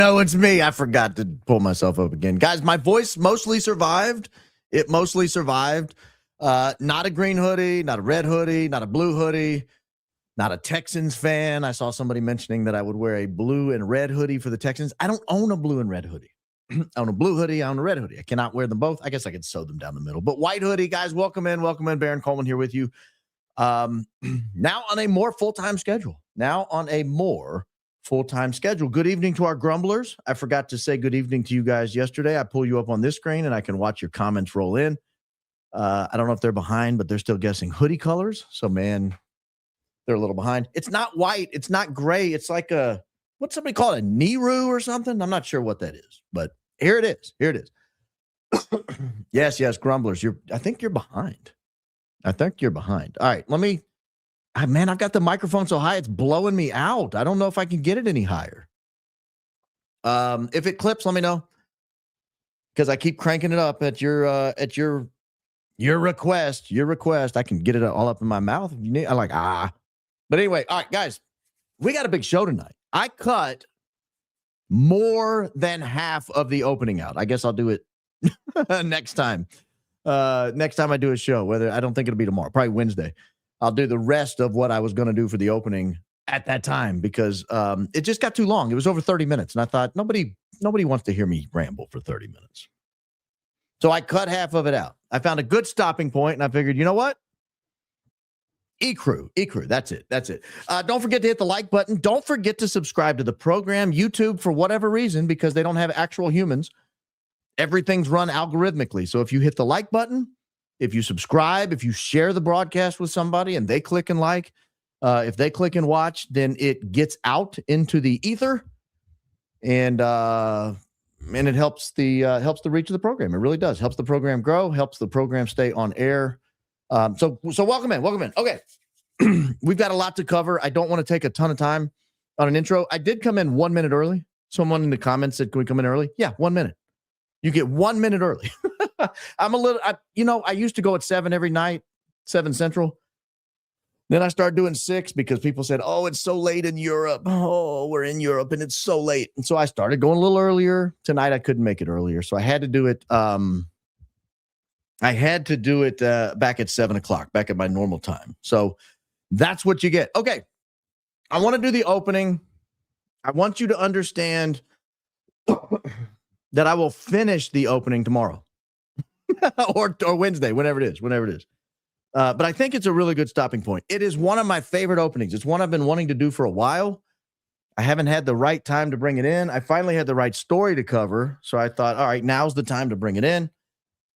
No, it's me. I forgot to pull myself up again. Guys, my voice mostly survived. It mostly survived. Not a green hoodie, not a red hoodie, not a blue hoodie, not a Texans fan. I saw somebody mentioning that I would wear a blue and red hoodie for the Texans. I don't own a blue and red hoodie. I own a blue hoodie. I own a red hoodie. I cannot wear them both. I guess I could sew them down the middle. But white hoodie, guys, welcome in. Welcome in. Baron Coleman here with you. Now on a more full-time schedule. Good evening to our grumblers. I forgot to say good evening to you guys yesterday. I pull you up on this screen and I can watch your comments roll in. I don't know if they're behind, but they're still guessing hoodie colors. So, man, they're a little behind. It's not white. It's not gray. It's like what's somebody call it? A Nehru or something? I'm not sure what that is, but here it is. Here it is. Yes, grumblers. I think you're behind. All right, I've got the microphone so high, it's blowing me out. I don't know if I can get it any higher. If it clips, let me know. Because I keep cranking it up at your request. I can get it all up in my mouth if you need. But anyway, all right, guys, we got a big show tonight. I cut more than half of the opening out. I guess I'll do it next time. Next time I do a show, I don't think it'll be tomorrow, probably Wednesday. I'll do the rest of what I was going to do for the opening at that time because it just got too long. It was over 30 minutes. And I thought nobody wants to hear me ramble for 30 minutes. So I cut half of it out. I found a good stopping point and I figured, you know what? E-Crew. That's it. Don't forget to hit the like button. Don't forget to subscribe to the program. YouTube, for whatever reason, because they don't have actual humans, everything's run algorithmically. So if you hit the like button, if you subscribe, if you share the broadcast with somebody and they click and like, if they click and watch, then it gets out into the ether, and it helps the reach of the program. It really does. Helps the program grow. Helps the program stay on air. So welcome in. Okay, we've got a lot to cover. I don't want to take a ton of time on an intro. I did come in 1 minute early. Someone in the comments said, "Can we come in early?" Yeah, 1 minute. You get 1 minute early. I used to go at 7 every night, 7 Central. Then I started doing 6 because people said, "Oh, it's so late in Europe. Oh, we're in Europe and it's so late." And so I started going a little earlier. Tonight I couldn't make it earlier, so I had to do it. Back at 7 o'clock, back at my normal time. So that's what you get. Okay, I want to do the opening. I want you to understand that I will finish the opening tomorrow or Wednesday, whenever it is. But I think it's a really good stopping point. It is one of my favorite openings. It's one I've been wanting to do for a while. I haven't had the right time to bring it in. I finally had the right story to cover. So I thought, all right, now's the time to bring it in.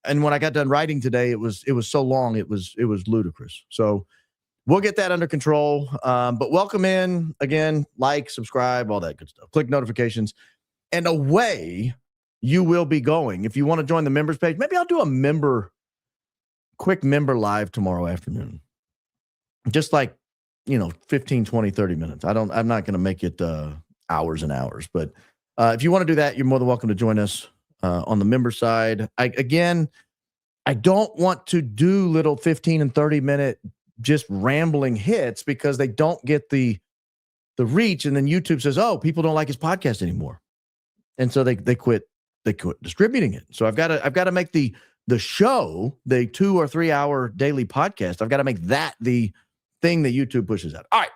And when I got done writing today, it was so long, it was ludicrous. So we'll get that under control. But welcome in again, like, subscribe, all that good stuff. Click notifications, and away you will be going. If you want to join the members page, maybe I'll do a quick member live tomorrow afternoon. Just like, 15, 20, 30 minutes. I'm not going to make it hours and hours, but if you want to do that, you're more than welcome to join us on the member side. I don't want to do little 15 and 30 minute just rambling hits because they don't get the reach. And then YouTube says, "Oh, people don't like his podcast anymore." And so they quit distributing it. So I've got to make the show, the 2 or 3 hour daily podcast, I've got to make that the thing that YouTube pushes out. All right.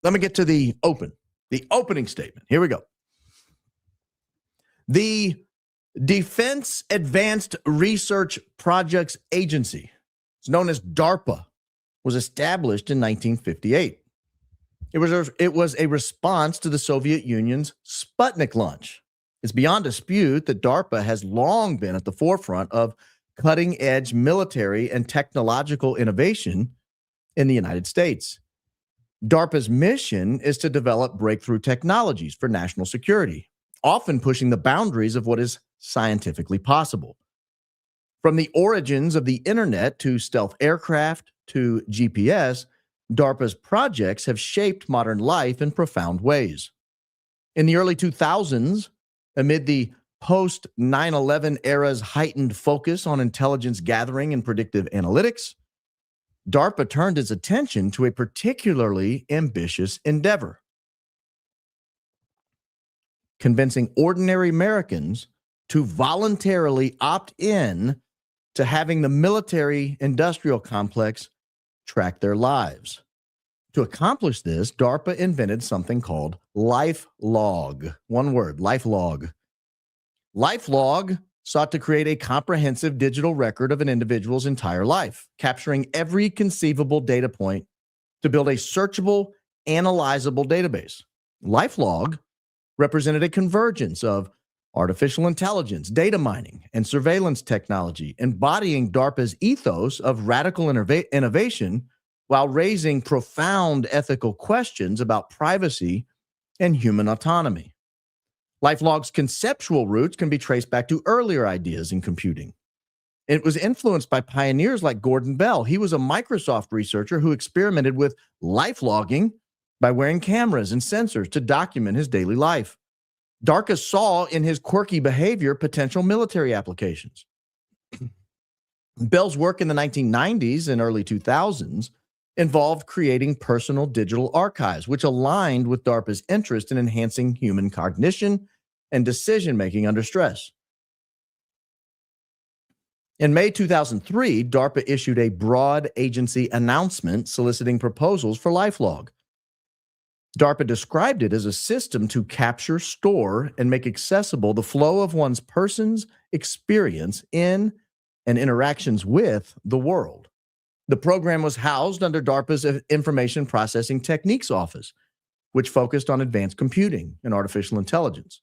Let me get to the opening statement. Here we go. The Defense Advanced Research Projects Agency, it's known as DARPA, was established in 1958. It was a response to the Soviet Union's Sputnik launch. It's beyond dispute that DARPA has long been at the forefront of cutting-edge military and technological innovation in the United States. DARPA's mission is to develop breakthrough technologies for national security, often pushing the boundaries of what is scientifically possible. From the origins of the internet to stealth aircraft to GPS, DARPA's projects have shaped modern life in profound ways. In the early 2000s, amid the post-9/11 era's heightened focus on intelligence gathering and predictive analytics, DARPA turned its attention to a particularly ambitious endeavor: convincing ordinary Americans to voluntarily opt in to having the military industrial complex track their lives. To accomplish this, DARPA invented something called LifeLog. One word, LifeLog. LifeLog sought to create a comprehensive digital record of an individual's entire life, capturing every conceivable data point to build a searchable, analyzable database. LifeLog represented a convergence of artificial intelligence, data mining, and surveillance technology, embodying DARPA's ethos of radical innovation while raising profound ethical questions about privacy and human autonomy. LifeLog's conceptual roots can be traced back to earlier ideas in computing. It was influenced by pioneers like Gordon Bell. He was a Microsoft researcher who experimented with life logging by wearing cameras and sensors to document his daily life. DARPA saw in his quirky behavior potential military applications. Bell's work in the 1990s and early 2000s involved creating personal digital archives, which aligned with DARPA's interest in enhancing human cognition and decision-making under stress. In May 2003, DARPA issued a broad agency announcement soliciting proposals for LifeLog. DARPA described it as a system to capture, store, and make accessible the flow of one's person's experience in and interactions with the world. The program was housed under DARPA's Information Processing Techniques Office, which focused on advanced computing and artificial intelligence.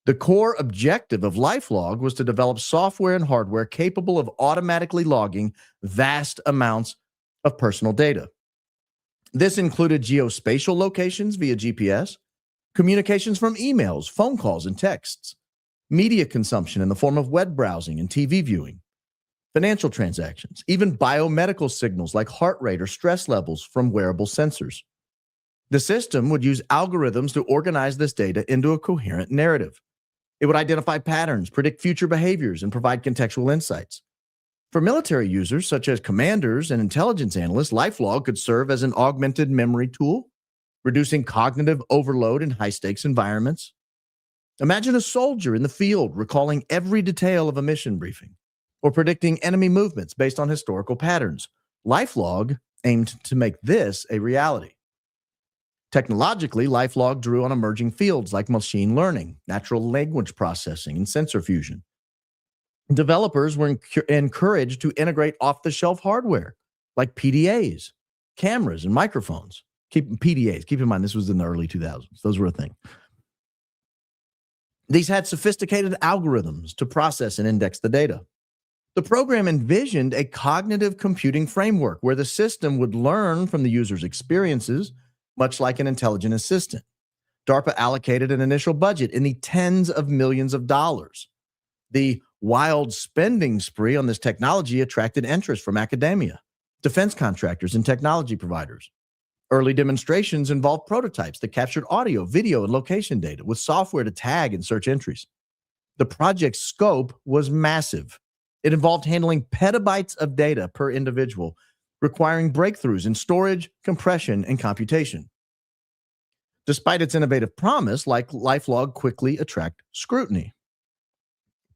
The core objective of LifeLog was to develop software and hardware capable of automatically logging vast amounts of personal data. This included geospatial locations via GPS, communications from emails, phone calls, and texts, media consumption in the form of web browsing and TV viewing, financial transactions, even biomedical signals like heart rate or stress levels from wearable sensors. The system would use algorithms to organize this data into a coherent narrative. It would identify patterns, predict future behaviors, and provide contextual insights. For military users, such as commanders and intelligence analysts, LifeLog could serve as an augmented memory tool, reducing cognitive overload in high-stakes environments. Imagine a soldier in the field recalling every detail of a mission briefing, or predicting enemy movements based on historical patterns. LifeLog aimed to make this a reality. Technologically, LifeLog drew on emerging fields like machine learning, natural language processing, and sensor fusion. Developers were encouraged to integrate off-the-shelf hardware like PDAs, cameras, and microphones. Keep in mind, this was in the early 2000s. Those were a thing. These had sophisticated algorithms to process and index the data. The program envisioned a cognitive computing framework where the system would learn from the user's experiences, much like an intelligent assistant. DARPA allocated an initial budget in the tens of millions of dollars. The wild spending spree on this technology attracted interest from academia, defense contractors, and technology providers. Early demonstrations involved prototypes that captured audio, video, and location data with software to tag and search entries. The project's scope was massive. It involved handling petabytes of data per individual, requiring breakthroughs in storage, compression, and computation. Despite its innovative promise, LifeLog quickly attracted scrutiny.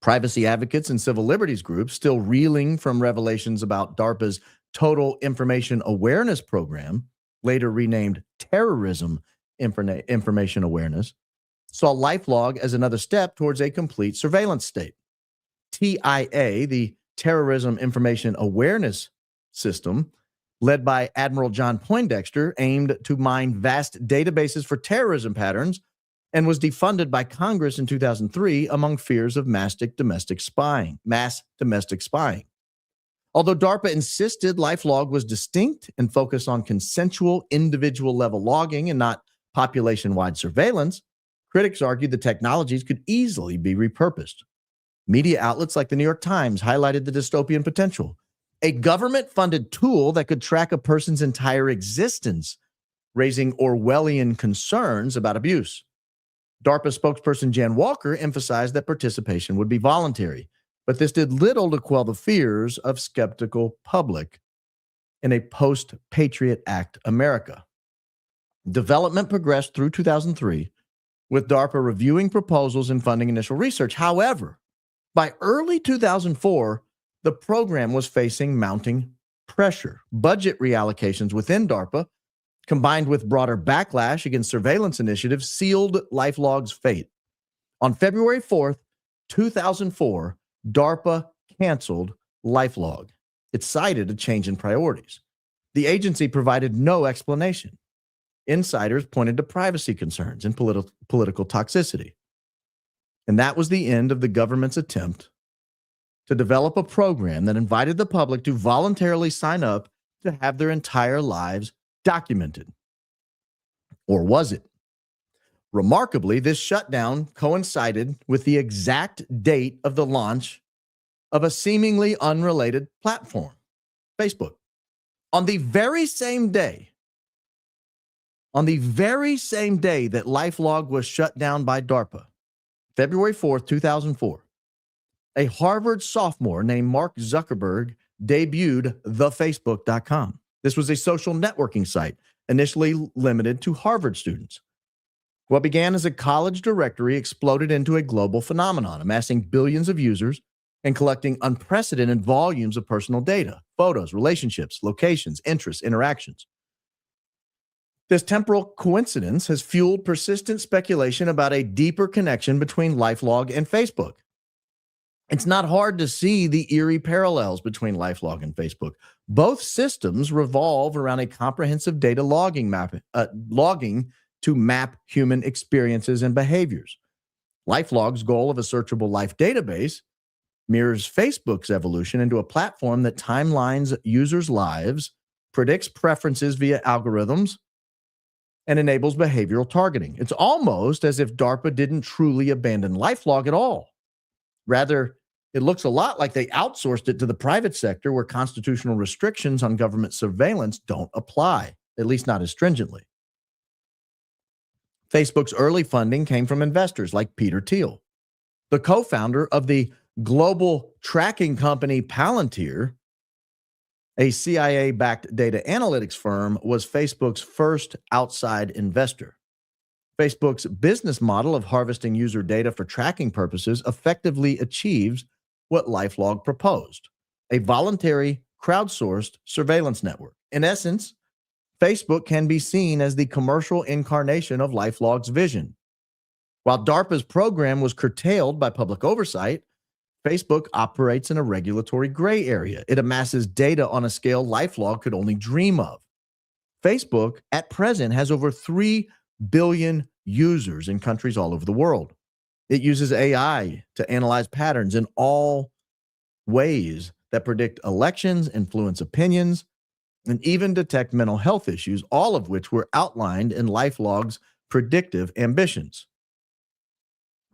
Privacy advocates and civil liberties groups, still reeling from revelations about DARPA's Total Information Awareness Program, later renamed Terrorism Information Awareness, saw LifeLog as another step towards a complete surveillance state. TIA, the Terrorism Information Awareness System, led by Admiral John Poindexter, aimed to mine vast databases for terrorism patterns and was defunded by Congress in 2003 among fears of mass domestic spying. Although DARPA insisted LifeLog was distinct and focused on consensual individual-level logging and not population-wide surveillance, critics argued the technologies could easily be repurposed. Media outlets like the New York Times highlighted the dystopian potential. A government-funded tool that could track a person's entire existence, raising Orwellian concerns about abuse. DARPA spokesperson Jan Walker emphasized that participation would be voluntary, but this did little to quell the fears of skeptical public in a post-Patriot Act America. Development progressed through 2003, with DARPA reviewing proposals and funding initial research. However, by early 2004, the program was facing mounting pressure. Budget reallocations within DARPA, combined with broader backlash against surveillance initiatives, sealed LifeLog's fate. On February 4th, 2004, DARPA canceled LifeLog. It cited a change in priorities. The agency provided no explanation. Insiders pointed to privacy concerns and political toxicity. And that was the end of the government's attempt to develop a program that invited the public to voluntarily sign up to have their entire lives documented. Or was it? Remarkably, this shutdown coincided with the exact date of the launch of a seemingly unrelated platform, Facebook. On the very same day that LifeLog was shut down by DARPA, February 4th, 2004, a Harvard sophomore named Mark Zuckerberg debuted thefacebook.com. This was a social networking site initially limited to Harvard students. What began as a college directory exploded into a global phenomenon, amassing billions of users and collecting unprecedented volumes of personal data, photos, relationships, locations, interests, interactions. This temporal coincidence has fueled persistent speculation about a deeper connection between LifeLog and Facebook. It's not hard to see the eerie parallels between LifeLog and Facebook. Both systems revolve around a comprehensive data logging to map human experiences and behaviors. LifeLog's goal of a searchable life database mirrors Facebook's evolution into a platform that timelines users' lives, predicts preferences via algorithms, and enables behavioral targeting. It's almost as if DARPA didn't truly abandon LifeLog at all. Rather, it looks a lot like they outsourced it to the private sector where constitutional restrictions on government surveillance don't apply, at least not as stringently. Facebook's early funding came from investors like Peter Thiel, the co-founder of the global tracking company Palantir. A CIA-backed data analytics firm was Facebook's first outside investor. Facebook's business model of harvesting user data for tracking purposes effectively achieves what LifeLog proposed, a voluntary, crowdsourced surveillance network. In essence, Facebook can be seen as the commercial incarnation of LifeLog's vision. While DARPA's program was curtailed by public oversight, Facebook operates in a regulatory gray area. It amasses data on a scale LifeLog could only dream of. Facebook, at present, has over 3 billion users in countries all over the world. It uses AI to analyze patterns in all ways that predict elections, influence opinions, and even detect mental health issues, all of which were outlined in LifeLog's predictive ambitions.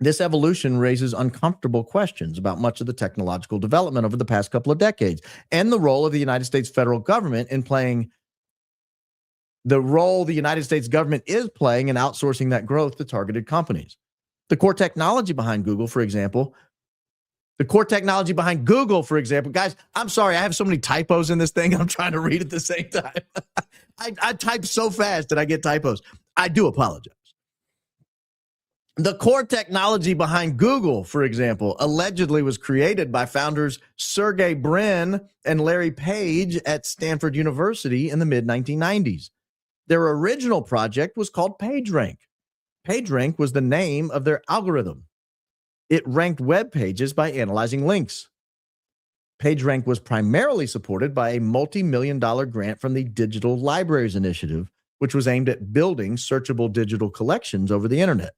This evolution raises uncomfortable questions about much of the technological development over the past couple of decades and the role of the United States federal government in playing the role the United States government is playing in outsourcing that growth to targeted companies. The core technology behind Google, for example, guys, I'm sorry, I have so many typos in this thing. I'm trying to read at the same time. I type so fast that I get typos. I do apologize. The core technology behind Google, for example, allegedly was created by founders Sergey Brin and Larry Page at Stanford University in the mid-1990s. Their original project was called PageRank. PageRank was the name of their algorithm. It ranked web pages by analyzing links. PageRank was primarily supported by a multi-million-dollar grant from the Digital Libraries Initiative, which was aimed at building searchable digital collections over the internet.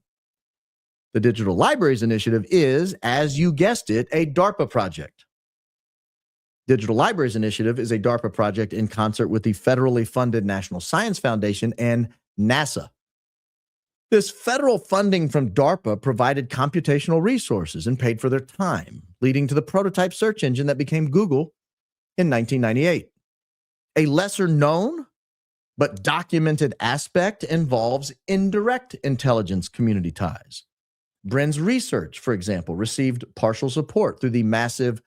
The Digital Libraries Initiative is, as you guessed it, a DARPA project. Digital Libraries Initiative is a DARPA project in concert with the federally funded National Science Foundation and NASA. This federal funding from DARPA provided computational resources and paid for their time, leading to the prototype search engine that became Google in 1998. A lesser known but documented aspect involves indirect intelligence community ties. Brin's research, for example, received partial support through the massive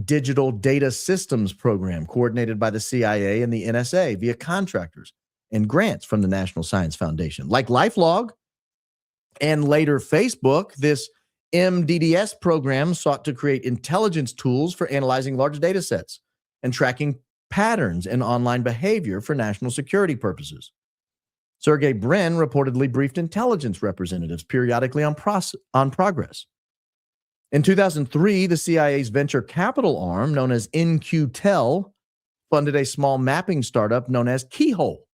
Digital Data Systems program coordinated by the CIA and the NSA via contractors and grants from the National Science Foundation. Like LifeLog, and later Facebook, this MDDS program sought to create intelligence tools for analyzing large data sets and tracking patterns in online behavior for national security purposes. Sergey Brin reportedly briefed intelligence representatives periodically on progress. In 2003, the CIA's venture capital arm, known as In-Q-Tel, funded a small mapping startup known as Keyhole.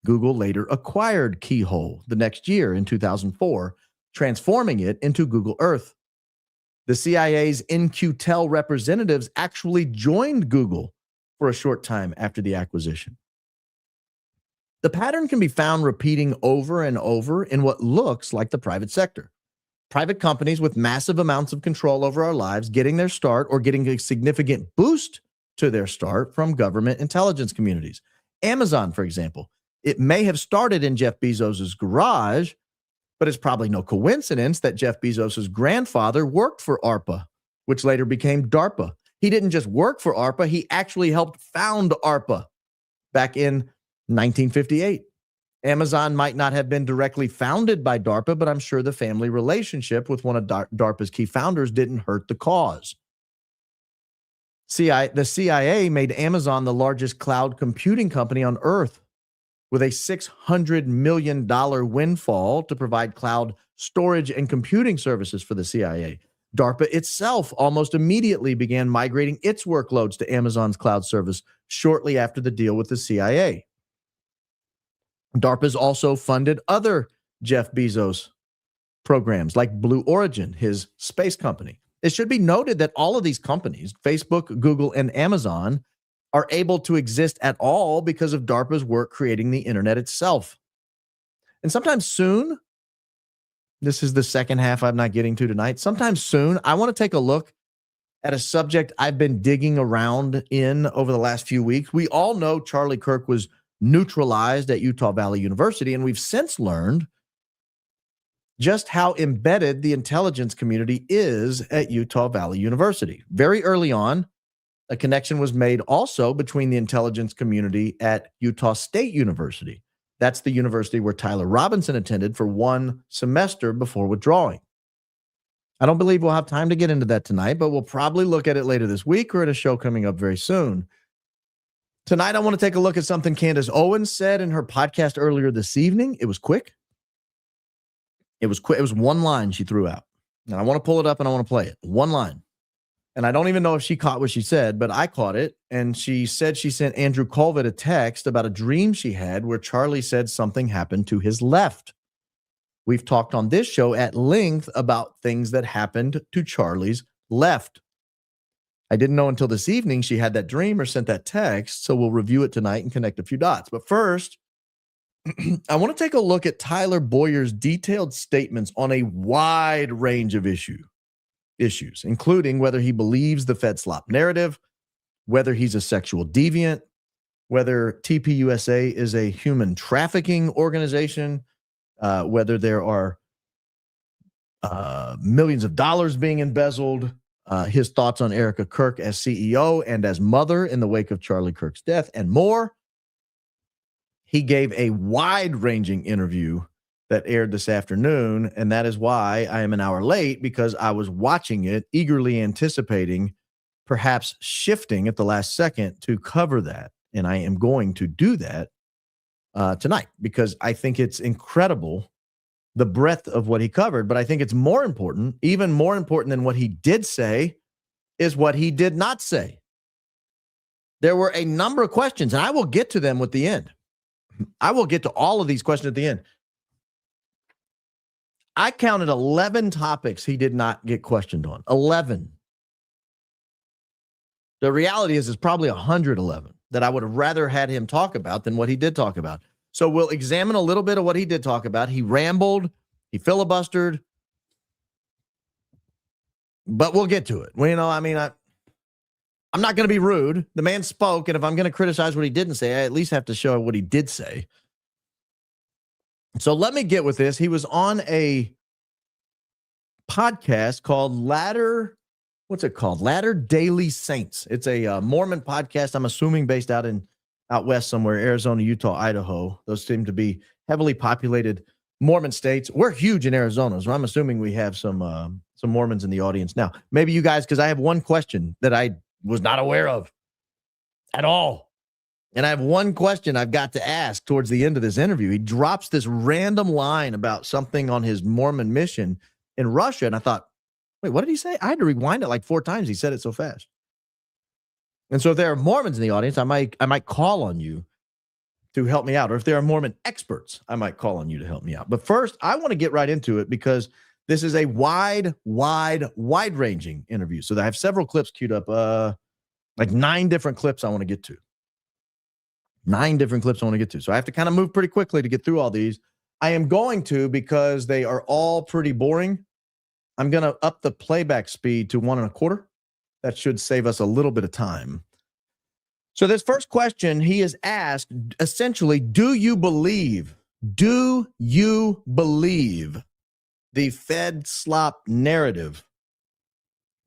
Google later acquired Keyhole the next year in 2004, transforming it into Google Earth. The CIA's In-Q-Tel representatives actually joined Google for a short time after the acquisition. The pattern can be found repeating over and over in what looks like the private sector. Private companies with massive amounts of control over our lives getting their start or getting a significant boost to their start from government intelligence communities. Amazon, for example, it may have started in Jeff Bezos' garage, but it's probably no coincidence that Jeff Bezos' grandfather worked for ARPA, which later became DARPA. He didn't just work for ARPA, he actually helped found ARPA back in 1958. Amazon might not have been directly founded by DARPA, but I'm sure the family relationship with one of DARPA's key founders didn't hurt the cause. The CIA made Amazon the largest cloud computing company on earth with a $600 million windfall to provide cloud storage and computing services for the CIA. DARPA itself almost immediately began migrating its workloads to Amazon's cloud service shortly after the deal with the CIA. DARPA's also funded other Jeff Bezos programs like Blue Origin, his space company. It should be noted that all of these companies, Facebook, Google, and Amazon, are able to exist at all because of DARPA's work creating the internet itself. And sometime soon, this is the second half I'm not getting to tonight, sometime soon, I want to take a look at a subject I've been digging around in over the last few weeks. We all know Charlie Kirk was neutralized at Utah Valley University, and we've since learned just how embedded the intelligence community is at Utah Valley University. Very early on, a connection was made also between the intelligence community at Utah State University. That's the university where Tyler Robinson attended for one semester before withdrawing. I don't believe we'll have time to get into that tonight, but we'll probably look at it later this week or at a show coming up very soon. Tonight, I want to take a look at something Candace Owens said in her podcast earlier this evening. It was quick. It was quick. It was one line she threw out. And I want to pull it up and I want to play it. One line. And I don't even know if she caught what she said, but I caught it. And she said she sent Andrew Kolvet a text about a dream she had where Charlie said something happened to his left. We've talked on this show at length about things that happened to Charlie's left. I didn't know until this evening she had that dream or sent that text, so we'll review it tonight and connect a few dots. But first, I want to take a look at Tyler Bowyer's detailed statements on a wide range of issues, including whether he believes the Fed slop narrative, whether he's a sexual deviant, whether TPUSA is a human trafficking organization, whether there are millions of dollars being embezzled, his thoughts on Erica Kirk as CEO and as mother in the wake of Charlie Kirk's death, and more. He gave a wide-ranging interview that aired this afternoon, and that is why I am an hour late, because I was watching it, eagerly anticipating perhaps shifting at the last second to cover that. And I am going to do that tonight because I think it's incredible, the breadth of what he covered. But I think it's more important, even more important than what he did say, is what he did not say. There were a number of questions, and I will get to them at the end. I will get to all of these questions at the end. I counted 11 topics he did not get questioned on. 11. The reality is it's probably 111 that I would have rather had him talk about than what he did talk about. So we'll examine a little bit of what he did talk about. He rambled, he filibustered, but we'll get to it. Well, I'm not going to be rude. The man spoke, and if I'm going to criticize what he didn't say, I at least have to show what he did say. So let me get with this. He was on a podcast called Latter Daily Saints. It's a Mormon podcast, I'm assuming based out west somewhere, Arizona, Utah, Idaho. Those seem to be heavily populated Mormon states. We're huge in Arizona, so I'm assuming we have some Mormons in the audience now. Maybe you guys, because I have one question that I was not aware of at all. And I have one question I've got to ask towards the end of this interview. He drops this random line about something on his Mormon mission in Russia. And I thought, wait, what did he say? I had to rewind it like 4 times. He said it so fast. And so if there are Mormons in the audience, I might call on you to help me out. Or if there are Mormon experts, I might call on you to help me out. But first, I want to get right into it because this is a wide-ranging interview. So I have several clips queued up, like 9 different clips I want to get to. 9 different clips I want to get to. So I have to kind of move pretty quickly to get through all these. I am going to because they are all pretty boring. I'm going to up the playback speed to 1 1/4. That should save us a little bit of time. So this first question, he is asked essentially, do you believe the Fed slop narrative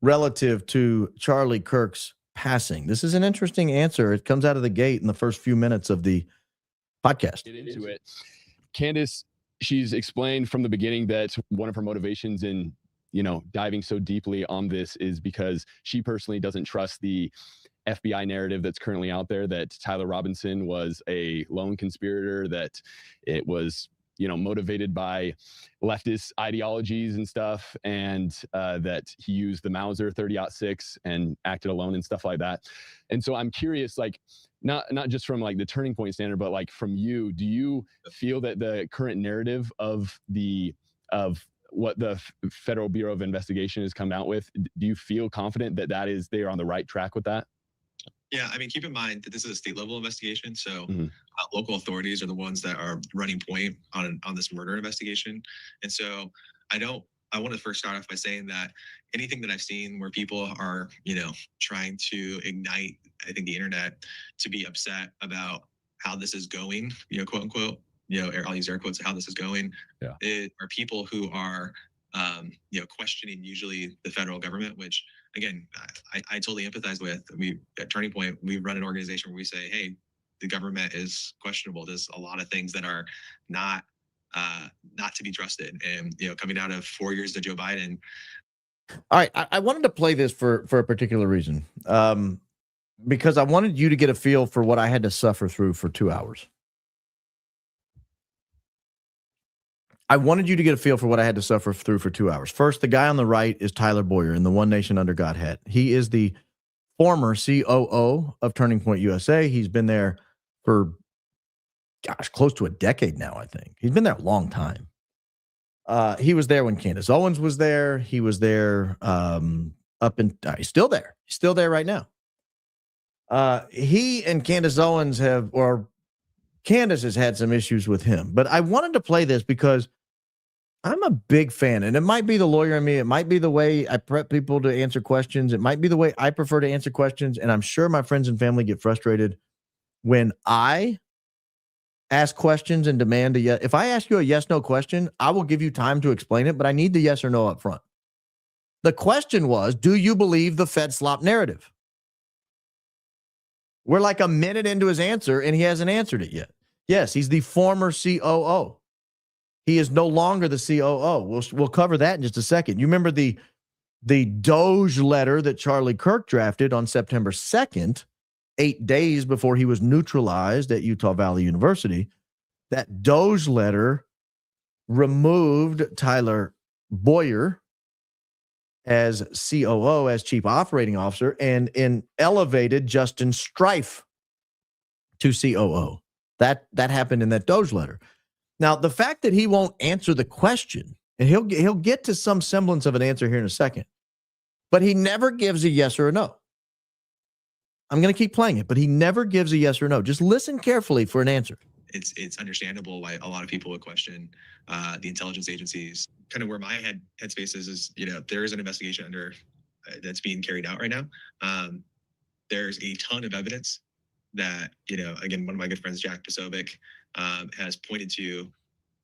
relative to Charlie Kirk's passing? This is an interesting answer. It comes out of the gate in the first few minutes of the podcast. Get into it. Candace, she's explained from the beginning that one of her motivations in, diving so deeply on this is because she personally doesn't trust the FBI narrative that's currently out there, that Tyler Robinson was a lone conspirator, that it was, motivated by leftist ideologies and stuff, and that he used the Mauser 30-06 and acted alone and stuff like that. And so I'm curious, like, not just from like the Turning Point standard, but like from you, do you feel that the current narrative of what the Federal Bureau of Investigation has come out with, do you feel confident that they are on the right track with that? Yeah, I mean, keep in mind that this is a state level investigation. So local authorities are the ones that are running point on this murder investigation. And so I want to first start off by saying that anything that I've seen where people are, trying to ignite, I think, the internet to be upset about how this is going, quote unquote, I'll use air quotes, how this is going, are people who are, questioning usually the federal government, which, again, I totally empathize with. We at Turning Point, we run an organization where we say, hey, the government is questionable. There's a lot of things that are not to be trusted. And, coming out of 4 years to Joe Biden. All right. I wanted to play this for a particular reason, because I wanted you to get a feel for what I had to suffer through for 2 hours. I wanted you to get a feel for what I had to suffer through for 2 hours. First, the guy on the right is Tyler Bowyer in the One Nation Under God hat. He is the former COO of Turning Point USA. He's been there for, close to a decade now, I think. He's been there a long time. He was there when Candace Owens was there. He was there he's still there. He's still there right now. He and Candace Owens Candace has had some issues with him. But I wanted to play this because I'm a big fan, and it might be the lawyer in me. It might be the way I prep people to answer questions. It might be the way I prefer to answer questions. And I'm sure my friends and family get frustrated when I ask questions and demand if I ask you a yes/no question, I will give you time to explain it, but I need the yes or no up front. The question was, do you believe the Fed slop narrative? We're like a minute into his answer, and he hasn't answered it yet. Yes, he's the former COO. He is no longer the COO. We'll cover that in just a second. You remember the Doge letter that Charlie Kirk drafted on September 2nd, 8 days before he was neutralized at Utah Valley University. That Doge letter removed Tyler Bowyer as COO, as Chief Operating Officer, and elevated Justin Strife to COO. That happened in that Doge letter. Now, the fact that he won't answer the question, and he'll get to some semblance of an answer here in a second, but he never gives a yes or a no. I'm going to keep playing it, but he never gives a yes or no. Just listen carefully for an answer. It's understandable why a lot of people would question the intelligence agencies. Kind of where my headspace is there is an investigation that's being carried out right now. There's a ton of evidence that, again, one of my good friends, Jack Posobiec, has pointed to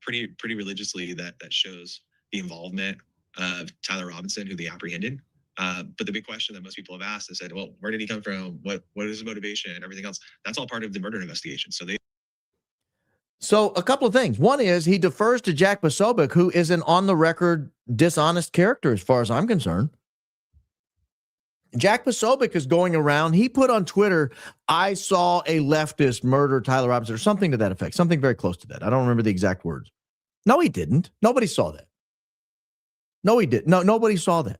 pretty religiously that shows the involvement of Tyler Robinson, who they apprehended. But the big question that most people have asked is said, well, where did he come from? What is his motivation and everything else? That's all part of the murder investigation. So a couple of things. One is he defers to Jack Posobiec, who is an on-the-record dishonest character as far as I'm concerned. Jack Posobiec is going around. He put on Twitter, I saw a leftist murder Tyler Robinson, or something to that effect, something very close to that. I don't remember the exact words. No, he didn't. Nobody saw that. No, he didn't. No, nobody saw that.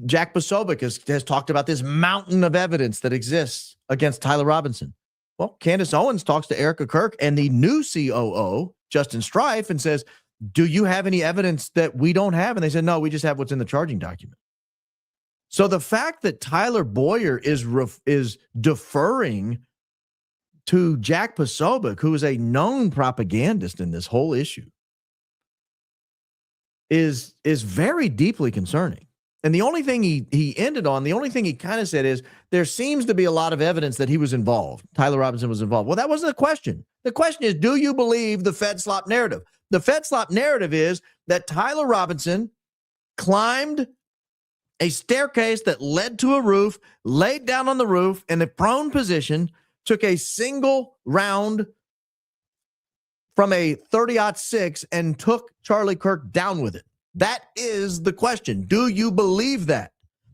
Jack Posobiec has talked about this mountain of evidence that exists against Tyler Robinson. Well, Candace Owens talks to Erica Kirk and the new COO, Justin Strife, and says, do you have any evidence that we don't have? And they said, no, we just have what's in the charging document. So the fact that Tyler Bowyer is deferring to Jack Posobiec, who is a known propagandist in this whole issue, is very deeply concerning. And the only thing he ended on, the only thing he kind of said is, there seems to be a lot of evidence that he was involved. Tyler Robinson was involved. Well, that wasn't the question. The question is, do you believe the Fed slop narrative? The Fed slop narrative is that Tyler Robinson climbed a staircase that led to a roof, laid down on the roof in a prone position, took a single round from a 30-06 and took Charlie Kirk down with it. That is the question. Do you believe that?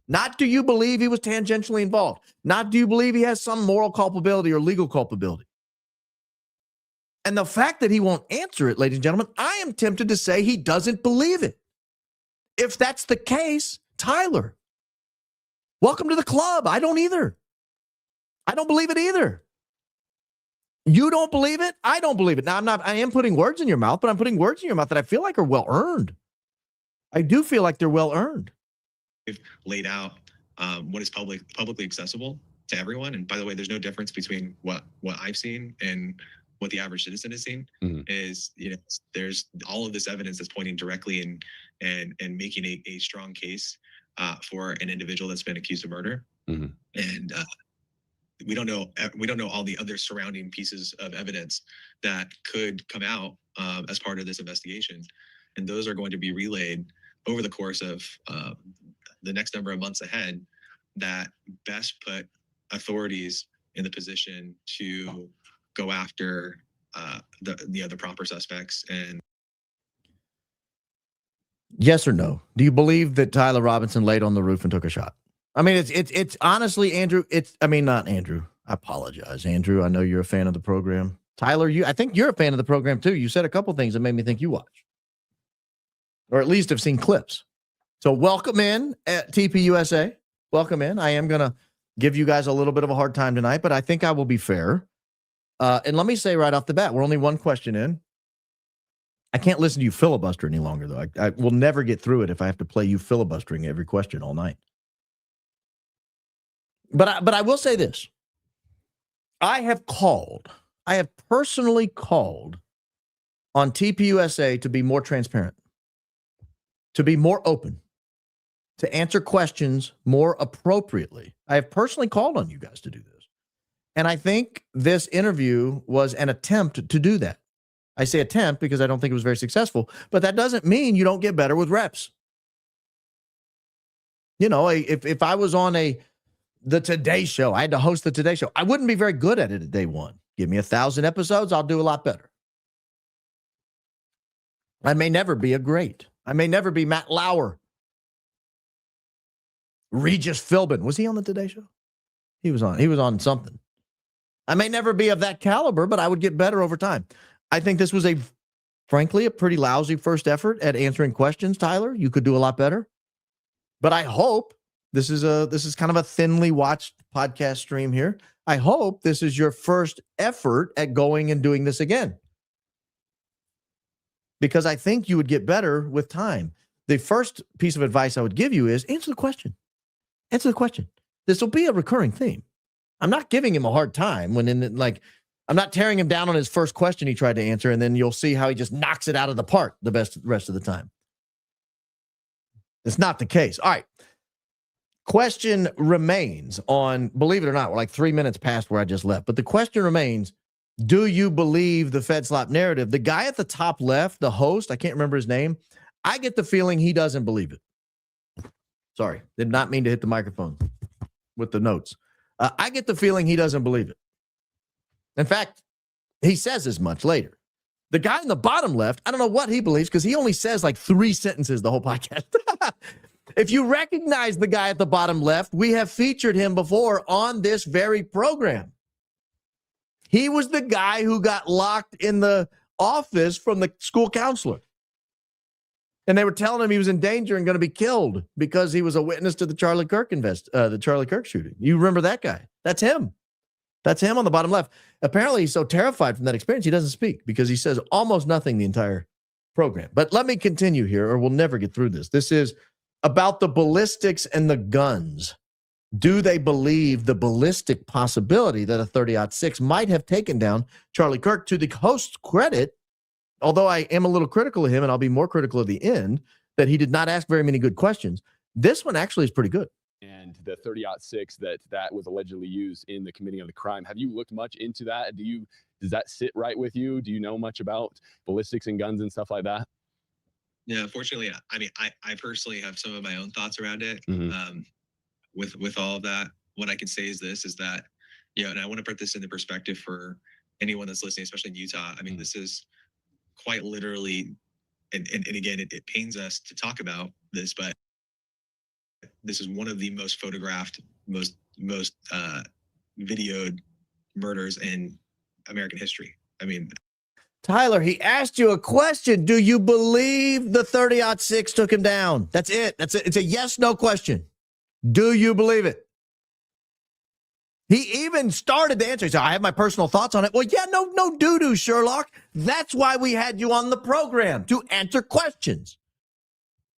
Not do you believe he was tangentially involved? Not do you believe he has some moral culpability or legal culpability? And the fact that he won't answer it, ladies and gentlemen, I am tempted to say he doesn't believe it. If that's the case, Tyler, welcome to the club. I don't either. I don't believe it either. You don't believe it? I don't believe it. Now, I am putting words in your mouth, but I'm putting words in your mouth that I feel like are well earned. I do feel like they're well earned. We've laid out what is publicly accessible to everyone. And by the way, there's no difference between what I've seen and what the average citizen has seen. Is, there's all of this evidence that's pointing directly and making a strong case for an individual that's been accused of murder. And we don't know all the other surrounding pieces of evidence that could come out as part of this investigation. And those are going to be relayed over the course of the next number of months ahead that best put authorities in the position to go after the other proper suspects. And yes or no? Do you believe that Tyler Robinson laid on the roof and took a shot? I mean, it's honestly, Andrew, not Andrew. I apologize, Andrew. I know you're a fan of the program. Tyler, I think you're a fan of the program too. You said a couple things that made me think you watch, or at least have seen clips. So welcome in at TPUSA. Welcome in. I am going to give you guys a little bit of a hard time tonight, but I think I will be fair. And let me say right off the bat, we're only one question in. I can't listen to you filibuster any longer, though. I will never get through it if I have to play you filibustering every question all night. But I will say this. I have personally called on TPUSA to be more transparent, to be more open, to answer questions more appropriately. I have personally called on you guys to do this. And I think this interview was an attempt to do that. I say attempt because I don't think it was very successful, but that doesn't mean you don't get better with reps. If I was on the Today Show, I had to host the Today Show, I wouldn't be very good at it at day one. Give me 1,000 episodes, I'll do a lot better. I may never be a great. I may never be Matt Lauer. Regis Philbin. Was he on the Today Show? He was on something. I may never be of that caliber, but I would get better over time. I think this was frankly, a pretty lousy first effort at answering questions, Tyler. You could do a lot better. But I hope this is kind of a thinly watched podcast stream here. I hope this is your first effort at going and doing this again, because I think you would get better with time. The first piece of advice I would give you is answer the question. Answer the question. This will be a recurring theme. I'm not giving him a hard time I'm not tearing him down on his first question he tried to answer, and then you'll see how he just knocks it out of the park the rest of the time. It's not the case. All right. Question remains on, believe it or not, we're like 3 minutes past where I just left, but the question remains, do you believe the Fed slop narrative? The guy at the top left, the host, I can't remember his name, I get the feeling he doesn't believe it. Sorry, did not mean to hit the microphone with the notes. I get the feeling he doesn't believe it. In fact, He says as much later. The guy in the bottom left, I don't know what he believes because he only says like 3 sentences the whole podcast. If you recognize the guy at the bottom left, we have featured him before on this very program. He was the guy who got locked in the office from the school counselor. And they were telling him he was in danger and going to be killed because he was a witness to the Charlie Kirk shooting. You remember that guy? That's him. That's him on the bottom left. Apparently, he's so terrified from that experience, he doesn't speak because he says almost nothing the entire program. But let me continue here, or we'll never get through this. This is about the ballistics and the guns. Do they believe the ballistic possibility that a 30-06 might have taken down Charlie Kirk? To the host's credit, although I am a little critical of him, and I'll be more critical at the end, that he did not ask very many good questions, this one actually is pretty good. And the 30-06 that was allegedly used in the committing of the crime. Have you looked much into that? Does that sit right with you? Do you know much about ballistics and guns and stuff like that? Yeah, unfortunately, I mean, I personally have some of my own thoughts around it. With all of that, what I can say is that, and I want to put this into perspective for anyone that's listening, especially in Utah. I mean, this is quite literally, and again, it pains us to talk about this, but this is one of the most photographed, most videoed murders in American history. I mean, Tyler, he asked you a question. Do you believe the 30-06 took him down? That's it. It's a yes/no question. Do you believe it? He even started to answer. He said, I have my personal thoughts on it. Well, yeah, no doo-doo, Sherlock. That's why we had you on the program, to answer questions.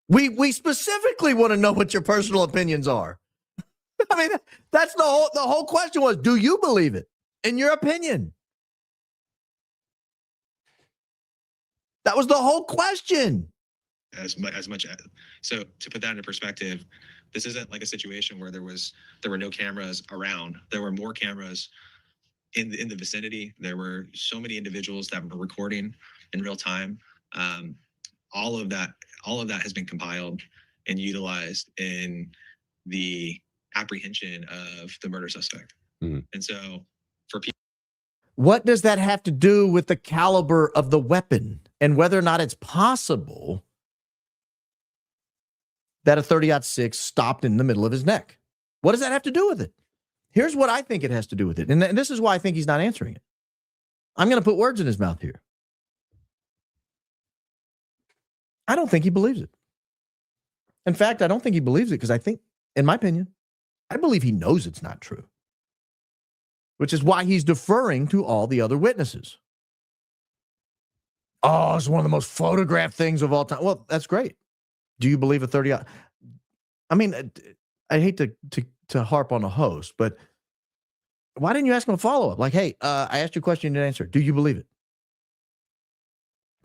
We specifically want to know what your personal opinions are. I mean, that's the whole question was, do you believe it? In your opinion. That was the whole question. As much. So to put that into perspective, this isn't like a situation where there were no cameras around. There were more cameras in the vicinity. There were so many individuals that were recording in real time. All of that has been compiled and utilized in the apprehension of the murder suspect. And so for people, what does that have to do with the caliber of the weapon and whether or not it's possible that a 30-06 stopped in the middle of his neck? What does that have to do with it? Here's what I think it has to do with it. And this is why I think he's not answering it. I'm going to put words in his mouth here. I don't think he believes it. In fact, I don't think he believes it because I think, in my opinion, I believe he knows it's not true, which is why he's deferring to all the other witnesses. Oh, it's one of the most photographed things of all time. Well, that's great. Do you believe a 30? I mean, I hate to harp on a host, but why didn't you ask him a follow-up? Like, hey, I asked you a question, you didn't answer. Do you believe it?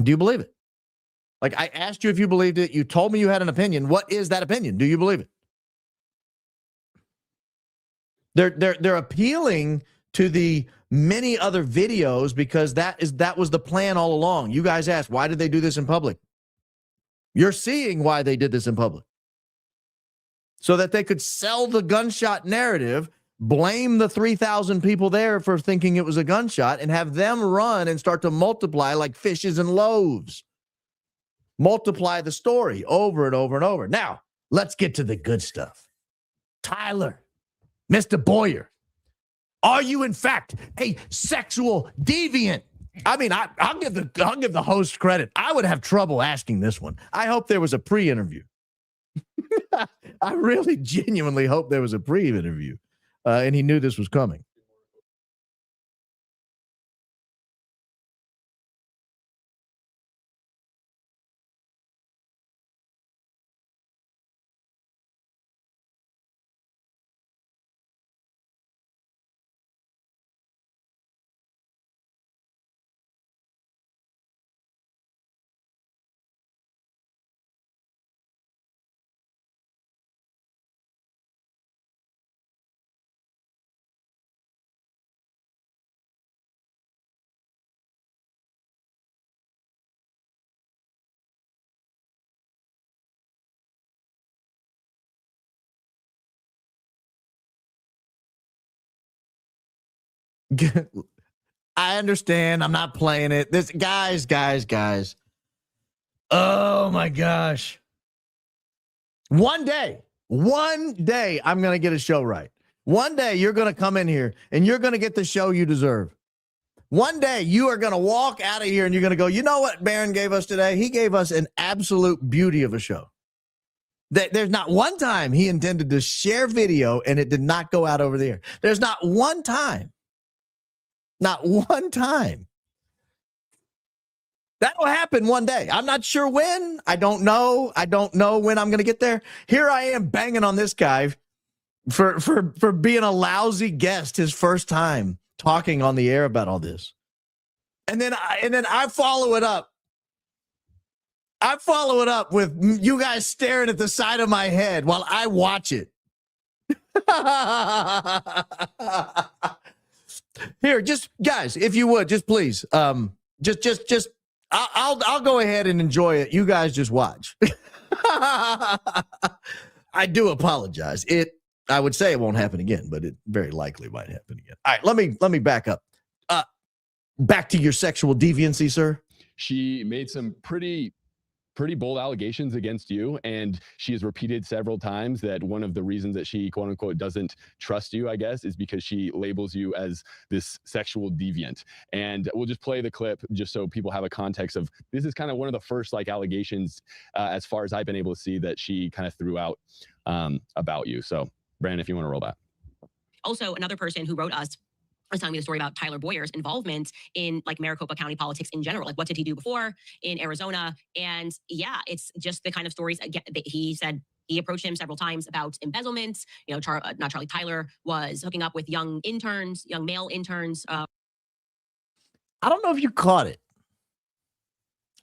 Do you believe it? Like, I asked you if you believed it. You told me you had an opinion. What is that opinion? Do you believe it? They're appealing to the many other videos because that was the plan all along. You guys asked, why did they do this in public? You're seeing why they did this in public. So that they could sell the gunshot narrative, blame the 3,000 people there for thinking it was a gunshot, and have them run and start to multiply like fishes and loaves. Multiply the story over and over and over. Now, let's get to the good stuff. Tyler, Mr. Bowyer, are you in fact a sexual deviant? I mean, I'll give the host credit. I would have trouble asking this one. I hope there was a pre-interview. I really genuinely hope there was a pre-interview, and he knew this was coming. I understand. I'm not playing it. This guys. Oh my gosh. One day, I'm going to get a show right. One day you're going to come in here and you're going to get the show you deserve. One day you are going to walk out of here and you're going to go, you know what Barron gave us today? He gave us an absolute beauty of a show. There's not one time he intended to share video and it did not go out over the air. There's not one time. Not one time. That'll happen one day. I'm not sure when. I don't know. I don't know when I'm going to get there. Here I am banging on this guy for being a lousy guest his first time talking on the air about all this. And then I follow it up. I follow it up with you guys staring at the side of my head while I watch it. Here, just guys, if you would, just please, just I'll go ahead and enjoy it. You guys just watch. I do apologize. I would say it won't happen again, but it very likely might happen again. All right, let me back up. Back to your sexual deviancy, sir. She made some pretty bold allegations against you, and she has repeated several times that one of the reasons that she quote unquote doesn't trust you, I guess, is because she labels you as this sexual deviant. And we'll just play the clip just so people have a context of this is kind of one of the first like allegations as far as I've been able to see that she kind of threw out about you. So Brandon, if you want to roll that. Also, another person who wrote us was telling me the story about Tyler Bowyer's involvement in like Maricopa County politics in general. Like, what did he do before in Arizona? And yeah, it's just the kind of stories again that he said he approached him several times about embezzlement. You know, not Charlie, Tyler was hooking up with young male interns. I don't know if you caught it.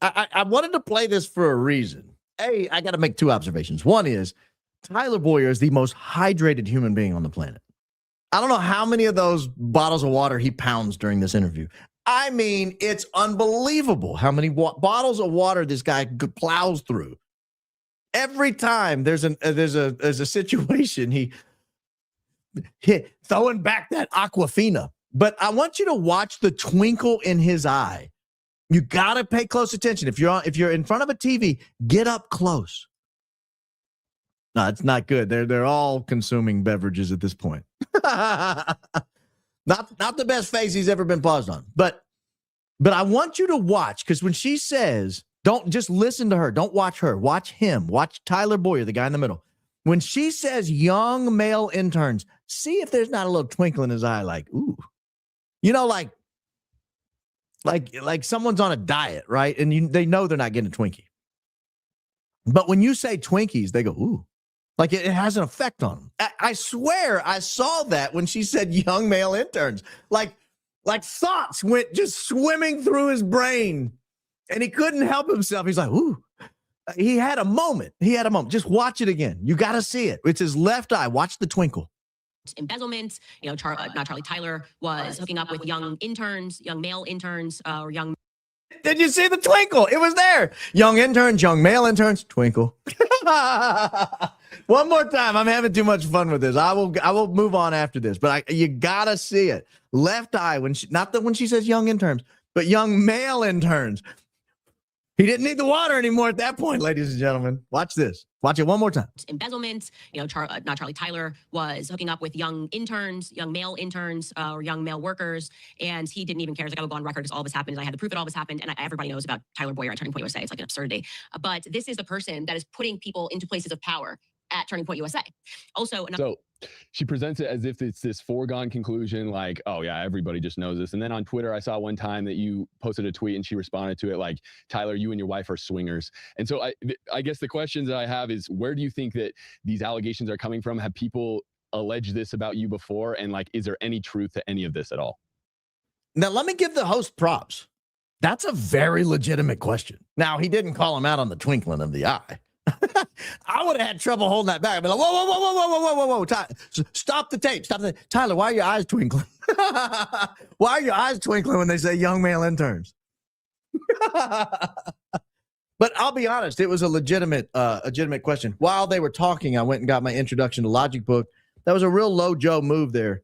I wanted to play this for a reason. I got to make two observations. One is Tyler Bowyer is the most hydrated human being on the planet. I don't know how many of those bottles of water he pounds during this interview. I mean, it's unbelievable how many bottles of water this guy plows through. Every time there's a situation, he throwing back that Aquafina. But I want you to watch the twinkle in his eye. You got to pay close attention. If you're in front of a TV, get up close. No, it's not good. They're all consuming beverages at this point. Not the best face he's ever been paused on. But I want you to watch, because when she says, don't just listen to her. Don't watch her. Watch him. Watch Tyler Bowyer, the guy in the middle. When she says young male interns, see if there's not a little twinkle in his eye, like, ooh. You know, like someone's on a diet, right? And they know they're not getting a Twinkie. But when you say Twinkies, they go, ooh. Like it has an effect on them. I swear I saw that when she said young male interns. Like thoughts went just swimming through his brain and he couldn't help himself. He's like, ooh. He had a moment. Just watch it again. You got to see it. It's his left eye. Watch the twinkle. Embezzlement. You know, not Charlie, Tyler was hooking up with young male interns, or young. Did you see the twinkle? It was there. Young interns, young male interns, twinkle. One more time. I'm having too much fun with this. I will move on after this, but you gotta see it. Left eye when when she says young interns, but young male interns. He didn't need the water anymore at that point, ladies and gentlemen. Watch this. Watch it one more time. Embezzlement. You know, not Charlie, Tyler was hooking up with young male interns, or young male workers, and he didn't even care. He's like, I would go on record because all this happened. I had the proof that all this happened, and everybody knows about Tyler Bowyer at Turning Point USA. It's like an absurdity. But this is the person that is putting people into places of power at Turning Point USA. Also, so she presents it as if it's this foregone conclusion, like, oh yeah, everybody just knows this. And then on Twitter, I saw one time that you posted a tweet and she responded to it like, Tyler, you and your wife are swingers. And so I guess the questions that I have is, where do you think that these allegations are coming from? Have people alleged this about you before? And like, is there any truth to any of this at all? Now, let me give the host props. That's a very legitimate question. Now, he didn't call him out on the twinkling of the eye. I would have had trouble holding that back. I'd be like, whoa. Stop the tape. Tyler, why are your eyes twinkling? Why are your eyes twinkling when they say young male interns? But I'll be honest, it was a legitimate question. While they were talking, I went and got my introduction to Logic book. That was a real low Joe move there,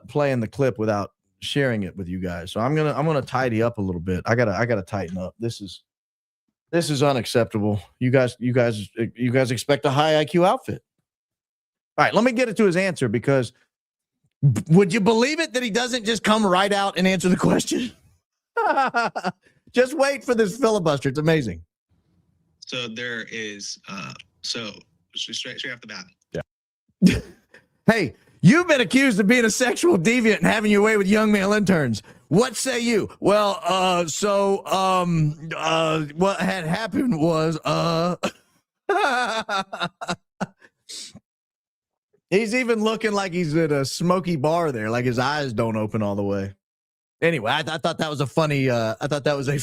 playing the clip without sharing it with you guys. So I'm gonna tidy up a little bit. I gotta tighten up. This is unacceptable. You guys expect a high IQ outfit. All right, let me get it to his answer, because would you believe it that he doesn't just come right out and answer the question? Just wait for this filibuster. It's amazing. So there is, straight off the bat. Yeah. Hey, you've been accused of being a sexual deviant and having your way with young male interns. What say you? Well, what had happened was, he's even looking like he's at a smoky bar there, like his eyes don't open all the way. Anyway, I thought that was a funny. I thought that was a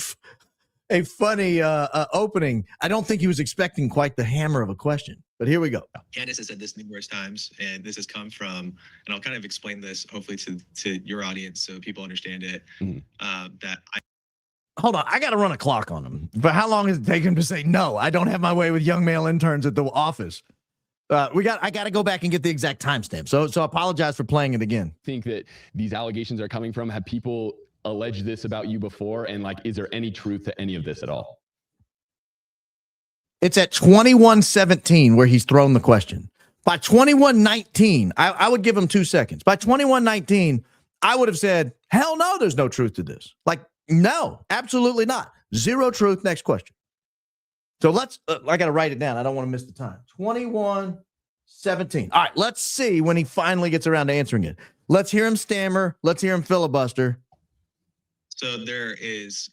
funny opening. I don't think he was expecting quite the hammer of a question, but here we go. Candace has said this numerous times, and this has come from, and I'll kind of explain this hopefully to your audience so people understand it. Hold on, I got to run a clock on him. But how long has it taken him to say no? I don't have my way with young male interns at the office. I got to go back and get the exact timestamp. So apologize for playing it again. Think that these allegations are coming from? Have people alleged this about you before? And like, is there any truth to any of this at all? It's at 21:17 where he's thrown the question. By 21:19, I would give him 2 seconds. By 21:19, I would have said, hell no, there's no truth to this. Like, no, absolutely not. Zero truth. Next question. So let's, I got to write it down. I don't want to miss the time. 21:17. All right, let's see when he finally gets around to answering it. Let's hear him stammer. Let's hear him filibuster. So there is,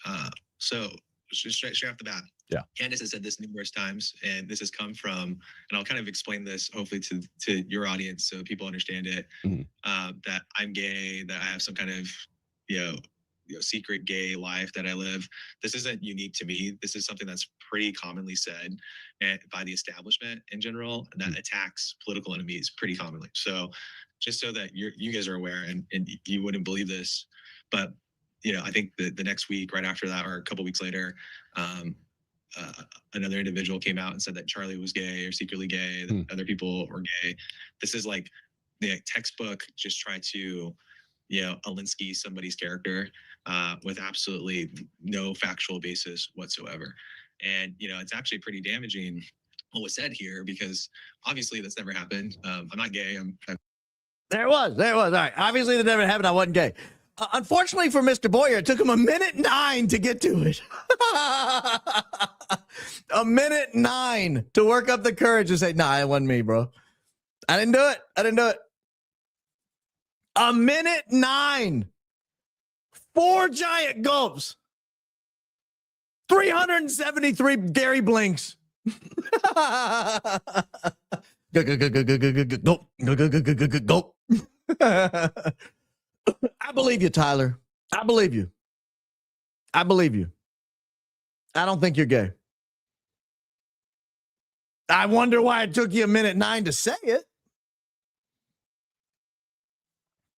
straight off the bat. Yeah. Candace has said this numerous times, and this has come from, and I'll kind of explain this hopefully to your audience so people understand it, that I'm gay, that I have some kind of, secret gay life that I live. This isn't unique to me. This is something that's pretty commonly said by the establishment in general, and that attacks political enemies pretty commonly. So just so that you guys are aware, and you wouldn't believe this, but I think the next week, right after that, or a couple weeks later, another individual came out and said that Charlie was gay or secretly gay, that other people were gay. This is like the textbook, just try to, Alinsky somebody's character with absolutely no factual basis whatsoever. And, it's actually pretty damaging what was said here, because obviously that's never happened. I'm not gay. There it was. All right. Obviously that never happened. I wasn't gay. Unfortunately for Mr. Bowyer, it took him 1:09 to get to it. 1:09 to work up the courage to say, nah, it wasn't me, bro. I didn't do it. 1:09. 4 giant gulps. 373 Gary Blinks. Go. I believe you, Tyler. I believe you. I don't think you're gay. I wonder why it took you 1:09 to say it.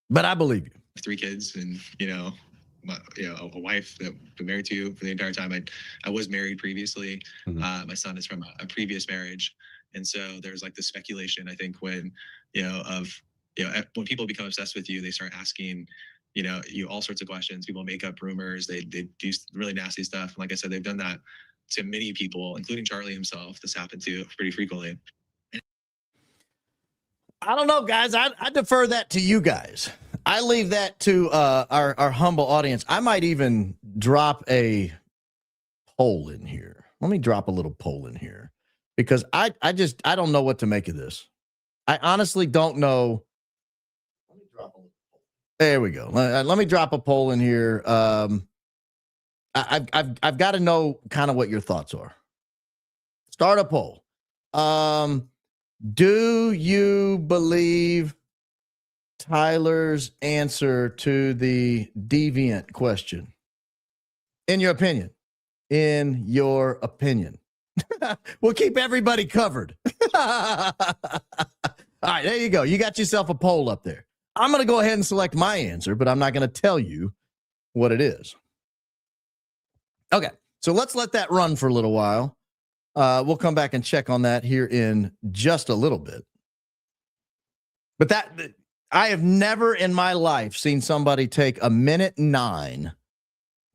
But I believe you. 3 kids and, a wife that I've been married to for the entire time. I was married previously. My son is from a previous marriage. And so there's like the speculation, I think, when, when people become obsessed with you, they start asking, you all sorts of questions. People make up rumors. They do really nasty stuff. And like I said, they've done that to many people, including Charlie himself. This happened to pretty frequently. I don't know, guys. I defer that to you guys. I leave that to our humble audience. I might even drop a poll in here. Let me drop a little poll in here, because I don't know what to make of this. I honestly don't know. Let me drop a little poll. There we go. Let me drop a poll in here. I've got to know kind of what your thoughts are. Start a poll. Do you believe Tyler's answer to the deviant question? In your opinion. We'll keep everybody covered. All right, there you go. You got yourself a poll up there. I'm going to go ahead and select my answer, but I'm not going to tell you what it is. Okay, so let's let that run for a little while. We'll come back and check on that here in just a little bit. But I have never in my life seen somebody take 1:09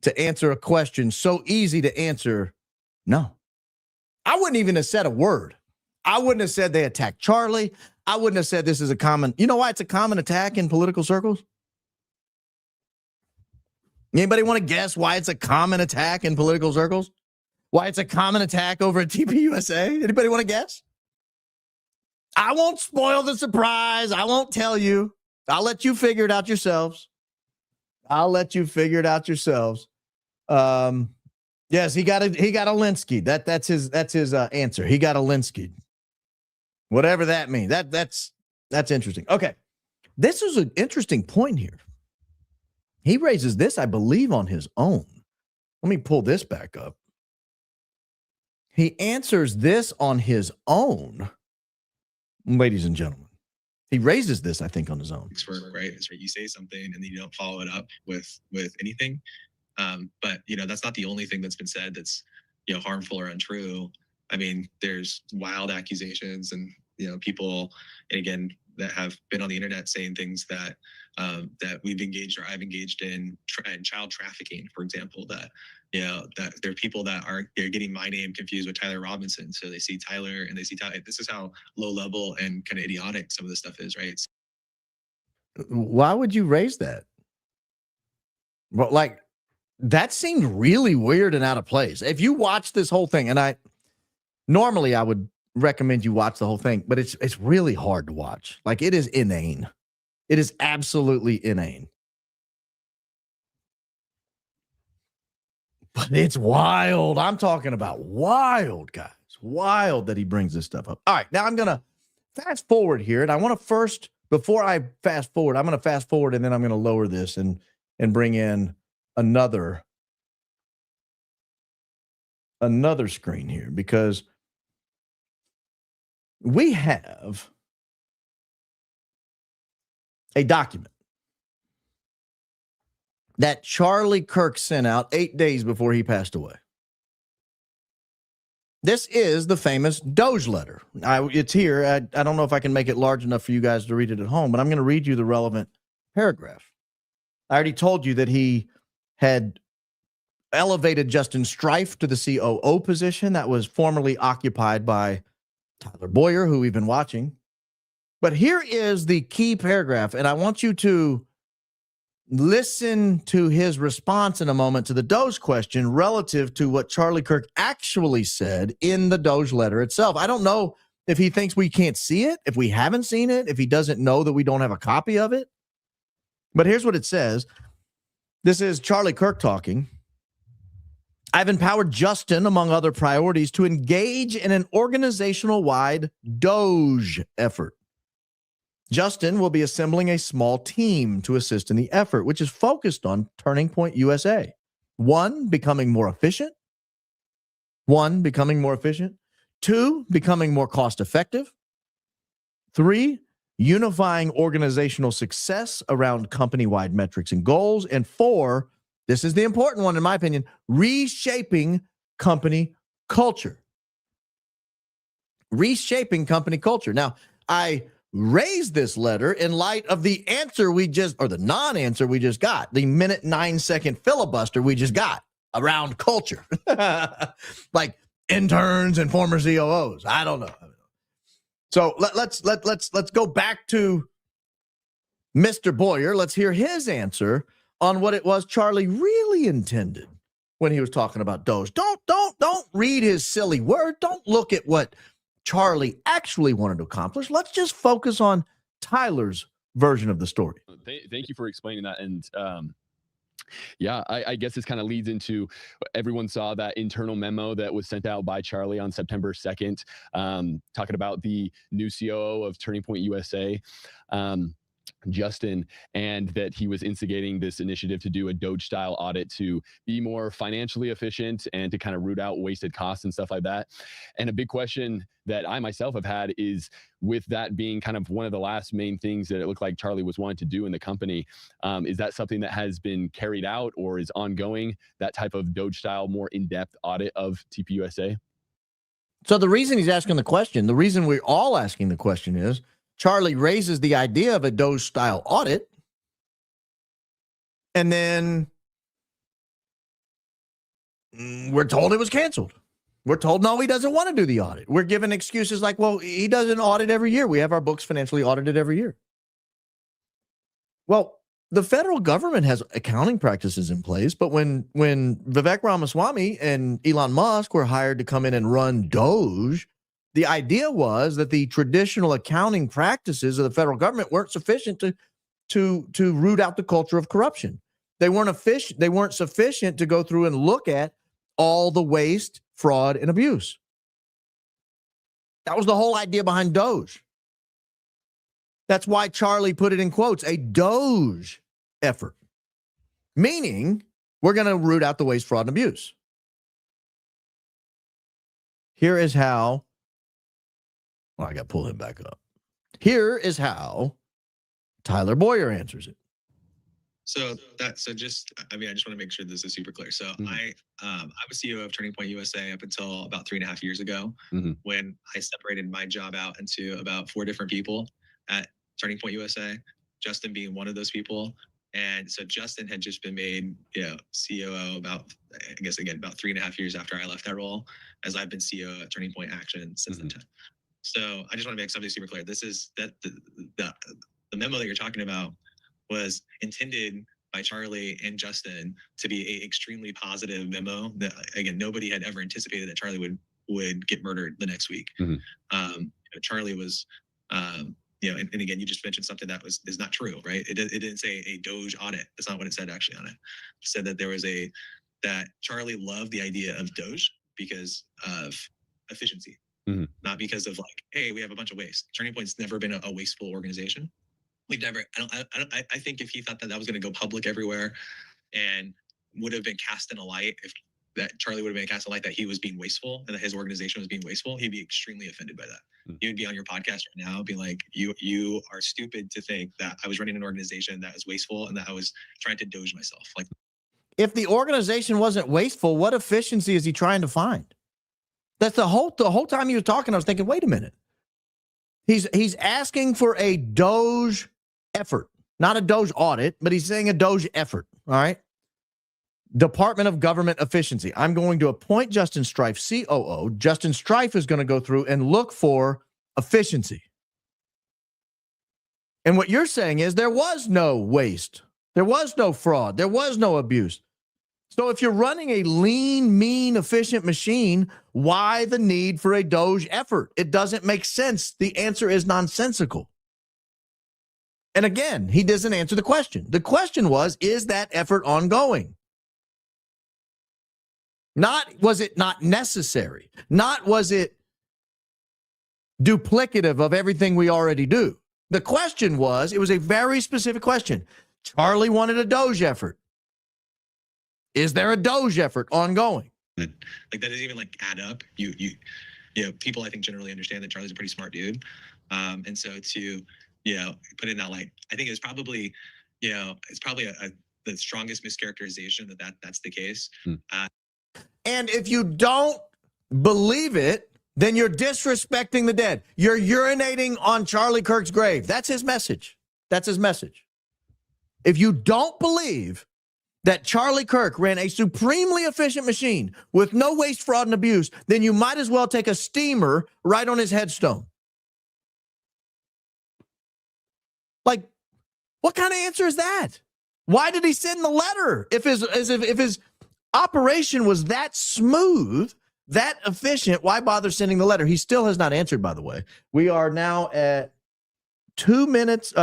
to answer a question so easy to answer. No. I wouldn't even have said a word. I wouldn't have said they attacked Charlie. I wouldn't have said this is a common. You know why it's a common attack in political circles? Anybody want to guess why it's a common attack in political circles? Why it's a common attack over at TPUSA? Anybody want to guess? I won't spoil the surprise. I won't tell you. I'll let you figure it out yourselves. Yes, he got a Linsky. That's his answer. He got a Linsky. Whatever that means. That's interesting. Okay. This is an interesting point here. He raises this, I believe, on his own. Let me pull this back up. He answers this on his own, ladies and gentlemen. He raises this, I think, on his own. Right? It's right. You say something and then you don't follow it up with anything. But that's not the only thing that's been said that's harmful or untrue. I mean, there's wild accusations and people, and again, that have been on the internet saying things that we've engaged or I've engaged in child trafficking, for example. That that there are people that they're getting my name confused with Tyler Robinson, so they see Tyler and they see Tyler. This is how low level and kind of idiotic some of this stuff is, right? Why would you raise that? Well, that seemed really weird and out of place. If you watch this whole thing, and normally I would recommend you watch the whole thing, but it's really hard to watch. It is inane. It is absolutely inane. But it's wild. I'm talking about wild, guys. Wild that he brings this stuff up. All right, now I'm going to fast forward here, and I want to first, before I fast forward, I'm going to fast forward, and then I'm going to lower this and bring in another screen here, because we have a document that Charlie Kirk sent out 8 days before he passed away. This is the famous Doge letter. It's here. I don't know if I can make it large enough for you guys to read it at home, but I'm going to read you the relevant paragraph. I already told you that he had elevated Justin Strife to the COO position that was formerly occupied by Tyler Bowyer, who we've been watching. But here is the key paragraph, and I want you to listen to his response in a moment to the Doge question relative to what Charlie Kirk actually said in the Doge letter itself. I don't know if he thinks we can't see it, if we haven't seen it, if he doesn't know that we don't have a copy of it. But here's what it says. This is Charlie Kirk talking. I've empowered Justin, among other priorities, to engage in an organizational-wide Doge effort. Justin will be assembling a small team to assist in the effort, which is focused on Turning Point USA. One, becoming more efficient. Two, becoming more cost-effective. Three, unifying organizational success around company-wide metrics and goals. And four, this is the important one in my opinion, reshaping company culture. Now, I raised this letter in light of the answer the non-answer we just got, the 9-second filibuster we just got around culture. Like interns and former COOs. I don't know. So let's go back to Mr. Bowyer. Let's hear his answer on what it was Charlie really intended when he was talking about Doge. Don't read his silly word. Don't look at what Charlie actually wanted to accomplish. Let's just focus on Tyler's version of the story. Thank you for explaining that. And I guess this kind of leads into, everyone saw that internal memo that was sent out by Charlie on September 2nd, talking about the new COO of Turning Point USA, Justin, and that he was instigating this initiative to do a Doge style audit to be more financially efficient and to kind of root out wasted costs and stuff like that. And a big question that I myself have had is, with that being kind of one of the last main things that it looked like Charlie was wanting to do in the company, is that something that has been carried out or is ongoing, that type of Doge style, more in-depth audit of TPUSA? So the reason he's asking the question, the reason we're all asking the question is, Charlie raises the idea of a Doge-style audit, and then we're told it was canceled. We're told, no, he doesn't want to do the audit. We're given excuses like, well, he does an audit every year. We have our books financially audited every year. Well, the federal government has accounting practices in place, but when Vivek Ramaswamy and Elon Musk were hired to come in and run Doge, the idea was that the traditional accounting practices of the federal government weren't sufficient to root out the culture of corruption. They weren't sufficient to go through and look at all the waste, fraud, and abuse. That was the whole idea behind Doge. That's why Charlie put it in quotes, a Doge effort, meaning we're going to root out the waste, fraud, and abuse. Here is how, well, I got to pull him back up. Here is how Tyler Bowyer answers it. So I just want to make sure this is super clear. So I was CEO of Turning Point USA up until about 3.5 years ago, when I separated my job out into about 4 different people at Turning Point USA, Justin being one of those people. And so Justin had just been made, COO about 3.5 years after I left that role, as I've been CEO at Turning Point Action since then. So I just want to make something super clear. This is that the memo that you're talking about was intended by Charlie and Justin to be an extremely positive memo that, again, nobody had ever anticipated that Charlie would get murdered the next week. Charlie was, and again, you just mentioned something that is not true, right? It didn't say a Doge audit. That's not what it said actually on it. It said that that Charlie loved the idea of Doge because of efficiency, not because of like, hey, we have a bunch of waste. Turning Point's never been a wasteful organization. We've never. I think if he thought that was going to go public everywhere, and would have been cast in a light, if that Charlie would have been cast in a light that he was being wasteful and that his organization was being wasteful, he'd be extremely offended by that. He would be on your podcast right now, being like, "You are stupid to think that I was running an organization that was wasteful and that I was trying to Doge myself." Like, if the organization wasn't wasteful, what efficiency is he trying to find? That's the whole time he was talking. I was thinking, wait a minute. He's asking for a Doge effort, not a Doge audit, but he's saying a Doge effort. All right. Department of Government Efficiency. I'm going to appoint Justin Strife, COO. Justin Strife is going to go through and look for efficiency. And what you're saying is there was no waste. There was no fraud. There was no abuse. So if you're running a lean, mean, efficient machine, why the need for a Doge effort? It doesn't make sense. The answer is nonsensical. And again, he doesn't answer the question. The question was, is that effort ongoing? Not, was it not necessary? Not, was it duplicative of everything we already do? The question was, it was a very specific question. Charlie wanted a Doge effort. Is there a Doge effort ongoing? Like that doesn't even like add up. People I think generally understand that Charlie's a pretty smart dude. And so to, put it in that light, I think it's probably, it's probably the strongest mischaracterization that's the case. And if you don't believe it, then you're disrespecting the dead. You're urinating on Charlie Kirk's grave. That's his message. That's his message. If you don't believe that Charlie Kirk ran a supremely efficient machine with no waste, fraud, and abuse, then you might as well take a steamer right on his headstone. Like, what kind of answer is that? Why did he send the letter? If his operation was that smooth, that efficient, why bother sending the letter? He still has not answered, by the way. We are now at 1 minute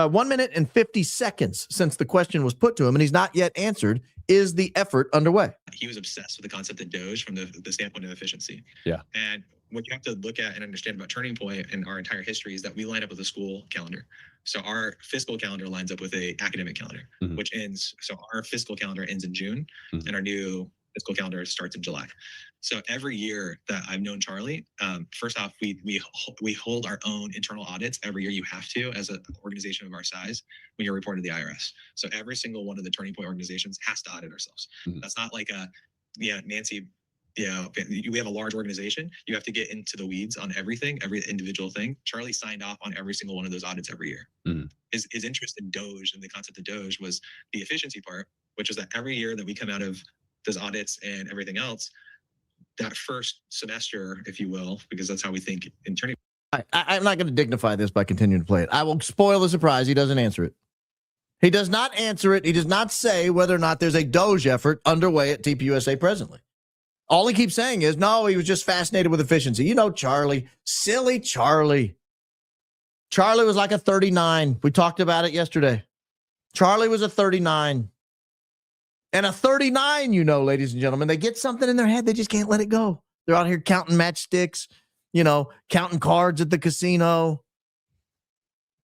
and 50 seconds since the question was put to him, and he's not yet answered. Is the effort underway? He was obsessed with the concept of Doge from the standpoint of efficiency. Yeah. And what you have to look at and understand about Turning Point and our entire history is that we line up with a school calendar. So our fiscal calendar lines up with an academic calendar, which ends. So our fiscal calendar ends in June, and our new fiscal calendar starts in July. So every year that I've known Charlie, first off, we hold our own internal audits every year. You have to, as an organization of our size, when you're reporting to the IRS. So every single one of the Turning Point organizations has to audit ourselves. That's not like Nancy we have a large organization. You have to get into the weeds on everything, every individual thing. Charlie signed off on every single one of those audits every year. His interest in Doge and the concept of Doge was the efficiency part, which is that every year that we come out of those audits and everything else, that first semester, if you will, because that's how we think internally. I'm not going to dignify this by continuing to play it. I will spoil the surprise. He doesn't answer it. He does not answer it. He does not say whether or not there's a Doge effort underway at TPUSA presently. All he keeps saying is, no, he was just fascinated with efficiency. You know, Charlie, silly Charlie. Charlie was like a 39. We talked about it yesterday. Charlie was a 39. And a 39, you know, ladies and gentlemen, they get something in their head. They just can't let it go. They're out here counting matchsticks, you know, counting cards at the casino,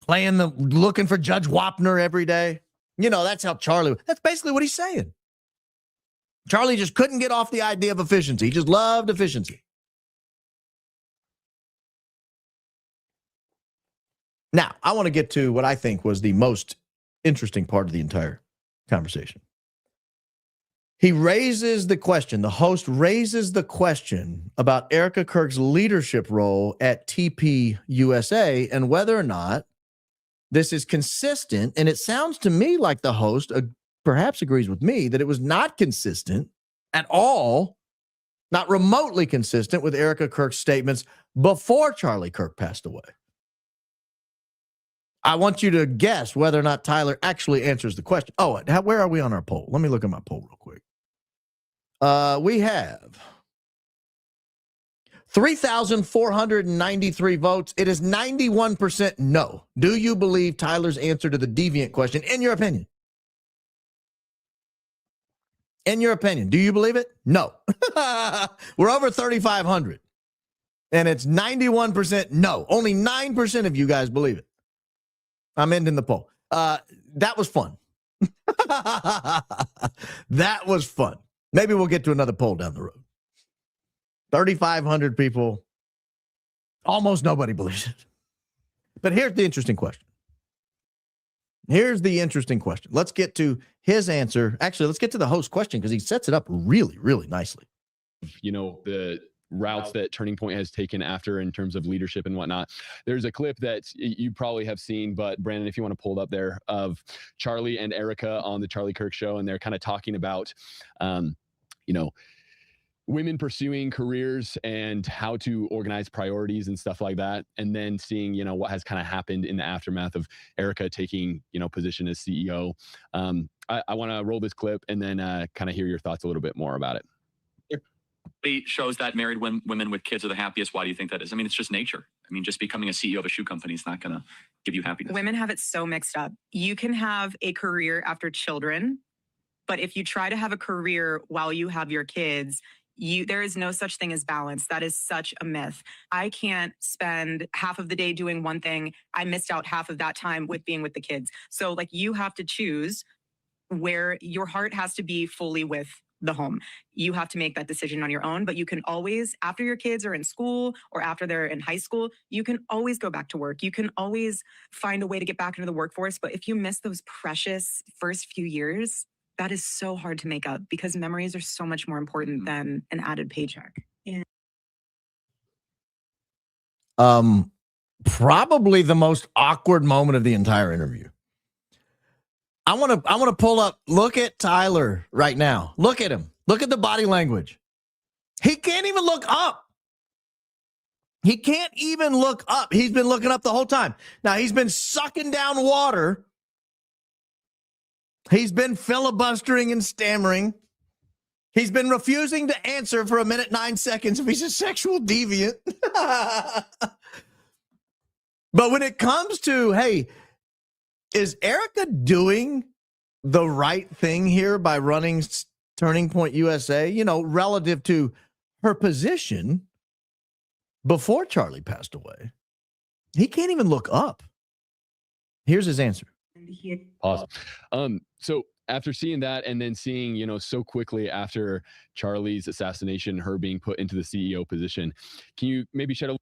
looking for Judge Wapner every day. You know, that's how Charlie, that's basically what he's saying. Charlie just couldn't get off the idea of efficiency. He just loved efficiency. Now, I want to get to what I think was the most interesting part of the entire conversation. He raises the question, the host raises the question about Erica Kirk's leadership role at TPUSA and whether or not this is consistent. And it sounds to me like the host perhaps agrees with me that it was not consistent at all, not remotely consistent with Erica Kirk's statements before Charlie Kirk passed away. I want you to guess whether or not Tyler actually answers the question. Oh, where are we on our poll? Let me look at my poll real quick. We have 3,493 votes. It is 91% no. Do you believe Tyler's answer to the deviant question, in your opinion? In your opinion, do you believe it? No. We're over 3,500. And it's 91% no. Only 9% of you guys believe it. I'm ending the poll. That was fun. That was fun. Maybe we'll get to another poll down the road. 3,500 people. Almost nobody believes it. But here's the interesting question. Let's get to his answer. Actually, let's get to the host question because he sets it up really, really nicely. You know, the routes that Turning Point has taken after in terms of leadership and whatnot. There's a clip that you probably have seen, but Brandon, if you want to pull it up there, of Charlie and Erica on the Charlie Kirk show, and they're kind of talking about, you know, women pursuing careers and how to organize priorities and stuff like that. And then seeing, you know, what has kind of happened in the aftermath of Erica taking, you know, position as CEO. I want to roll this clip and then kind of hear your thoughts a little bit more about it. It shows that married women with kids are the happiest. Why do you think that is? I mean, it's just nature. I mean, just becoming a CEO of a shoe company is not going to give you happiness. Women have it so mixed up. You can have a career after children, but if you try to have a career while you have your kids, there is no such thing as balance. That is such a myth. I can't spend half of the day doing one thing. I missed out half of that time with being with the kids. So like, you have to choose where your heart has to be fully with the home. You have to make that decision on your own, but you can always, after your kids are in school or after they're in high school, you can always go back to work. You can always find a way to get back into the workforce. But if you miss those precious first few years, that is so hard to make up because memories are so much more important than an added paycheck. And probably the most awkward moment of the entire interview. I want to pull up. Look at Tyler right now. Look at him. Look at the body language. He can't even look up. He can't even look up. He's been looking up the whole time. Now, he's been sucking down water. He's been filibustering and stammering. He's been refusing to answer for 1:09 if he's a sexual deviant. But when it comes to, hey, is Erica doing the right thing here by running Turning Point USA, you know, relative to her position before Charlie passed away? He can't even look up. Here's his answer. Awesome. So after seeing that and then seeing, you know, so quickly after Charlie's assassination, her being put into the CEO position, can you maybe shed a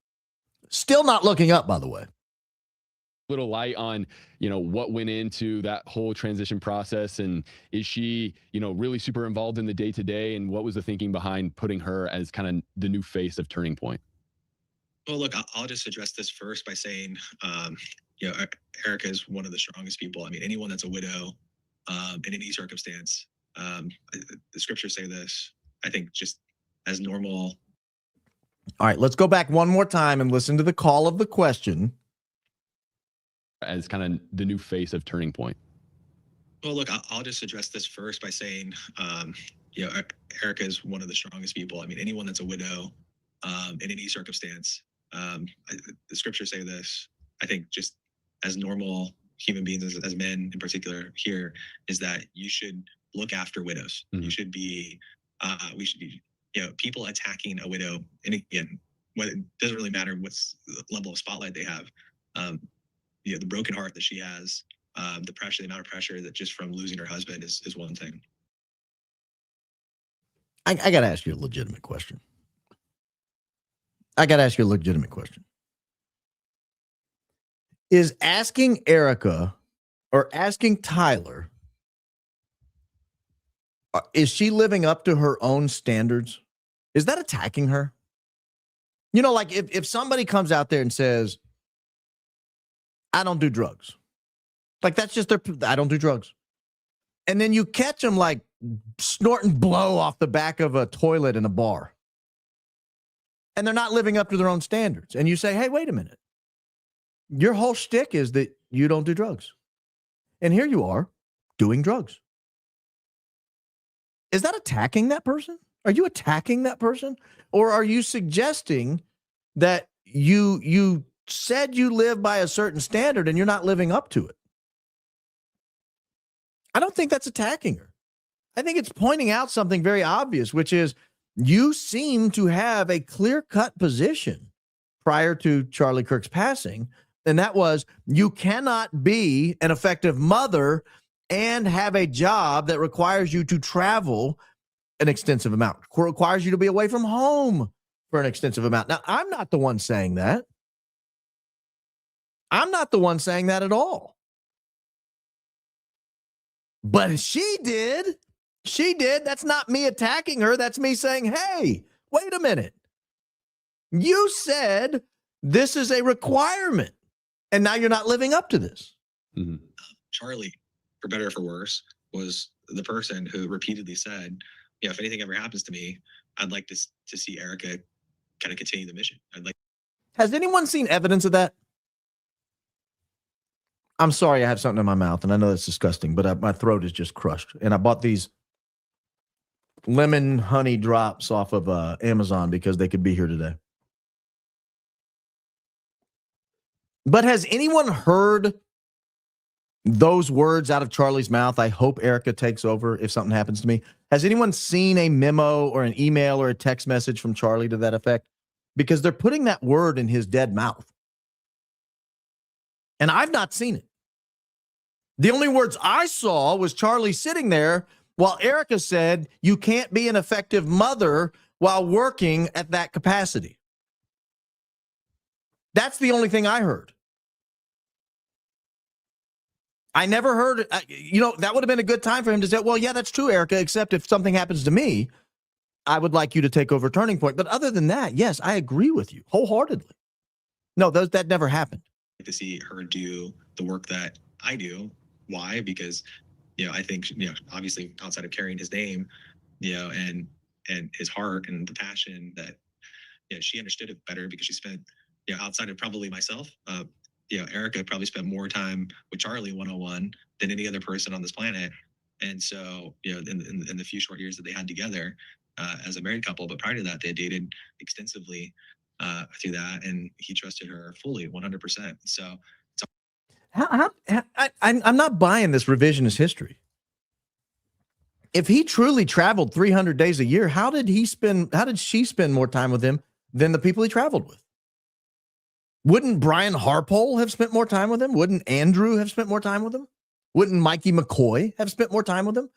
still not looking up, by the way. little light on, you know, what went into that whole transition process, and is she, you know, really super involved in the day to day, and what was the thinking behind putting her as kind of the new face of Turning Point? Well, look, I'll just address this first by saying, you know, Erica is one of the strongest people. I mean, anyone that's a widow in any circumstance, the scriptures say this, I think just as normal. All right, let's go back one more time and listen to the call of the question. As kind of the new face of Turning Point. Well, look, I'll just address this first by saying, you know, Erica is one of the strongest people. I mean, anyone that's a widow in any circumstance, the scriptures say this, I think just as normal human beings, as men in particular here, is that you should look after widows. Mhm. You should be, we should be, you know, people attacking a widow. And again, it doesn't really matter what's the level of spotlight they have. You know, the broken heart that she has, the pressure, the amount of pressure that just from losing her husband is one thing. I got to ask you a legitimate question. Is asking Erica or asking Tyler, is she living up to her own standards? Is that attacking her? You know, like if somebody comes out there and says, I don't do drugs. Like that's just I don't do drugs. And then you catch them like snorting blow off the back of a toilet in a bar. And they're not living up to their own standards. And you say, hey, wait a minute. Your whole shtick is that you don't do drugs. And here you are doing drugs. Is that attacking that person? Are you attacking that person? Or are you suggesting that you said you live by a certain standard and you're not living up to it? I don't think that's attacking her. I think it's pointing out something very obvious, which is you seem to have a clear-cut position prior to Charlie Kirk's passing, and that was you cannot be an effective mother and have a job that requires you to travel an extensive amount, requires you to be away from home for an extensive amount. Now, I'm not the one saying that. I'm not the one saying that at all. But she did. She did. That's not me attacking her. That's me saying, hey, wait a minute. You said this is a requirement, and now you're not living up to this. Mm-hmm. Charlie, for better or for worse, was the person who repeatedly said, you know, if anything ever happens to me, I'd like to see Erica kind of continue the mission. Has anyone seen evidence of that? I'm sorry, I have something in my mouth, and I know that's disgusting, but my throat is just crushed. And I bought these lemon honey drops off of Amazon because they could be here today. But has anyone heard those words out of Charlie's mouth? I hope Erica takes over if something happens to me. Has anyone seen a memo or an email or a text message from Charlie to that effect? Because they're putting that word in his dead mouth. And I've not seen it. The only words I saw was Charlie sitting there while Erica said, you can't be an effective mother while working at that capacity. That's the only thing I heard. I never heard, you know, that would have been a good time for him to say, well, yeah, that's true, Erica, except if something happens to me, I would like you to take over Turning Point. But other than that, yes, I agree with you wholeheartedly. No, that never happened. To see her do the work that I do. Why? Because, you know, I think, you know, obviously outside of carrying his name, you know, and his heart and the passion that, you know, she understood it better because she spent, you know, outside of probably myself, you know, Erica probably spent more time with Charlie one-on-one than any other person on this planet. And so, you know, in the few short years that they had together as a married couple, but prior to that, they dated extensively through that, and he trusted her fully, 100%. So, I'm not buying this revisionist history. If he truly traveled 300 days a year, how did she spend more time with him than the people he traveled with? Wouldn't Brian Harpole have spent more time with him? Wouldn't Andrew have spent more time with him? Wouldn't Mikey McCoy have spent more time with him?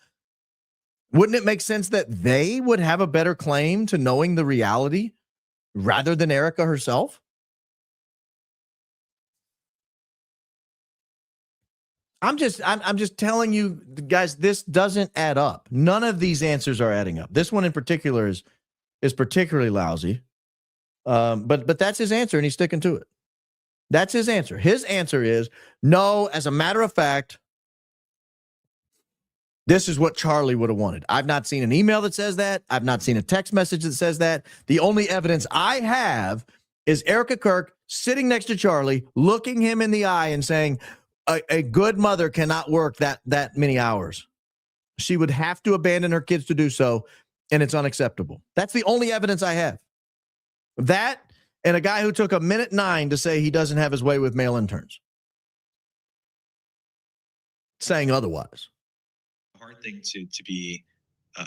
Wouldn't it make sense that they would have a better claim to knowing the reality rather than Erica herself? I'm just telling you guys, this doesn't add up. None of these answers are adding up. This one in particular is particularly lousy. But that's his answer, and he's sticking to it. That's his answer. His answer is no. As a matter of fact, this is what Charlie would have wanted. I've not seen an email that says that. I've not seen a text message that says that. The only evidence I have is Erica Kirk sitting next to Charlie, looking him in the eye and saying, a good mother cannot work that many hours. She would have to abandon her kids to do so, and it's unacceptable. That's the only evidence I have. That and a guy who took 1:09 to say he doesn't have his way with male interns. Saying otherwise. Hard thing to be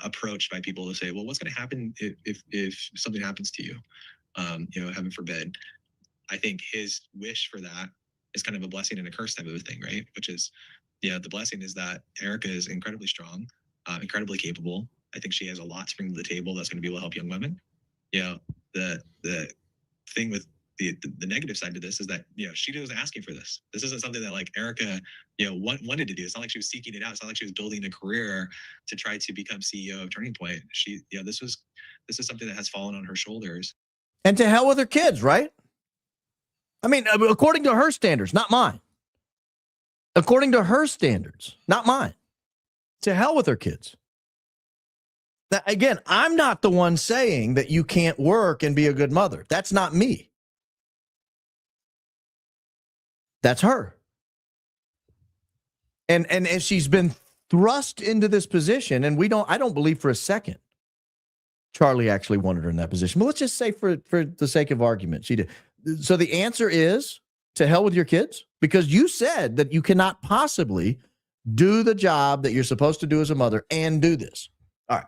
approached by people to say, well, what's going to happen if something happens to you? Heaven forbid. I think his wish for that is kind of a blessing and a curse type of a thing, right? Which is, the blessing is that Erica is incredibly strong, incredibly capable. I think she has a lot to bring to the table that's going to be able to help young women. The thing with the negative side to this is that, she was asking for this. This isn't something that like Erica, wanted to do. It's not like she was seeking it out. It's not like she was building a career to try to become CEO of Turning Point. She, this is something that has fallen on her shoulders. And to hell with her kids, right? I mean, according to her standards, not mine. According to her standards, not mine. To hell with her kids. Now, again, I'm not the one saying that you can't work and be a good mother. That's not me. That's her. And she's been thrust into this position, and I don't believe for a second Charlie actually wanted her in that position. But let's just say for the sake of argument, she did. So the answer is to hell with your kids, because you said that you cannot possibly do the job that you're supposed to do as a mother and do this. All right.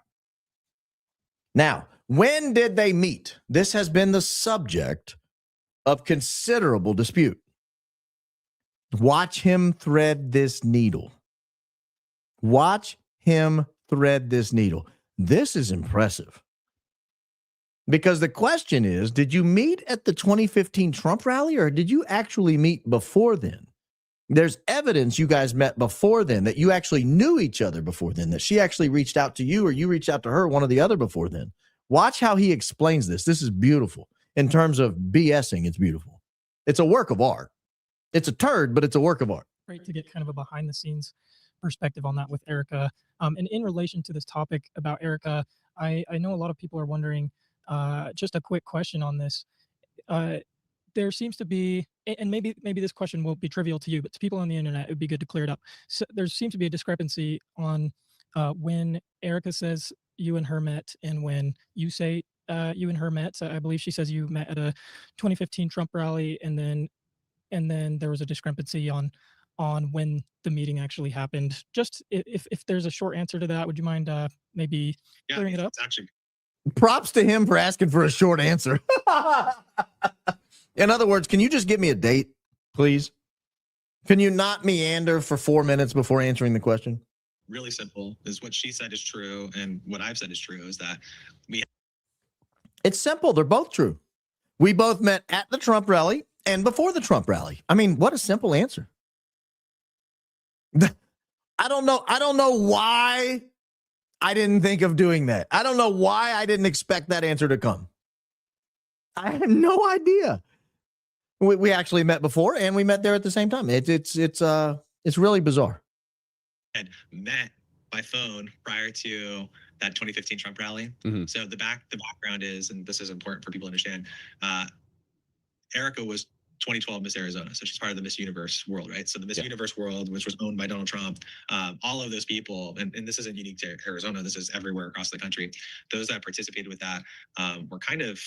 Now, when did they meet? This has been the subject of considerable dispute. Watch him thread this needle. Watch him thread this needle. This is impressive. Because the question is, did you meet at the 2015 Trump rally, or did you actually meet before then? There's evidence you guys met before then, that you actually knew each other before then, that she actually reached out to you or you reached out to her, one or the other before then. Watch how he explains this. This is beautiful. In terms of BSing, it's beautiful. It's a work of art. It's a turd, but it's a work of art. Great to get kind of a behind the scenes perspective on that with Erica. And in relation to this topic about Erica, I know a lot of people are wondering, just a quick question on this. There seems to be, and maybe this question will be trivial to you, but to people on the internet, it would be good to clear it up. So there seems to be a discrepancy on when Erica says you and her met and when you say you and her met. So I believe she says you met at a 2015 Trump rally, and then there was a discrepancy on when the meeting actually happened. Just if there's a short answer to that, would you mind maybe clearing it up? Actually, props to him for asking for a short answer. In other words, can you just give me a date, please? Can you not meander for 4 minutes before answering the question? really simple. Is what she said is true, and what I've said is true. Is that It's simple. They're both true. We both met at the Trump rally and before the Trump rally. I mean, what a simple answer. I don't know why I didn't think of doing that. I don't know why I didn't expect that answer to come. I have no idea. We actually met before, and we met there at the same time. It's really bizarre. had met by phone prior to that 2015 Trump rally. Mm-hmm. So the background is, and this is important for people to understand, Erica was 2012 Miss Arizona. So she's part of the Miss Universe world, right? So the Miss Universe world, which was owned by Donald Trump, all of those people, and this isn't unique to Arizona, this is everywhere across the country. Those that participated with that were kind of,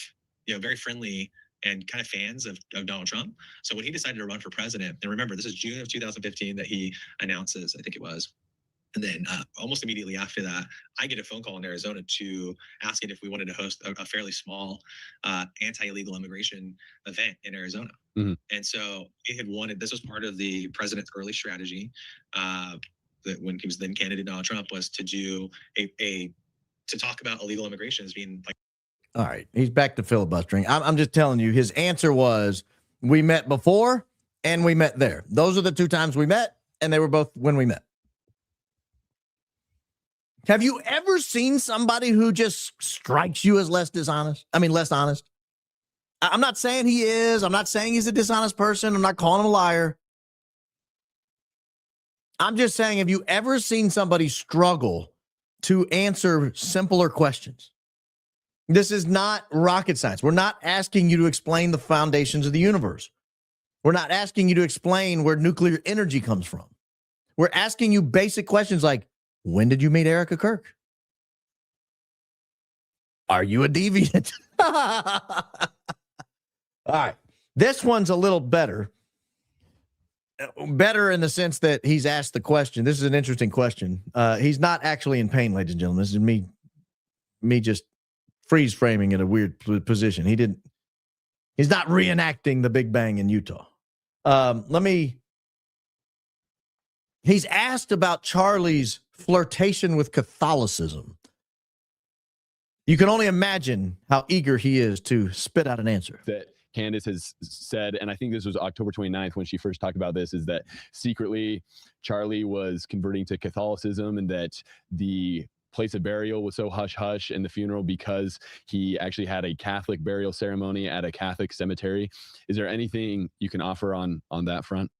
very friendly and kind of fans of Donald Trump. So when he decided to run for president, and remember, this is June of 2015 that he announces, I think it was. And then almost immediately after that, I get a phone call in Arizona to asking if we wanted to host a fairly small anti-illegal immigration event in Arizona. Mm-hmm. And so he had wanted, this was part of the president's early strategy that when he was then candidate Donald Trump, was to do to talk about illegal immigration as being like. All right, he's back to filibustering. I'm just telling you, his answer was, we met before and we met there. Those are the two times we met, and they were both when we met. Have you ever seen somebody who just strikes you as less dishonest? I mean, less honest. I'm not saying he is. I'm not saying he's a dishonest person. I'm not calling him a liar. I'm just saying, have you ever seen somebody struggle to answer simpler questions? This is not rocket science. We're not asking you to explain the foundations of the universe. We're not asking you to explain where nuclear energy comes from. We're asking you basic questions like, when did you meet Erica Kirk? Are you a deviant? All right. This one's a little better. Better in the sense that he's asked the question. This is an interesting question. He's not actually in pain, ladies and gentlemen. This is me just freeze framing in a weird position. He's not reenacting the Big Bang in Utah. He's asked about Charlie's flirtation with Catholicism. You can only imagine how eager he is to spit out an answer. That Candace has said, and I think this was October 29th when she first talked about this, is that secretly Charlie was converting to Catholicism and that the place of burial was so hush-hush in the funeral because he actually had a Catholic burial ceremony at a Catholic cemetery. Is there anything you can offer on that front?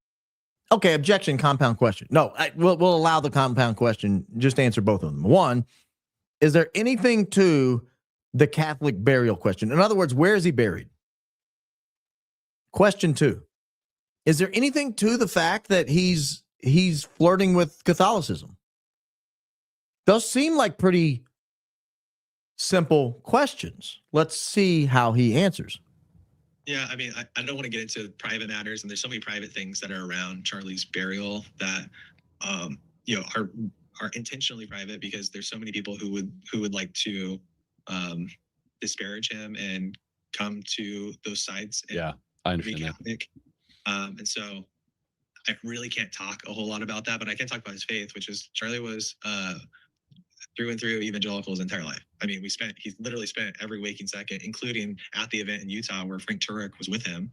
Okay, objection, compound question. No, we'll allow the compound question. Just answer both of them. One, is there anything to the Catholic burial question? In other words, where is he buried? Question two, is there anything to the fact that he's flirting with Catholicism? Those seem like pretty simple questions. Let's see how he answers. Yeah, I mean, I don't want to get into private matters, and there's so many private things that are around Charlie's burial that, are intentionally private because there's so many people who would like to disparage him and come to those sites. And yeah, I understand be Catholic. And so I really can't talk a whole lot about that, but I can talk about his faith, which is Charlie was through and through evangelical his entire life. I mean, he literally spent every waking second, including at the event in Utah where Frank Turek was with him,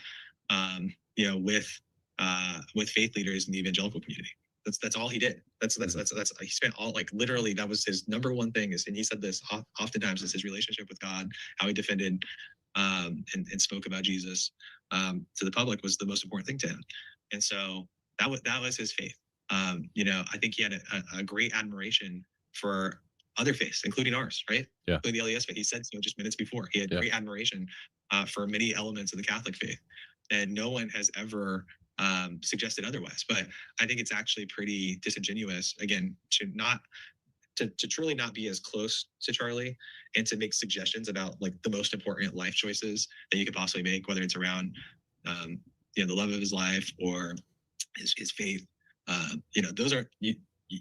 with faith leaders in the evangelical community. That's all he did. That's he spent all, like, literally that was his number one thing is, and he said this oftentimes, is his relationship with God, how he defended and spoke about Jesus to the public was the most important thing to him. And so that was his faith. I think he had a great admiration for other faiths, including ours, right? Yeah. Including the LDS faith. He said so just minutes before. He had great admiration for many elements of the Catholic faith. And no one has ever suggested otherwise. But I think it's actually pretty disingenuous, again, to truly not be as close to Charlie and to make suggestions about, like, the most important life choices that you could possibly make, whether it's around the love of his life or his faith. Those are, you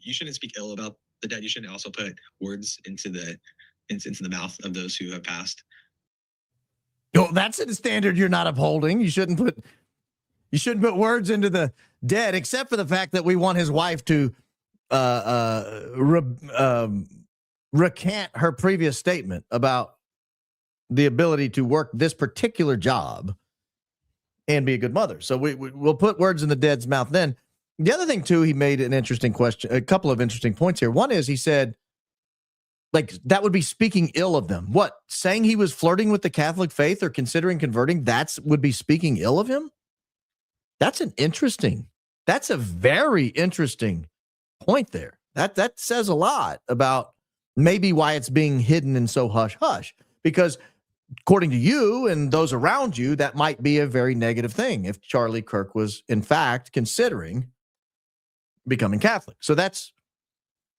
shouldn't speak ill about the dead. You shouldn't also put words into the mouth of those who have passed. Well, that's a standard you're not upholding. You shouldn't put words into the dead, except for the fact that we want his wife to recant her previous statement about the ability to work this particular job and be a good mother. So we'll put words in the dead's mouth then. The other thing, too, he made an interesting question, a couple of interesting points here. One is he said, like, that would be speaking ill of them. What? Saying he was flirting with the Catholic faith or considering converting, would be speaking ill of him? That's a very interesting point there. That says a lot about maybe why it's being hidden and so hush-hush. Because according to you and those around you, that might be a very negative thing if Charlie Kirk was, in fact, considering becoming Catholic. So that's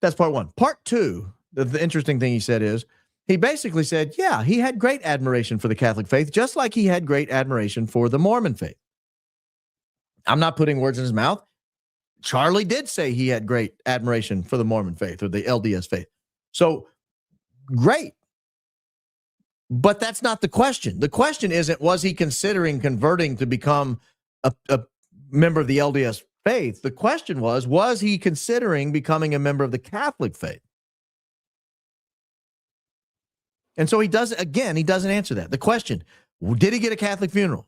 part one. Part two, the interesting thing he said is, he basically said, yeah, he had great admiration for the Catholic faith, just like he had great admiration for the Mormon faith. I'm not putting words in his mouth. Charlie did say he had great admiration for the Mormon faith or the LDS faith. So great. But that's not the question. The question isn't, was he considering converting to become a member of the LDS faith? The question was he considering becoming a member of the Catholic faith? And so he doesn't answer that. The question, did he get a Catholic funeral?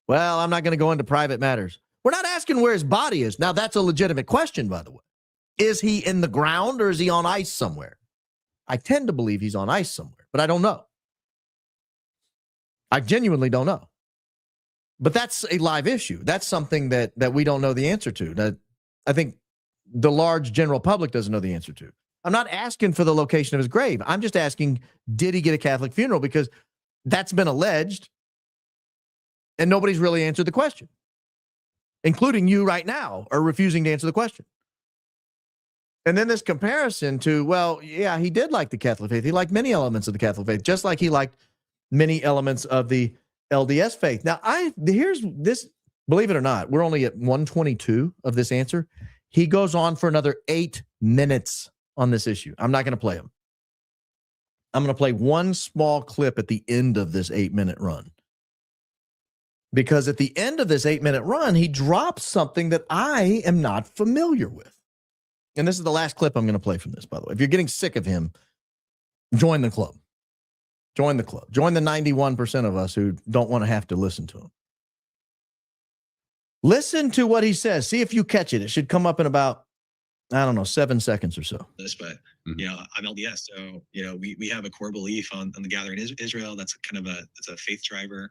Well, I'm not going to go into private matters. We're not asking where his body is. Now, that's a legitimate question, by the way. Is he in the ground or is he on ice somewhere? I tend to believe he's on ice somewhere, but I don't know. I genuinely don't know. But that's a live issue. That's something that we don't know the answer to. That I think the large general public doesn't know the answer to. I'm not asking for the location of his grave. I'm just asking, did he get a Catholic funeral? Because that's been alleged, and nobody's really answered the question, including you right now are refusing to answer the question. And then this comparison to, well, yeah, he did like the Catholic faith. He liked many elements of the Catholic faith, just like he liked many elements of the LDS faith. Now, here's this, believe it or not, we're only at 122 of this answer. He goes on for another 8 minutes on this issue. I'm not going to play him. I'm going to play one small clip at the end of this 8-minute run. Because at the end of this 8-minute run, he drops something that I am not familiar with. And this is the last clip I'm going to play from this, by the way. If you're getting sick of him, join the club. Join the club. Join the 91% of us who don't want to have to listen to him. Listen to what he says. See if you catch it. It should come up in about, 7 seconds or so. But I'm LDS, so we have a core belief on the gathering Israel. That's kind of a faith driver.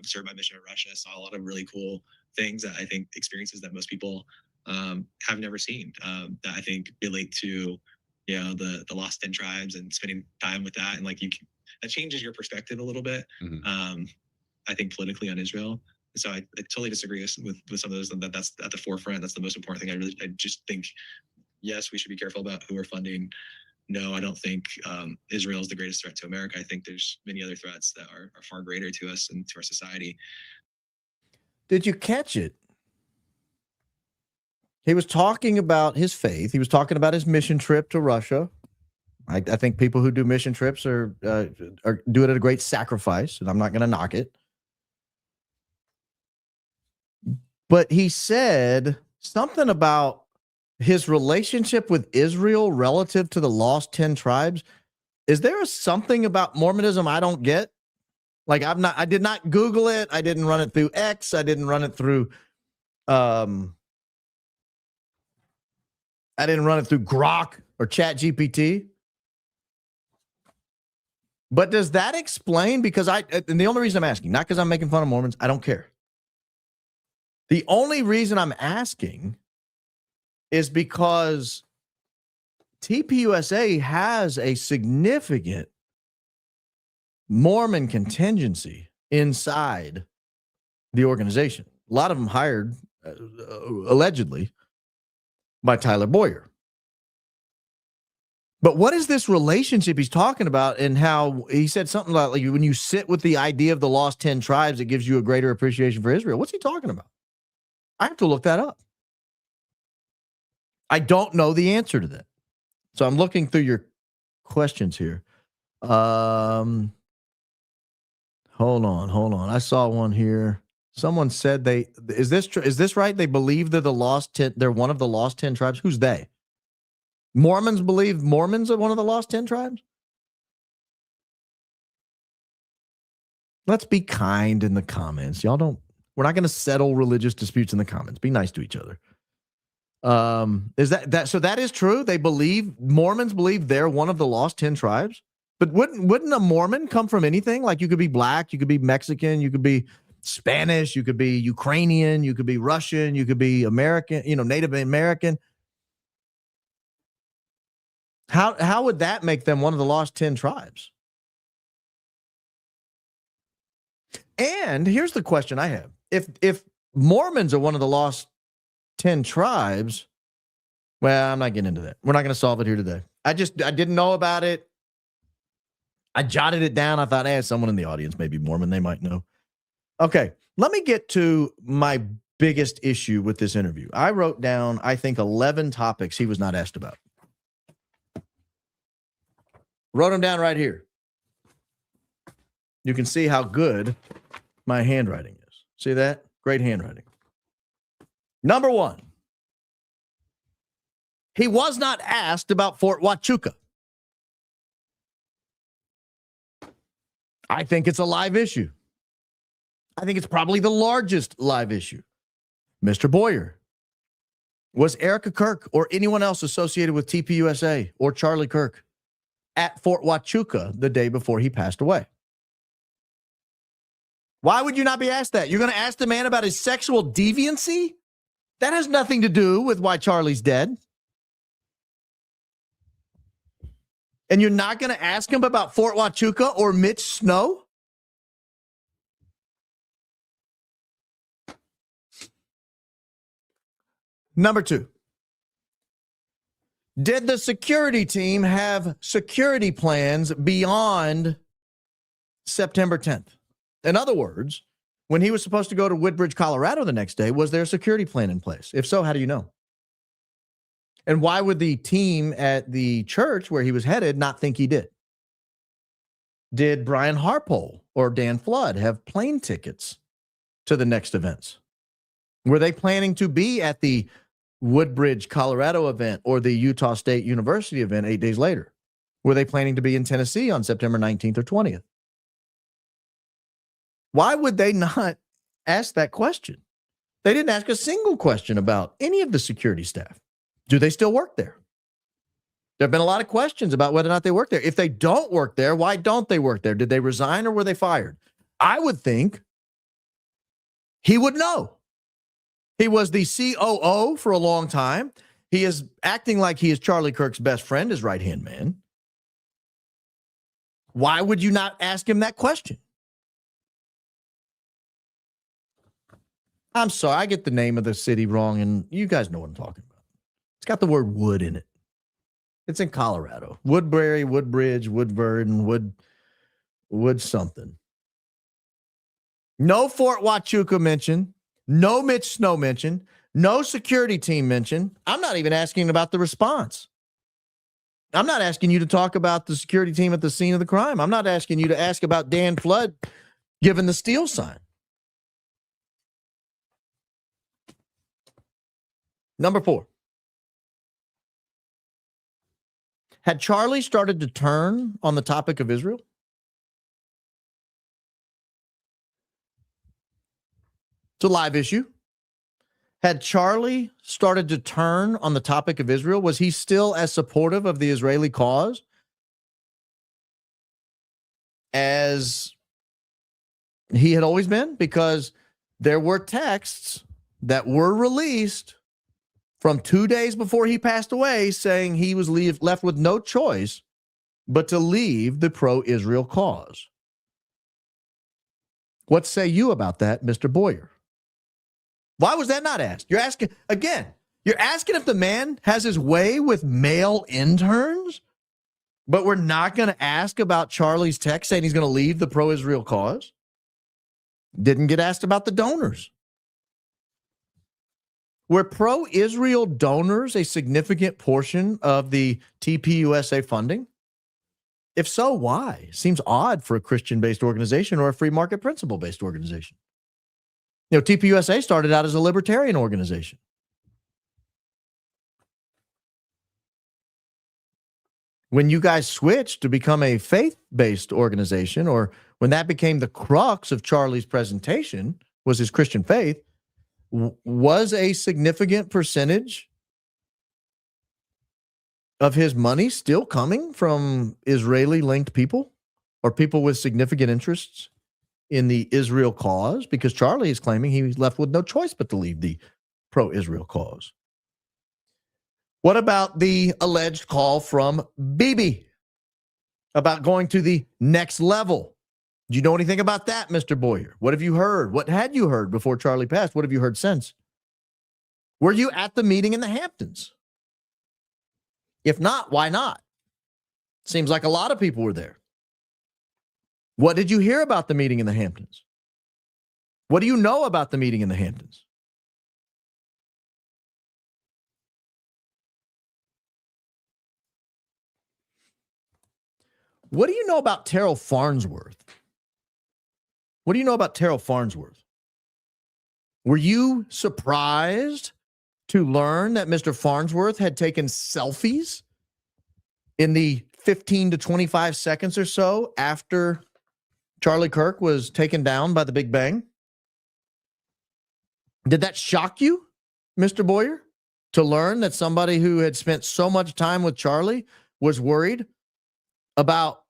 Served my mission in Russia, saw a lot of really cool things that I think experiences that most people have never seen. That I think relate to the lost 10 tribes and spending time with that, and that changes your perspective a little bit. I think politically on Israel. So I totally disagree with some of those. That's at the forefront. That's the most important thing. I just think, yes, we should be careful about who we're funding. No, I don't think Israel is the greatest threat to America. I think there's many other threats that are far greater to us and to our society. Did you catch it? He was talking about his faith. He was talking about his mission trip to Russia. I think people who do mission trips are do it at a great sacrifice, and I'm not going to knock it. But he said something about his relationship with Israel relative to the lost 10 tribes. Is there something about Mormonism I don't get? I did not Google it. I didn't run it through X. I didn't run it through, Grok or ChatGPT. But does that explain? Because and the only reason I'm asking, not because I'm making fun of Mormons, I don't care. The only reason I'm asking is because TPUSA has a significant Mormon contingency inside the organization. A lot of them hired, allegedly, by Tyler Bowyer. But what is this relationship he's talking about, and how he said something like when you sit with the idea of the lost 10 tribes, it gives you a greater appreciation for Israel? What's he talking about? I have to look that up. I don't know the answer to that. So I'm looking through your questions here. Hold on. I saw one here. Someone said is this right? They believe they're they're one of the lost 10 tribes. Who's they? Mormons believe Mormons are one of the lost 10 tribes? Let's be kind in the comments. We're not going to settle religious disputes in the comments. Be nice to each other. Is so that is true? Mormons believe they're one of the lost 10 tribes? But wouldn't a Mormon come from anything? Like, you could be black, you could be Mexican, you could be Spanish, you could be Ukrainian, you could be Russian, you could be American, Native American. How would that make them one of the lost 10 tribes? And here's the question I have. If Mormons are one of the lost 10 tribes, well, I'm not getting into that. We're not going to solve it here today. I didn't know about it. I jotted it down. I thought, someone in the audience may be Mormon. They might know. Okay, let me get to my biggest issue with this interview. I wrote down, I think, 11 topics he was not asked about. Wrote them down right here. You can see how good my handwriting is. See that? Great handwriting. Number 1, he was not asked about Fort Huachuca. I think it's a live issue. I think it's probably the largest live issue. Mr. Bowyer, was Erica Kirk or anyone else associated with TPUSA or Charlie Kirk at Fort Huachuca the day before he passed away? Why would you not be asked that? You're going to ask the man about his sexual deviancy? That has nothing to do with why Charlie's dead. And you're not going to ask him about Fort Huachuca or Mitch Snow? Number 2. Did the security team have security plans beyond September 10th? In other words, when he was supposed to go to Woodbridge, Colorado the next day, was there a security plan in place? If so, how do you know? And why would the team at the church where he was headed not think he did? Did Brian Harpole or Dan Flood have plane tickets to the next events? Were they planning to be at the Woodbridge, Colorado event or the Utah State University event 8 days later? Were they planning to be in Tennessee on September 19th or 20th? Why would they not ask that question? They didn't ask a single question about any of the security staff. Do they still work there? There have been a lot of questions about whether or not they work there. If they don't work there, why don't they work there? Did they resign or were they fired? I would think he would know. He was the COO for a long time. He is acting like he is Charlie Kirk's best friend, his right-hand man. Why would you not ask him that question? I'm sorry, I get the name of the city wrong, and you guys know what I'm talking about. It's got the word wood in it. It's in Colorado. Woodbury, Woodbridge, Woodward, and Wood something. No Fort Huachuca mention. No Mitch Snow mention. No security team mention. I'm not even asking about the response. I'm not asking you to talk about the security team at the scene of the crime. I'm not asking you to ask about Dan Flood giving the steal sign. Number 4. Had Charlie started to turn on the topic of Israel? It's a live issue. Had Charlie started to turn on the topic of Israel? Was he still as supportive of the Israeli cause as he had always been? Because there were texts that were released from 2 days before he passed away saying he was left with no choice but to leave the pro-Israel cause. What say you about that, Mr. Bowyer? Why was that not asked? You're asking, again, you're asking if the man has his way with male interns, but we're not going to ask about Charlie's text saying he's going to leave the pro-Israel cause? Didn't get asked about the donors. Were pro-Israel donors a significant portion of the TPUSA funding? If so, why? Seems odd for a Christian-based organization or a free market principle-based organization. You know, TPUSA started out as a libertarian organization. When you guys switched to become a faith-based organization, or when that became the crux of Charlie's presentation, was his Christian faith, was a significant percentage of his money still coming from Israeli-linked people or people with significant interests in the Israel cause? Because Charlie is claiming he was left with no choice but to leave the pro-Israel cause. What about the alleged call from Bibi about going to the next level? Do you know anything about that, Mr. Bowyer? What have you heard? What had you heard before Charlie passed? What have you heard since? Were you at the meeting in the Hamptons? If not, why not? Seems like a lot of people were there. What did you hear about the meeting in the Hamptons? What do you know about the meeting in the Hamptons? What do you know about Terrell Farnsworth? What do you know about Terrell Farnsworth? Were you surprised to learn that Mr. Farnsworth had taken selfies in the 15 to 25 seconds or so after Charlie Kirk was taken down by the Big Bang? Did that shock you, Mr. Bowyer, to learn that somebody who had spent so much time with Charlie was worried about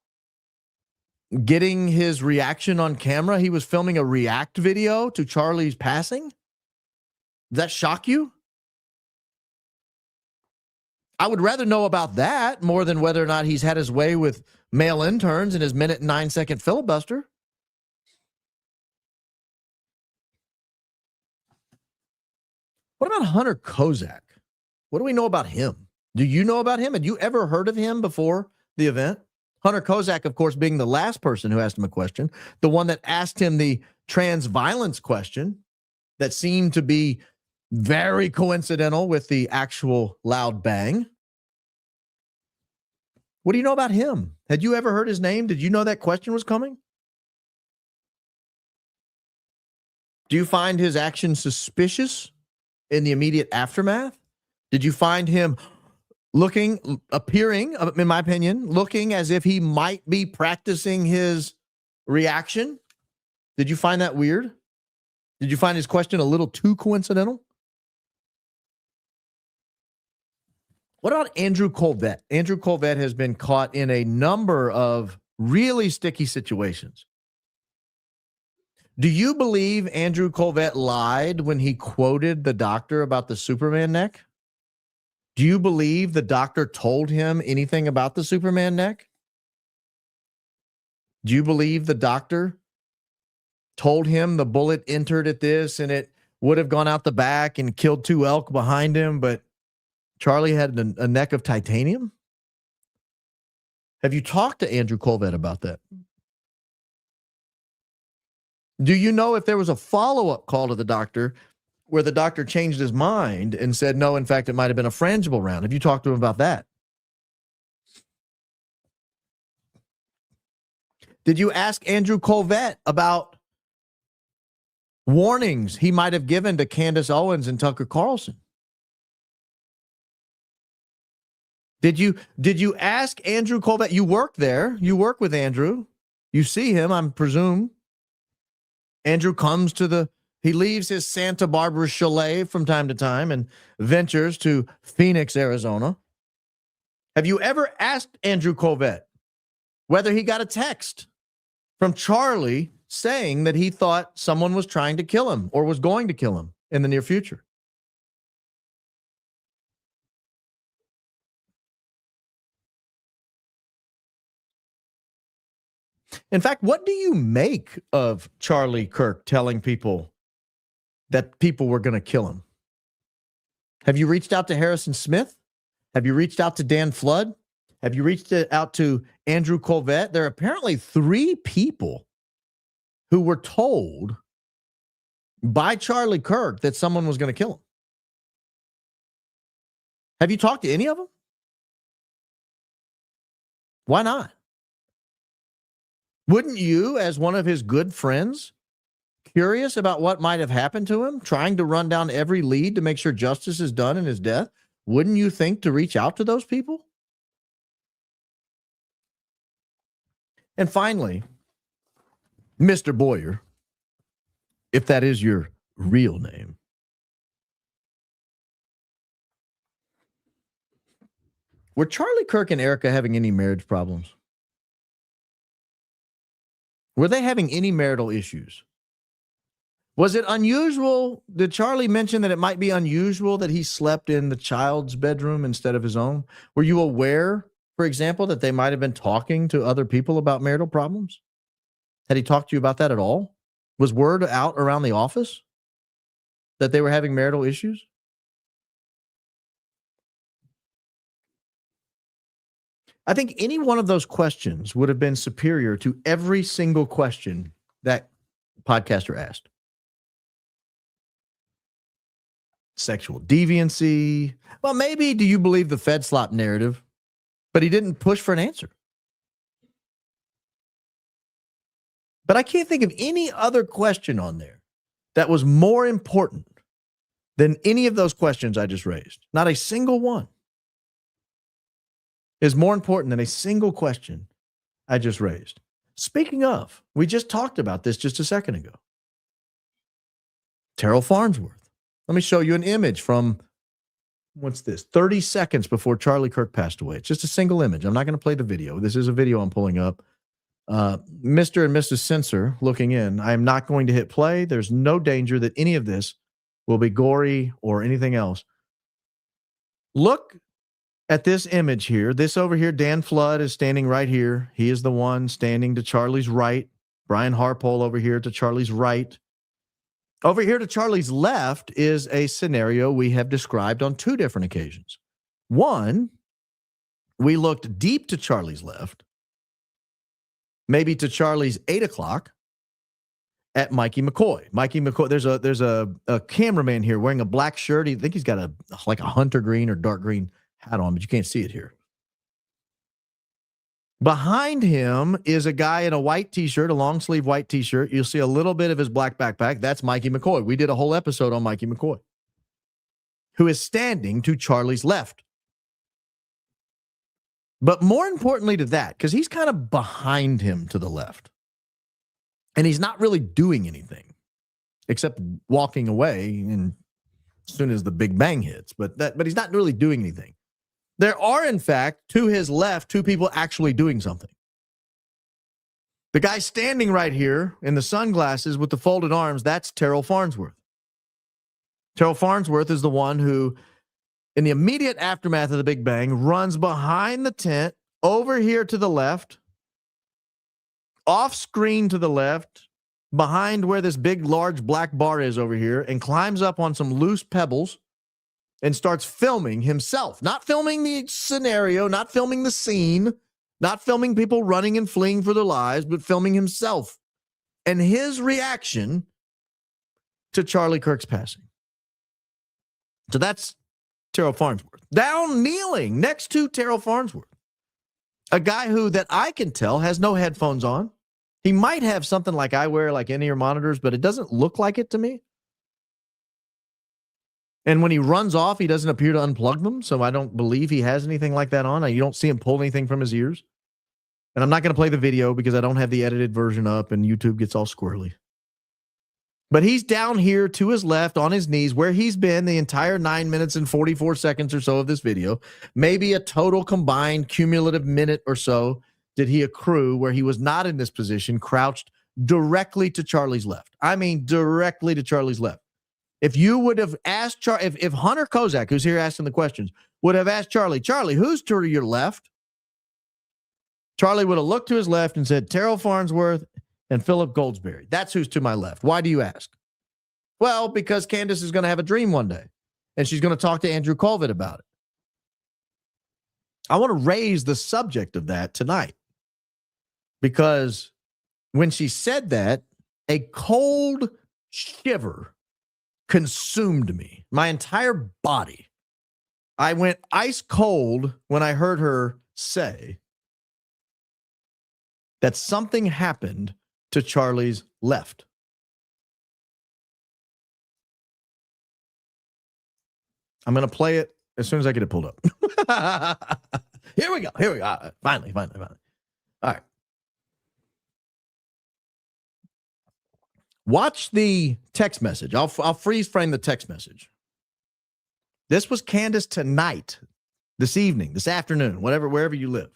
getting his reaction on camera? He was filming a react video to Charlie's passing. Did that shock you? I would rather know about that more than whether or not he's had his way with male interns in his minute and 9-second filibuster. What about Hunter Kozak? What do we know about him? Do you know about him? Had you ever heard of him before the event? Hunter Kozak, of course, being the last person who asked him a question, the one that asked him the trans violence question that seemed to be very coincidental with the actual loud bang. What do you know about him? Had you ever heard his name? Did you know that question was coming? Do you find his actions suspicious in the immediate aftermath? Did you find him appearing, in my opinion, looking as if he might be practicing his reaction? Did you find that weird? Did you find his question a little too coincidental? What about Andrew Kolvet? Andrew Kolvet has been caught in a number of really sticky situations. Do you believe Andrew Kolvet lied when he quoted the doctor about the Superman neck? Do you believe the doctor told him anything about the Superman neck? Do you believe the doctor told him the bullet entered at this and it would have gone out the back and killed 2 elk behind him, but Charlie had a neck of titanium? Have you talked to Andrew Kolvet about that? Do you know if there was a follow-up call to the doctor where the doctor changed his mind and said, no, in fact, it might have been a frangible round? Have you talked to him about that? Did you ask Andrew Kolvet about warnings he might have given to Candace Owens and Tucker Carlson? Did you ask Andrew Kolvet? You work there. You work with Andrew. You see him, I presume. Andrew comes he leaves his Santa Barbara chalet from time to time and ventures to Phoenix, Arizona. Have you ever asked Andrew Kolvet whether he got a text from Charlie saying that he thought someone was trying to kill him or was going to kill him in the near future? In fact, what do you make of Charlie Kirk telling people that people were going to kill him? Have you reached out to Harrison Smith? Have you reached out to Dan Flood? Have you reached out to Andrew Kolvet? There are apparently 3 people who were told by Charlie Kirk that someone was going to kill him. Have you talked to any of them? Why not? Wouldn't you, as one of his good friends, curious about what might have happened to him, trying to run down every lead to make sure justice is done in his death, wouldn't you think to reach out to those people? And finally, Mr. Bowyer, if that is your real name, were Charlie Kirk and Erica having any marriage problems? Were they having any marital issues? Was it unusual? Did Charlie mention that it might be unusual that he slept in the child's bedroom instead of his own? Were you aware, for example, that they might have been talking to other people about marital problems? Had he talked to you about that at all? Was word out around the office that they were having marital issues? I think any one of those questions would have been superior to every single question that podcaster asked. Sexual deviancy. Well, maybe do you believe the Fed slop narrative? But he didn't push for an answer. But I can't think of any other question on there that was more important than any of those questions I just raised. Not a single one is more important than a single question I just raised. Speaking of, we just talked about this just a second ago. Terrell Farnsworth. Let me show you an image from, what's this, 30 seconds before Charlie Kirk passed away. It's just a single image. I'm not going to play the video. This is a video I'm pulling up. Mr. and Mrs. Censor looking in. I am not going to hit play. There's no danger that any of this will be gory or anything else. Look at this image here. This over here, Dan Flood is standing right here. He is the one standing to Charlie's right. Brian Harpole over here to Charlie's right. Over here to Charlie's left is a scenario we have described on 2 different occasions. One, we looked deep to Charlie's left, maybe to Charlie's 8 o'clock at Mikey McCoy. Mikey McCoy, there's a cameraman here wearing a black shirt. I think he's got like a hunter green or dark green hat on, but you can't see it here. Behind him is a guy in a white t-shirt, a long sleeve white t-shirt. You'll see a little bit of his black backpack. That's Mikey McCoy. We did a whole episode on Mikey McCoy, who is standing to Charlie's left. But more importantly to that, because he's kind of behind him to the left, and he's not really doing anything except walking away and as soon as the big bang hits, but he's not really doing anything. There are, in fact, to his left, 2 people actually doing something. The guy standing right here in the sunglasses with the folded arms, that's Terrell Farnsworth. Terrell Farnsworth is the one who, in the immediate aftermath of the Big Bang, runs behind the tent, over here to the left, off screen to the left, behind where this big, large black bar is over here, and climbs up on some loose pebbles and starts filming himself, not filming the scenario, not filming the scene, not filming people running and fleeing for their lives, but filming himself and his reaction to Charlie Kirk's passing. So that's Terrell Farnsworth. Down kneeling next to Terrell Farnsworth, a guy who, that I can tell, has no headphones on. He might have something like I wear, like in-ear monitors, but it doesn't look like it to me. And when he runs off, he doesn't appear to unplug them, so I don't believe he has anything like that on. You don't see him pull anything from his ears. And I'm not going to play the video because I don't have the edited version up, and YouTube gets all squirrely. But he's down here to his left on his knees where he's been the entire 9 minutes and 44 seconds or so of this video. Maybe a total combined cumulative minute or so did he accrue where he was not in this position, crouched directly to Charlie's left. I mean, directly to Charlie's left. If you would have asked if Hunter Kozak, who's here asking the questions, would have asked Charlie, who's to your left? Charlie would have looked to his left and said, Terrell Farnsworth and Philip Goldsberry. That's who's to my left. Why do you ask? Well, because Candace is going to have a dream one day, and she's going to talk to Andrew Kolvet about it. I want to raise the subject of that tonight, because when she said that, a cold shiver consumed me, my entire body. I went ice cold when I heard her say that something happened to Charlie's left. I'm going to play it as soon as I get it pulled up. Here we go. Finally. All right. Watch the text message. I'll freeze frame the text message. This was Candace tonight, this evening, this afternoon, wherever you live.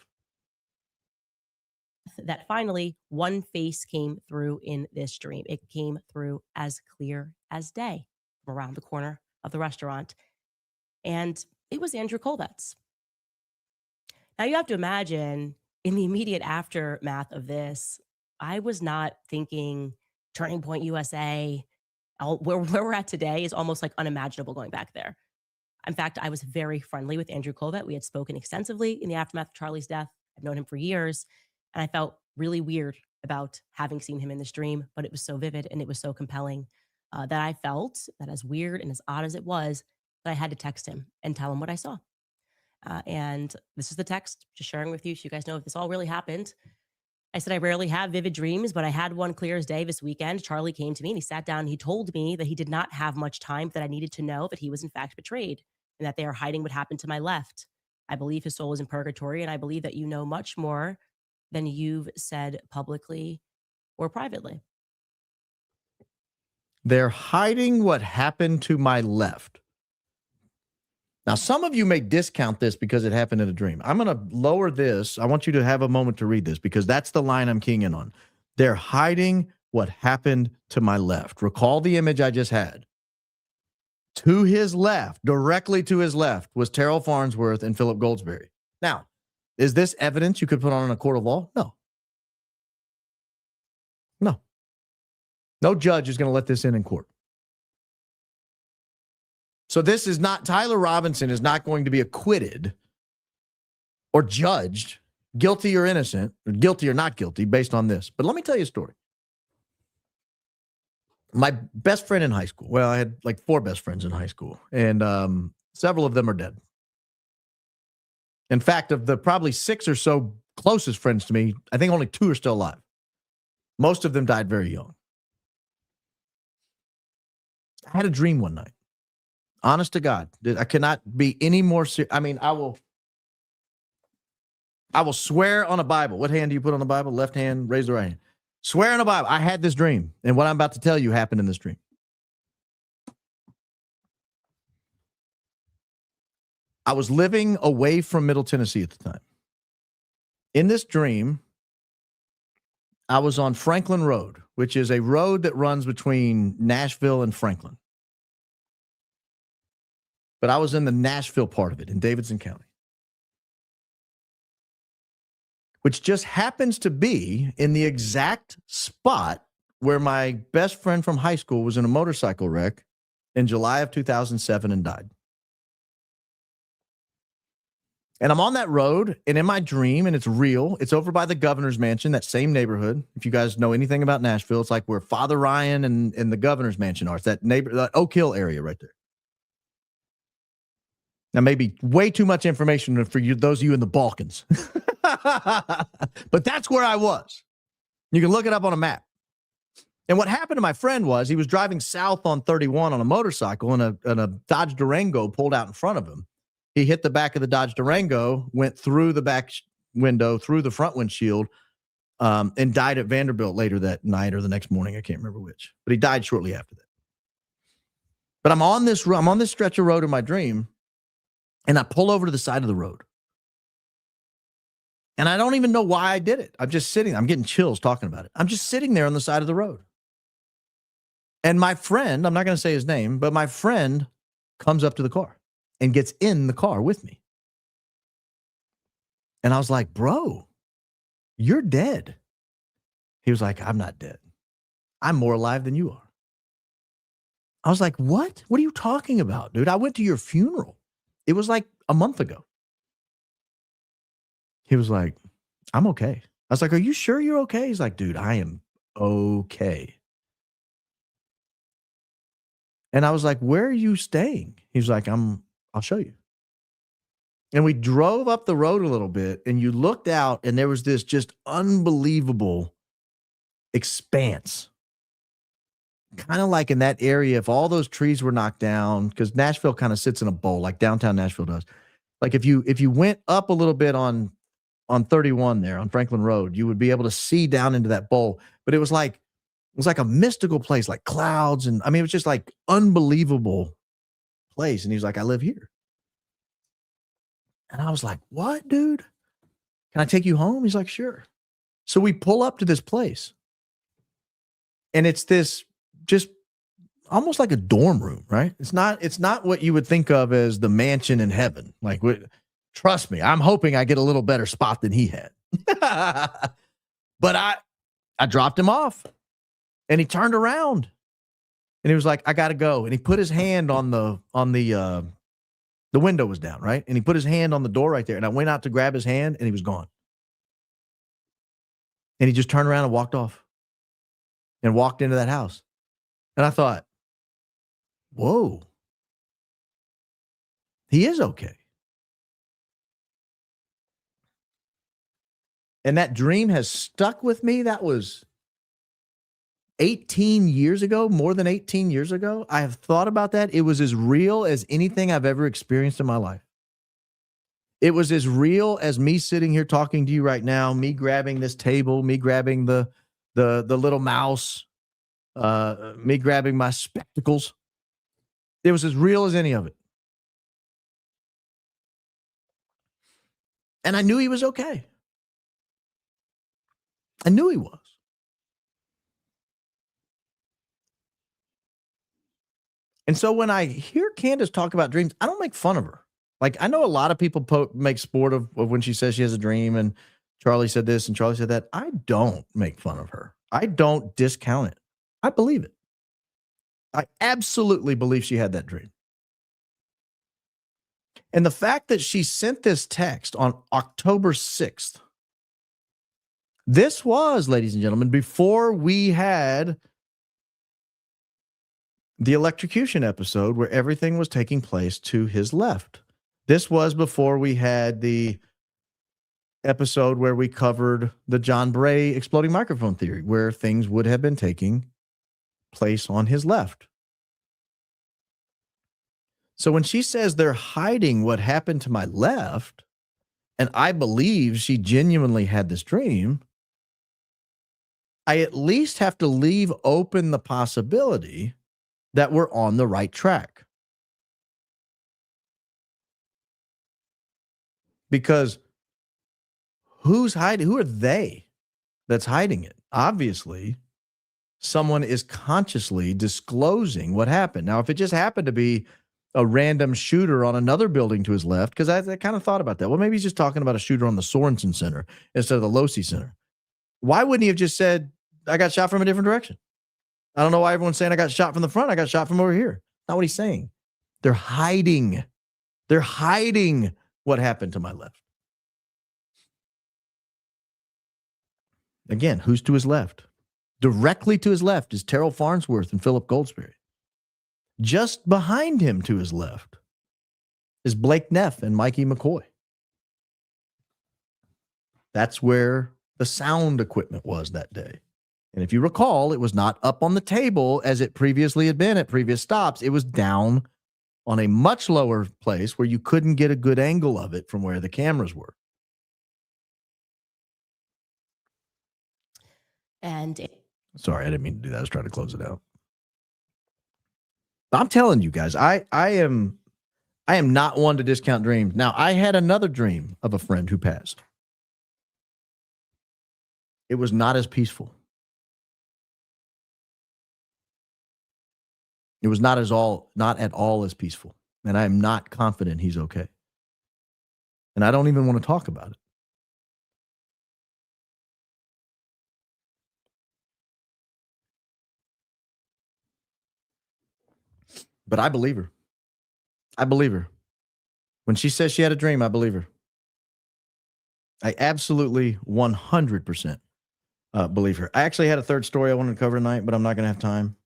That finally one face came through in this dream. It came through as clear as day from around the corner of the restaurant. And it was Andrew Kolvet's. Now you have to imagine, in the immediate aftermath of this, I was not thinking Turning Point USA. Where we're at today is almost like unimaginable going back there. In fact, I was very friendly with Andrew Kolvet. We had spoken extensively in the aftermath of Charlie's death. I've known him for years, and I felt really weird about having seen him in this dream, but it was so vivid and it was so compelling that I felt that, as weird and as odd as it was, that I had to text him and tell him what I saw. And this is the text, just sharing with you so you guys know if this all really happened. I said, I rarely have vivid dreams, but I had one clear as day this weekend. Charlie came to me and he sat down and he told me that he did not have much time, that I needed to know that he was in fact betrayed and that they are hiding what happened to my left. I believe his soul is in purgatory, and I believe that you know much more than you've said publicly or privately. They're hiding what happened to my left. Now, some of you may discount this because it happened in a dream. I'm going to lower this. I want you to have a moment to read this because that's the line I'm keying in on. They're hiding what happened to my left. Recall the image I just had. To his left, directly to his left, was Terrell Farnsworth and Philip Goldsberry. Now, is this evidence you could put on in a court of law? No. No. No judge is going to let this in court. So this is not, Tyler Robinson is not going to be acquitted or judged guilty or innocent, or guilty or not guilty based on this. But let me tell you a story. My best friend in high school, well, I had like 4 best friends in high school, and several of them are dead. In fact, of the probably 6 or so closest friends to me, I think only 2 are still alive. Most of them died very young. I had a dream one night. Honest to God, I cannot be any more serious. I mean, I will swear on a Bible. What hand do you put on the Bible? Left hand, raise the right hand. Swear on a Bible. I had this dream, and what I'm about to tell you happened in this dream. I was living away from Middle Tennessee at the time. In this dream, I was on Franklin Road, which is a road that runs between Nashville and Franklin. But I was in the Nashville part of it in Davidson County, which just happens to be in the exact spot where my best friend from high school was in a motorcycle wreck in July of 2007 and died. And I'm on that road, and in my dream, and it's real, it's over by the governor's mansion, that same neighborhood. If you guys know anything about Nashville, it's like where Father Ryan and the governor's mansion are. It's that Oak Hill area right there. Now, maybe way too much information for you, those of you in the Balkans. But that's where I was. You can look it up on a map. And what happened to my friend was he was driving south on 31 on a motorcycle, and a Dodge Durango pulled out in front of him. He hit the back of the Dodge Durango, went through the back window, through the front windshield, and died at Vanderbilt later that night or the next morning. I can't remember which, but he died shortly after that. But I'm on this stretch of road in my dream, and I pull over to the side of the road. And I don't even know why I did it. I'm just sitting. I'm getting chills talking about it. I'm just sitting there on the side of the road. And my friend, I'm not going to say his name, but my friend comes up to the car and gets in the car with me. And I was like, bro, you're dead. He was like, I'm not dead. I'm more alive than you are. I was like, what? What are you talking about, dude? I went to your funeral. It was like a month ago. He was like, I'm okay. I was like, are you sure you're okay? He's like, dude, I am okay. And I was like, where are you staying? He was like, I'll show you. And we drove up the road a little bit, and you looked out, and there was this just unbelievable expanse. Kind of like in that area, if all those trees were knocked down, because Nashville kind of sits in a bowl like downtown Nashville does. Like if you went up a little bit on 31 there on Franklin Road, you would be able to see down into that bowl. But it was like a mystical place, like clouds. And I mean, it was just like unbelievable place. And he was like, I live here. And I was like, what, dude? Can I take you home? He's like, sure. So we pull up to this place. And it's this just almost like a dorm room, right? It's not what you would think of as the mansion in heaven. Like, trust me, I'm hoping I get a little better spot than he had. But I dropped him off, and he turned around, and he was like, I got to go. And he put his hand on the window was down, right? And he put his hand on the door right there, and I went out to grab his hand, and he was gone. And he just turned around and walked off and walked into that house. And I thought, whoa, he is okay. And that dream has stuck with me. That was 18 years ago, more than 18 years ago. I have thought about that. It was as real as anything I've ever experienced in my life. It was as real as me sitting here talking to you right now, me grabbing this table, me grabbing the little mouse. me grabbing my spectacles. It was as real as any of it. And I knew he was okay. I knew he was. And so when I hear Candace talk about dreams, I don't make fun of her. Like, I know a lot of people make sport of when she says she has a dream and Charlie said this and Charlie said that. I don't make fun of her. I don't discount it. I believe it. I absolutely believe she had that dream. And the fact that she sent this text on October 6th, this was, ladies and gentlemen, before we had the electrocution episode where everything was taking place to his left. This was before we had the episode where we covered the John Bray exploding microphone theory, where things would have been taking place on his left. So when she says they're hiding what happened to my left, and I believe she genuinely had this dream, I at least have to leave open the possibility that we're on the right track. Because who's hiding? Who are they that's hiding it? Obviously, someone is consciously disclosing what happened. Now, if it just happened to be a random shooter on another building to his left, because I kind of thought about that. Well, maybe he's just talking about a shooter on the Sorensen Center instead of the Losi Center. Why wouldn't he have just said, I got shot from a different direction? I don't know why everyone's saying I got shot from the front. I got shot from over here. Not what he's saying. They're hiding. They're hiding what happened to my left. Again, who's to his left? Directly to his left is Terrell Farnsworth and Philip Goldsberry. Just behind him to his left is Blake Neff and Mikey McCoy. That's where the sound equipment was that day. And if you recall, it was not up on the table as it previously had been at previous stops. It was down on a much lower place where you couldn't get a good angle of it from where the cameras were. Sorry, I didn't mean to do that. I was trying to close it out. I'm telling you guys, I am not one to discount dreams. Now, I had another dream of a friend who passed. It was not as peaceful. It was not at all as peaceful. And I am not confident he's okay. And I don't even want to talk about it. But I believe her. I believe her. When she says she had a dream, I believe her. I absolutely 100% believe her. I actually had a third story I wanted to cover tonight, but I'm not going to have time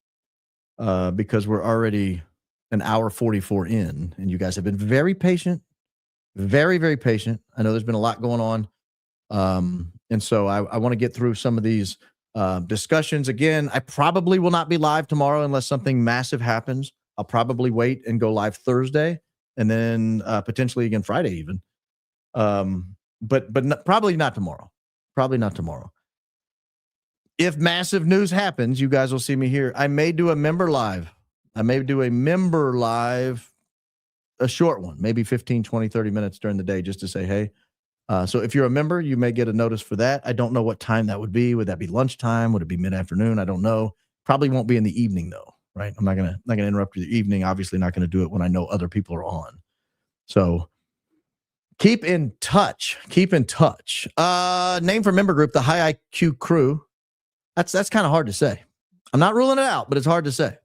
because we're already an hour 44 in, and you guys have been very patient, very, very patient. I know there's been a lot going on. And so I want to get through some of these discussions. Again, I probably will not be live tomorrow unless something massive happens. I'll probably wait and go live Thursday and then potentially again Friday even. But probably not tomorrow. Probably not tomorrow. If massive news happens, you guys will see me here. I may do a member live. A short one, maybe 15, 20, 30 minutes during the day just to say, hey. So if you're a member, you may get a notice for that. I don't know what time that would be. Would that be lunchtime? Would it be mid-afternoon? I don't know. Probably won't be in the evening though, right? I'm not gonna interrupt your evening. Obviously not gonna do it when I know other people are on. So keep in touch. Name for member group, the High IQ Crew. That's kind of hard to say. I'm not ruling it out, but it's hard to say.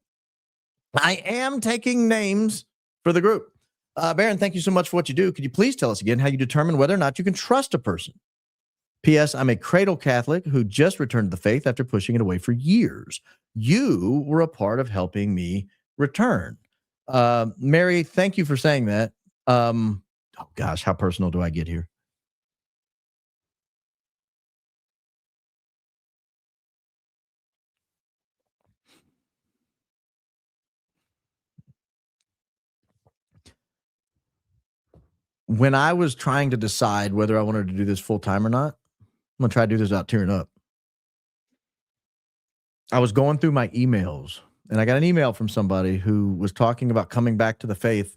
I am taking names for the group. Baron, thank you so much for what you do. Could you please tell us again how you determine whether or not you can trust a person? P.S. I'm a cradle Catholic who just returned to the faith after pushing it away for years. You were a part of helping me return. Mary, thank you for saying that. Oh gosh, how personal do I get here? When I was trying to decide whether I wanted to do this full time or not, I'm going to try to do this without tearing up. I was going through my emails, and I got an email from somebody who was talking about coming back to the faith,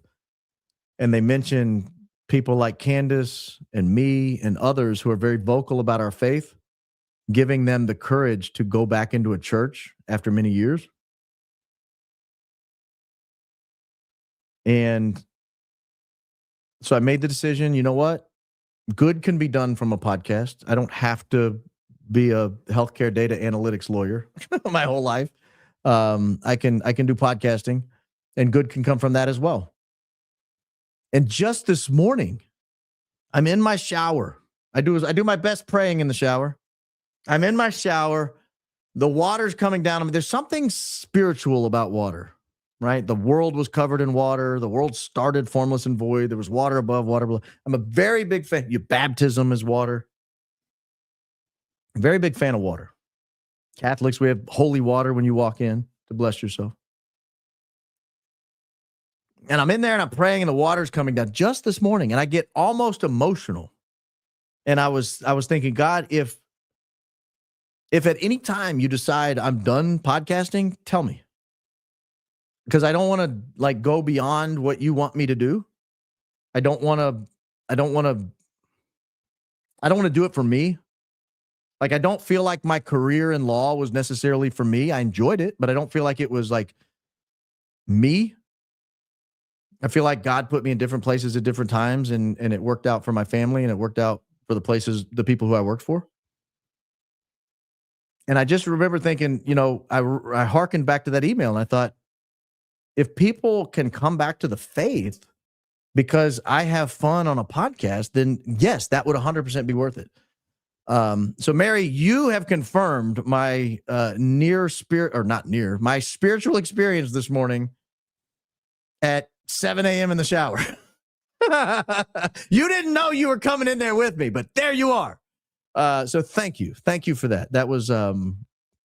and they mentioned people like Candace and me and others who are very vocal about our faith, giving them the courage to go back into a church after many years. And so I made the decision, you know what? Good can be done from a podcast. I don't have to be a healthcare data analytics lawyer my whole life. I can do podcasting, and good can come from that as well. And just this morning, I'm in my shower. I do my best praying in the shower. I'm in my shower. The water's coming down on me. There's something spiritual about water, right? The world was covered in water. The world started formless and void. There was water above, water below. I'm a very big fan. Your baptism is water. Very big fan of water. Catholics, we have holy water when you walk in to bless yourself. And I'm in there and I'm praying and the water's coming down just this morning, and I get almost emotional. And I was thinking, God, if at any time you decide I'm done podcasting, tell me. Because I don't want to like go beyond what you want me to do. I don't want to do it for me. Like, I don't feel like my career in law was necessarily for me. I enjoyed it, but I don't feel like it was like me. I feel like God put me in different places at different times, and it worked out for my family, and it worked out for the people who I worked for. And I just remember thinking, you know, I hearkened back to that email, and I thought, if people can come back to the faith because I have fun on a podcast, then yes, that would 100% be worth it. So Mary, you have confirmed my my spiritual experience this morning at 7 a.m. in the shower. You didn't know you were coming in there with me, but there you are. So thank you for that. That was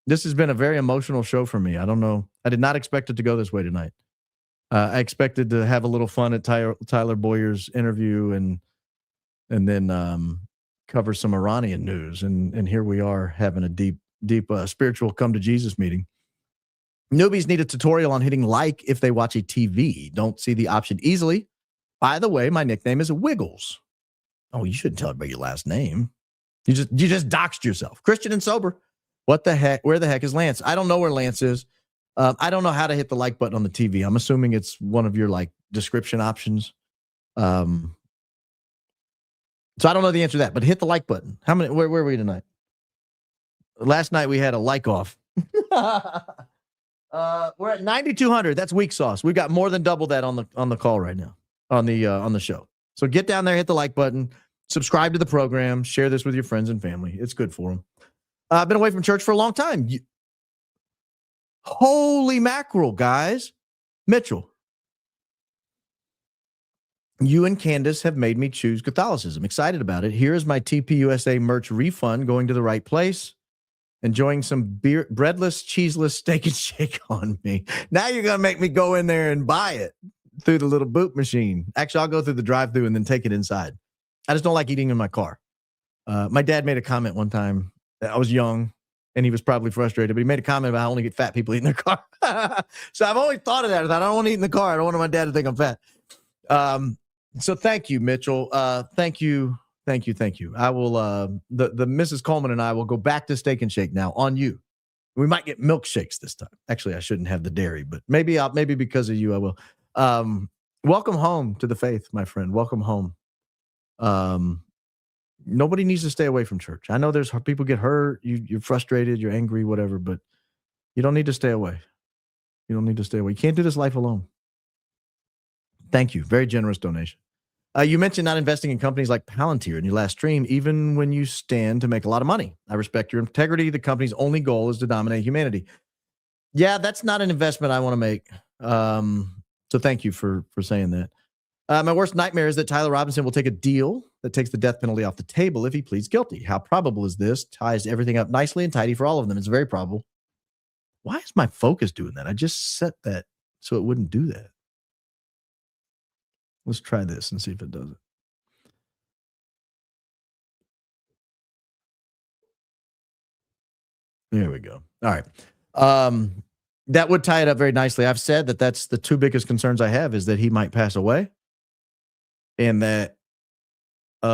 this has been a very emotional show for me. I don't know. I did not expect it to go this way tonight. I expected to have a little fun at Tyler Bowyer's interview and then cover some Iranian news. And here we are having a deep spiritual come to Jesus meeting. Newbies need a tutorial on hitting like if they watch a TV. Don't see the option easily. By the way, my nickname is Wiggles. Oh, you shouldn't tell everybody your last name. You just doxed yourself. Christian and sober. What the heck? Where the heck is Lance? I don't know where Lance is. I don't know how to hit the like button on the TV. I'm assuming it's one of your like description options. So I don't know the answer to that, but hit the like button. How many? Where were we tonight? Last night we had a like off. We're at 9,200. That's weak sauce. We've got more than double that on the call right now on the show. So get down there, hit the like button, subscribe to the program, share this with your friends and family. It's good for them. I've been away from church for a long time. Holy mackerel, guys. Mitchell, you and Candace have made me choose Catholicism. Excited about it. Here is my TPUSA merch refund going to the right place. Enjoying some breadless, cheeseless steak and shake on me. Now you're going to make me go in there and buy it through the little boot machine. Actually, I'll go through the drive-thru and then take it inside. I just don't like eating in my car. My dad made a comment one time. I was young, and he was probably frustrated, but he made a comment about how I only get fat people eat in their car. So I've always thought of that. I thought, I don't want to eat in the car. I don't want my dad to think I'm fat. So thank you, Mitchell. Thank you. I will, the Mrs. Coleman and I will go back to Steak and Shake now on you. We might get milkshakes this time. Actually, I shouldn't have the dairy, but maybe because of you, I will. Welcome home to the faith, my friend. Welcome home. Nobody needs to stay away from church. I know there's people get hurt. You're frustrated, you're angry, whatever, but you don't need to stay away. You can't do this life alone. Thank you. Very generous donation. You mentioned not investing in companies like Palantir in your last stream, even when you stand to make a lot of money. I respect your integrity. The company's only goal is to dominate humanity. Yeah, that's not an investment I want to make. So thank you for saying that. My worst nightmare is that Tyler Robinson will take a deal that takes the death penalty off the table if he pleads guilty. How probable is this? Ties everything up nicely and tidy for all of them. It's very probable. Why is my focus doing that? I just set that so it wouldn't do that. Let's try this and see if it does it. There we go. All right. That would tie it up very nicely. I've said that that's the two biggest concerns I have is that he might pass away and that, sorry,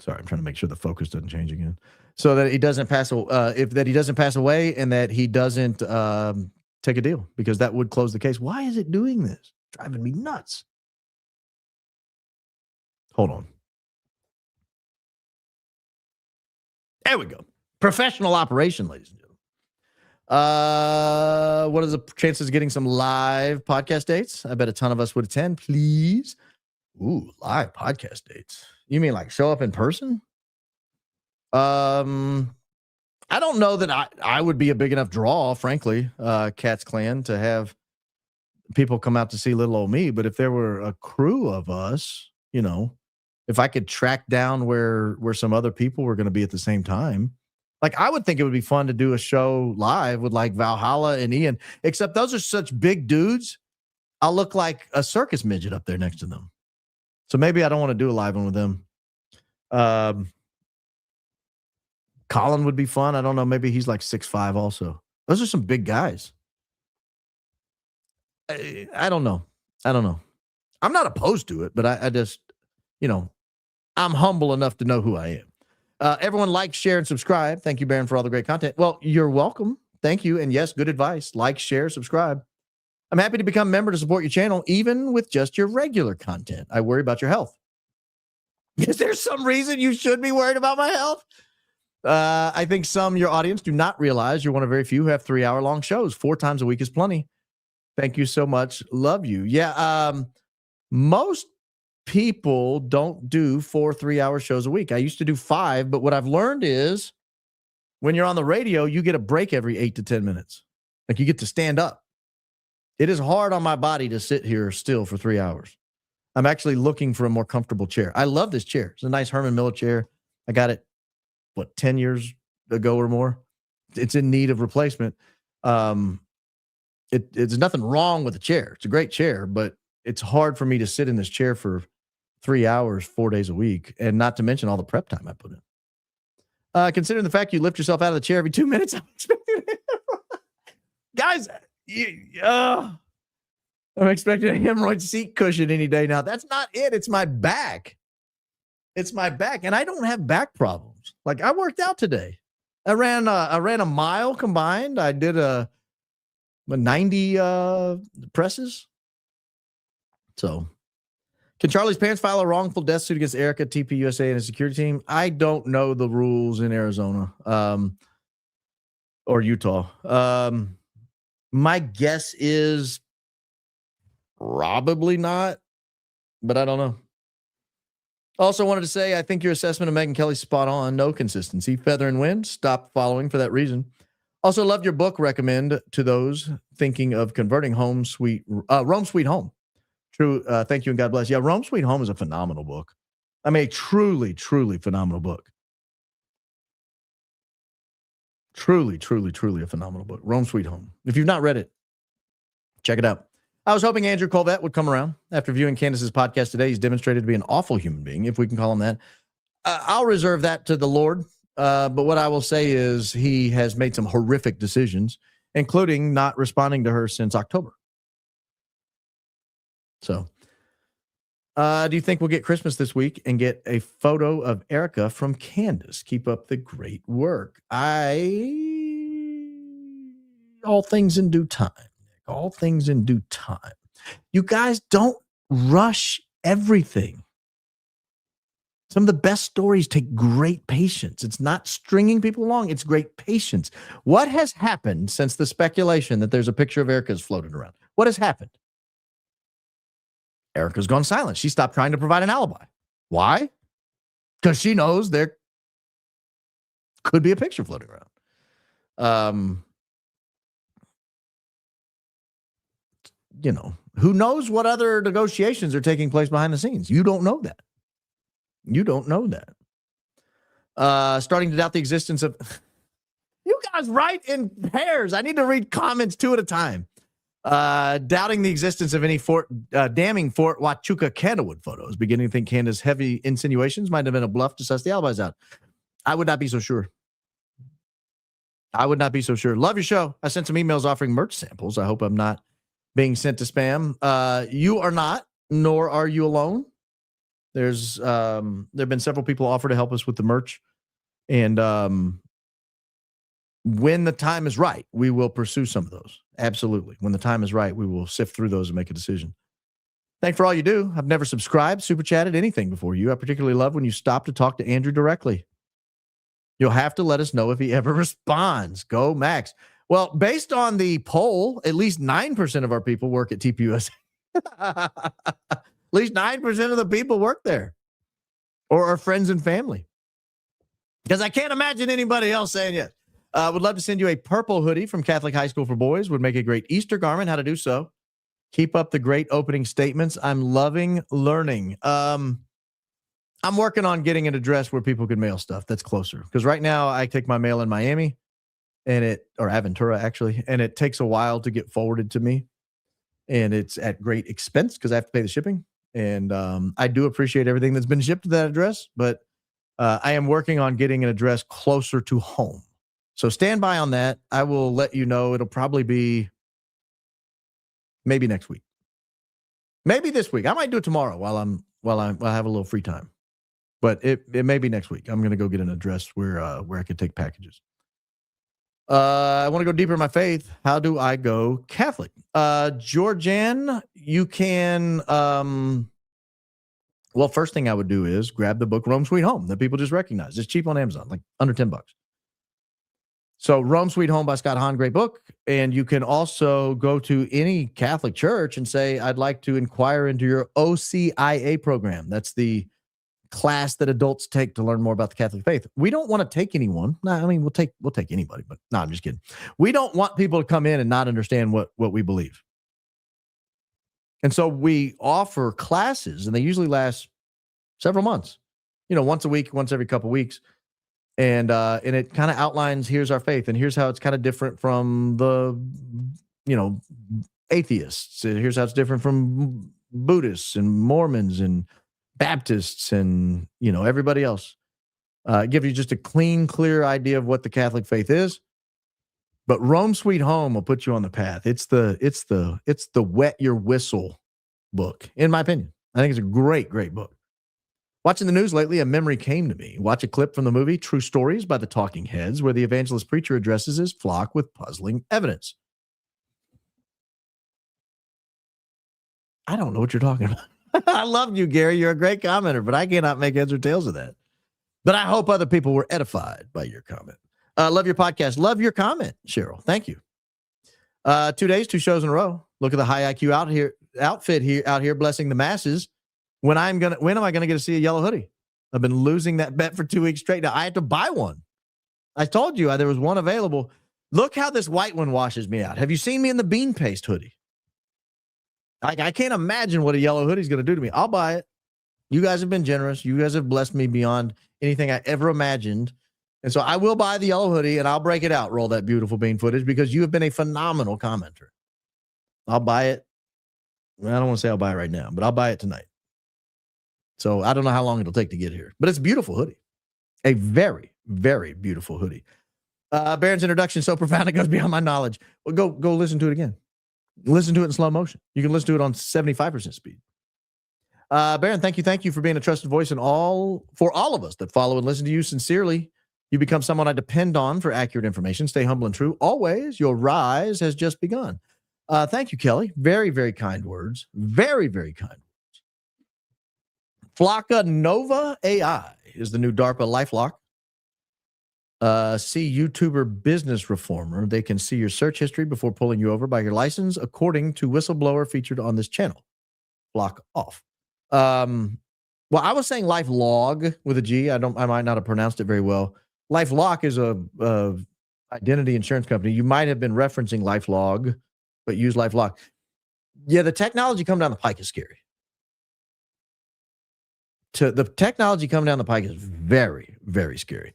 I'm trying to make sure the focus doesn't change again. So that he doesn't pass, that he doesn't pass away and that he doesn't take a deal because that would close the case. Why is it doing this? Driving me nuts. Hold on. There we go. Professional operation, ladies and gentlemen. What are the chances of getting some live podcast dates? I bet a ton of us would attend, please. Ooh, live podcast dates. You mean like show up in person? I don't know that I would be a big enough draw, frankly, Cat's Clan, to have people come out to see little old me. But if there were a crew of us, you know, if I could track down where some other people were going to be at the same time, like I would think it would be fun to do a show live with like Valhalla and Ian, except those are such big dudes. I'll look like a circus midget up there next to them. So maybe I don't want to do a live one with them. Colin would be fun. I don't know. Maybe he's like 6'5" also. Those are some big guys. I don't know. I'm not opposed to it, but I just, you know, I'm humble enough to know who I am. Everyone like, share, and subscribe. Thank you, Baron, for all the great content. Well, you're welcome. Thank you. And yes, good advice. Like, share, subscribe. I'm happy to become a member to support your channel, even with just your regular content. I worry about your health. Is there some reason you should be worried about my health? I think some of your audience do not realize you're one of very few who have 3-hour-long shows. 4 times a week is plenty. Thank you so much. Love you. Yeah. Most people don't do 4 3-hour shows a week. I used to do 5, but what I've learned is when you're on the radio, you get a break every 8 to 10 minutes. Like you get to stand up. It is hard on my body to sit here still for 3 hours. I'm actually looking for a more comfortable chair. I love this chair. It's a nice Herman Miller chair. I got it, 10 years ago or more. It's in need of replacement. It's nothing wrong with the chair. It's a great chair, but it's hard for me to sit in this chair for 3 hours, 4 days a week, and not to mention all the prep time I put in. Considering the fact you lift yourself out of the chair every 2 minutes, I'm expecting guys, I'm expecting a hemorrhoid seat cushion any day now. That's not it. It's my back. It's my back, and I don't have back problems. Like I worked out today. I ran a mile combined. I did a 90 presses. So, can Charlie's parents file a wrongful death suit against Erica, TPUSA, and a security team? I don't know the rules in Arizona or Utah. My guess is probably not, but I don't know. Also wanted to say, I think your assessment of Megyn Kelly's spot on. No consistency. Feather and wind. Stop following for that reason. Also loved your book. Recommend to those thinking of converting Rome Sweet Home. True. Thank you and God bless. Yeah, Rome Sweet Home is a phenomenal book. I mean, a truly, truly phenomenal book. Truly, truly, truly a phenomenal book. Rome Sweet Home. If you've not read it, check it out. I was hoping Andrew Kolvet would come around. After viewing Candace's podcast today, he's demonstrated to be an awful human being, if we can call him that. I'll reserve that to the Lord. But what I will say is he has made some horrific decisions, including not responding to her since October. So, do you think we'll get Christmas this week and get a photo of Erica from Candace? Keep up the great work. All things in due time. All things in due time. You guys don't rush everything. Some of the best stories take great patience. It's not stringing people along. It's great patience. What has happened since the speculation that there's a picture of Erica's floated around? What has happened? Erica's gone silent. She stopped trying to provide an alibi. Why? Because she knows there could be a picture floating around. You know, who knows what other negotiations are taking place behind the scenes? You don't know that. You don't know that. Starting to doubt the existence of... You guys write in pairs. I need to read comments 2 at a time. Doubting the existence of any damning Fort Huachuca Candlewood photos. Beginning to think Candace's heavy insinuations might have been a bluff to suss the alibis out. I would not be so sure. I would not be so sure. Love your show. I sent some emails offering merch samples. I hope I'm not being sent to spam. You are not, nor are you alone. There's there have been several people offer to help us with the merch. And when the time is right, we will pursue some of those. Absolutely. When the time is right, we will sift through those and make a decision. Thanks for all you do. I've never subscribed, super chatted, anything before you. I particularly love when you stop to talk to Andrew directly. You'll have to let us know if he ever responds. Go, Max. Well, based on the poll, at least 9% of our people work at TPUSA. At least 9% of the people work there or are friends and family. Because I can't imagine anybody else saying yes. Would love to send you a purple hoodie from Catholic High School for Boys. Would make a great Easter garment. How to do so. Keep up the great opening statements. I'm loving learning. I'm working on getting an address where people can mail stuff that's closer. Because right now I take my mail in Miami or Aventura actually, and it takes a while to get forwarded to me. And it's at great expense because I have to pay the shipping. And I do appreciate everything that's been shipped to that address, but I am working on getting an address closer to home. So stand by on that. I will let you know. It'll probably be maybe next week. Maybe this week. I might do it tomorrow while I have a little free time. But it may be next week. I'm going to go get an address where I can take packages. I want to go deeper in my faith. How do I go Catholic? Georgianne, you can well, first thing I would do is grab the book Rome Sweet Home that people just recognize. It's cheap on Amazon, like under $10. So Rome Sweet Home by Scott Hahn, great book. And you can also go to any Catholic church and say, I'd like to inquire into your OCIA program. That's the class that adults take to learn more about the Catholic faith. We don't want to take anyone. No, I mean, we'll take anybody, but no, I'm just kidding. We don't want people to come in and not understand what we believe. And so we offer classes, and they usually last several months, once a week, once every couple of weeks. And it kind of outlines, here's our faith, and here's how it's kind of different from the, atheists. Here's how it's different from Buddhists and Mormons and Baptists and, everybody else. Give you just a clean, clear idea of what the Catholic faith is. But Rome Sweet Home will put you on the path. It's the wet your whistle book, in my opinion. I think it's a great, great book. Watching the news lately, a memory came to me. Watch a clip from the movie True Stories by the Talking Heads, where the evangelist preacher addresses his flock with puzzling evidence. I don't know what you're talking about. I love you, Gary. You're a great commenter, but I cannot make heads or tails of that. But I hope other people were edified by your comment. Love your podcast. Love your comment, Cheryl. Thank you. 2 days, 2 shows in a row. Look at the high IQ outfit out here blessing the masses. When am I gonna get to see a yellow hoodie? I've been losing that bet for 2 weeks straight. Now I have to buy one. I told you there was one available. Look how this white one washes me out. Have you seen me in the bean paste hoodie? I can't imagine what a yellow hoodie is going to do to me. I'll buy it. You guys have been generous. You guys have blessed me beyond anything I ever imagined. And so I will buy the yellow hoodie and I'll break it out, roll that beautiful bean footage, because you have been a phenomenal commenter. I'll buy it. I don't want to say I'll buy it right now, but I'll buy it tonight. So I don't know how long it'll take to get here, but it's a beautiful hoodie. A very, very beautiful hoodie. Baron's introduction so profound it goes beyond my knowledge. Well, go listen to it again. Listen to it in slow motion. You can listen to it on 75% speed. Baron, thank you for being a trusted voice for all of us that follow and listen to you sincerely. You become someone I depend on for accurate information. Stay humble and true. Always, your rise has just begun. Thank you, Kelly. Very, very kind words. Very, very kind words. Flocka Nova AI is the new DARPA LifeLock. See YouTuber Business Reformer. They can see your search history before pulling you over by your license, according to whistleblower featured on this channel. Block off. Well, I was saying LifeLog with a G. I might not have pronounced it very well. LifeLock is a identity insurance company. You might have been referencing LifeLog, but use LifeLock. Yeah, the technology coming down the pike is scary. The technology coming down the pike is very, very scary.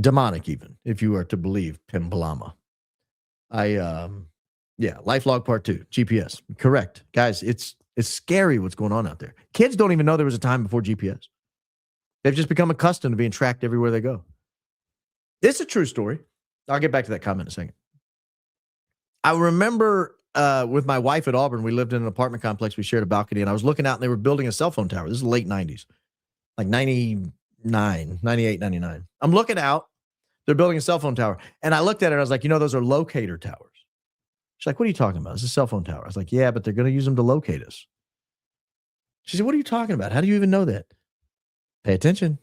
Demonic, even, if you are to believe Pimbalama. LifeLog Part 2, GPS. Correct. Guys, it's scary what's going on out there. Kids don't even know there was a time before GPS. They've just become accustomed to being tracked everywhere they go. It's a true story. I'll get back to that comment in a second. I remember with my wife at Auburn, we lived in an apartment complex. We shared a balcony, and I was looking out, and they were building a cell phone tower. This is the late 90s, like 99, 98, 99. I'm looking out. They're building a cell phone tower. And I looked at it, and I was like, those are locator towers. She's like, what are you talking about? It's a cell phone tower. I was like, yeah, but they're going to use them to locate us. She said, what are you talking about? How do you even know that? Pay attention.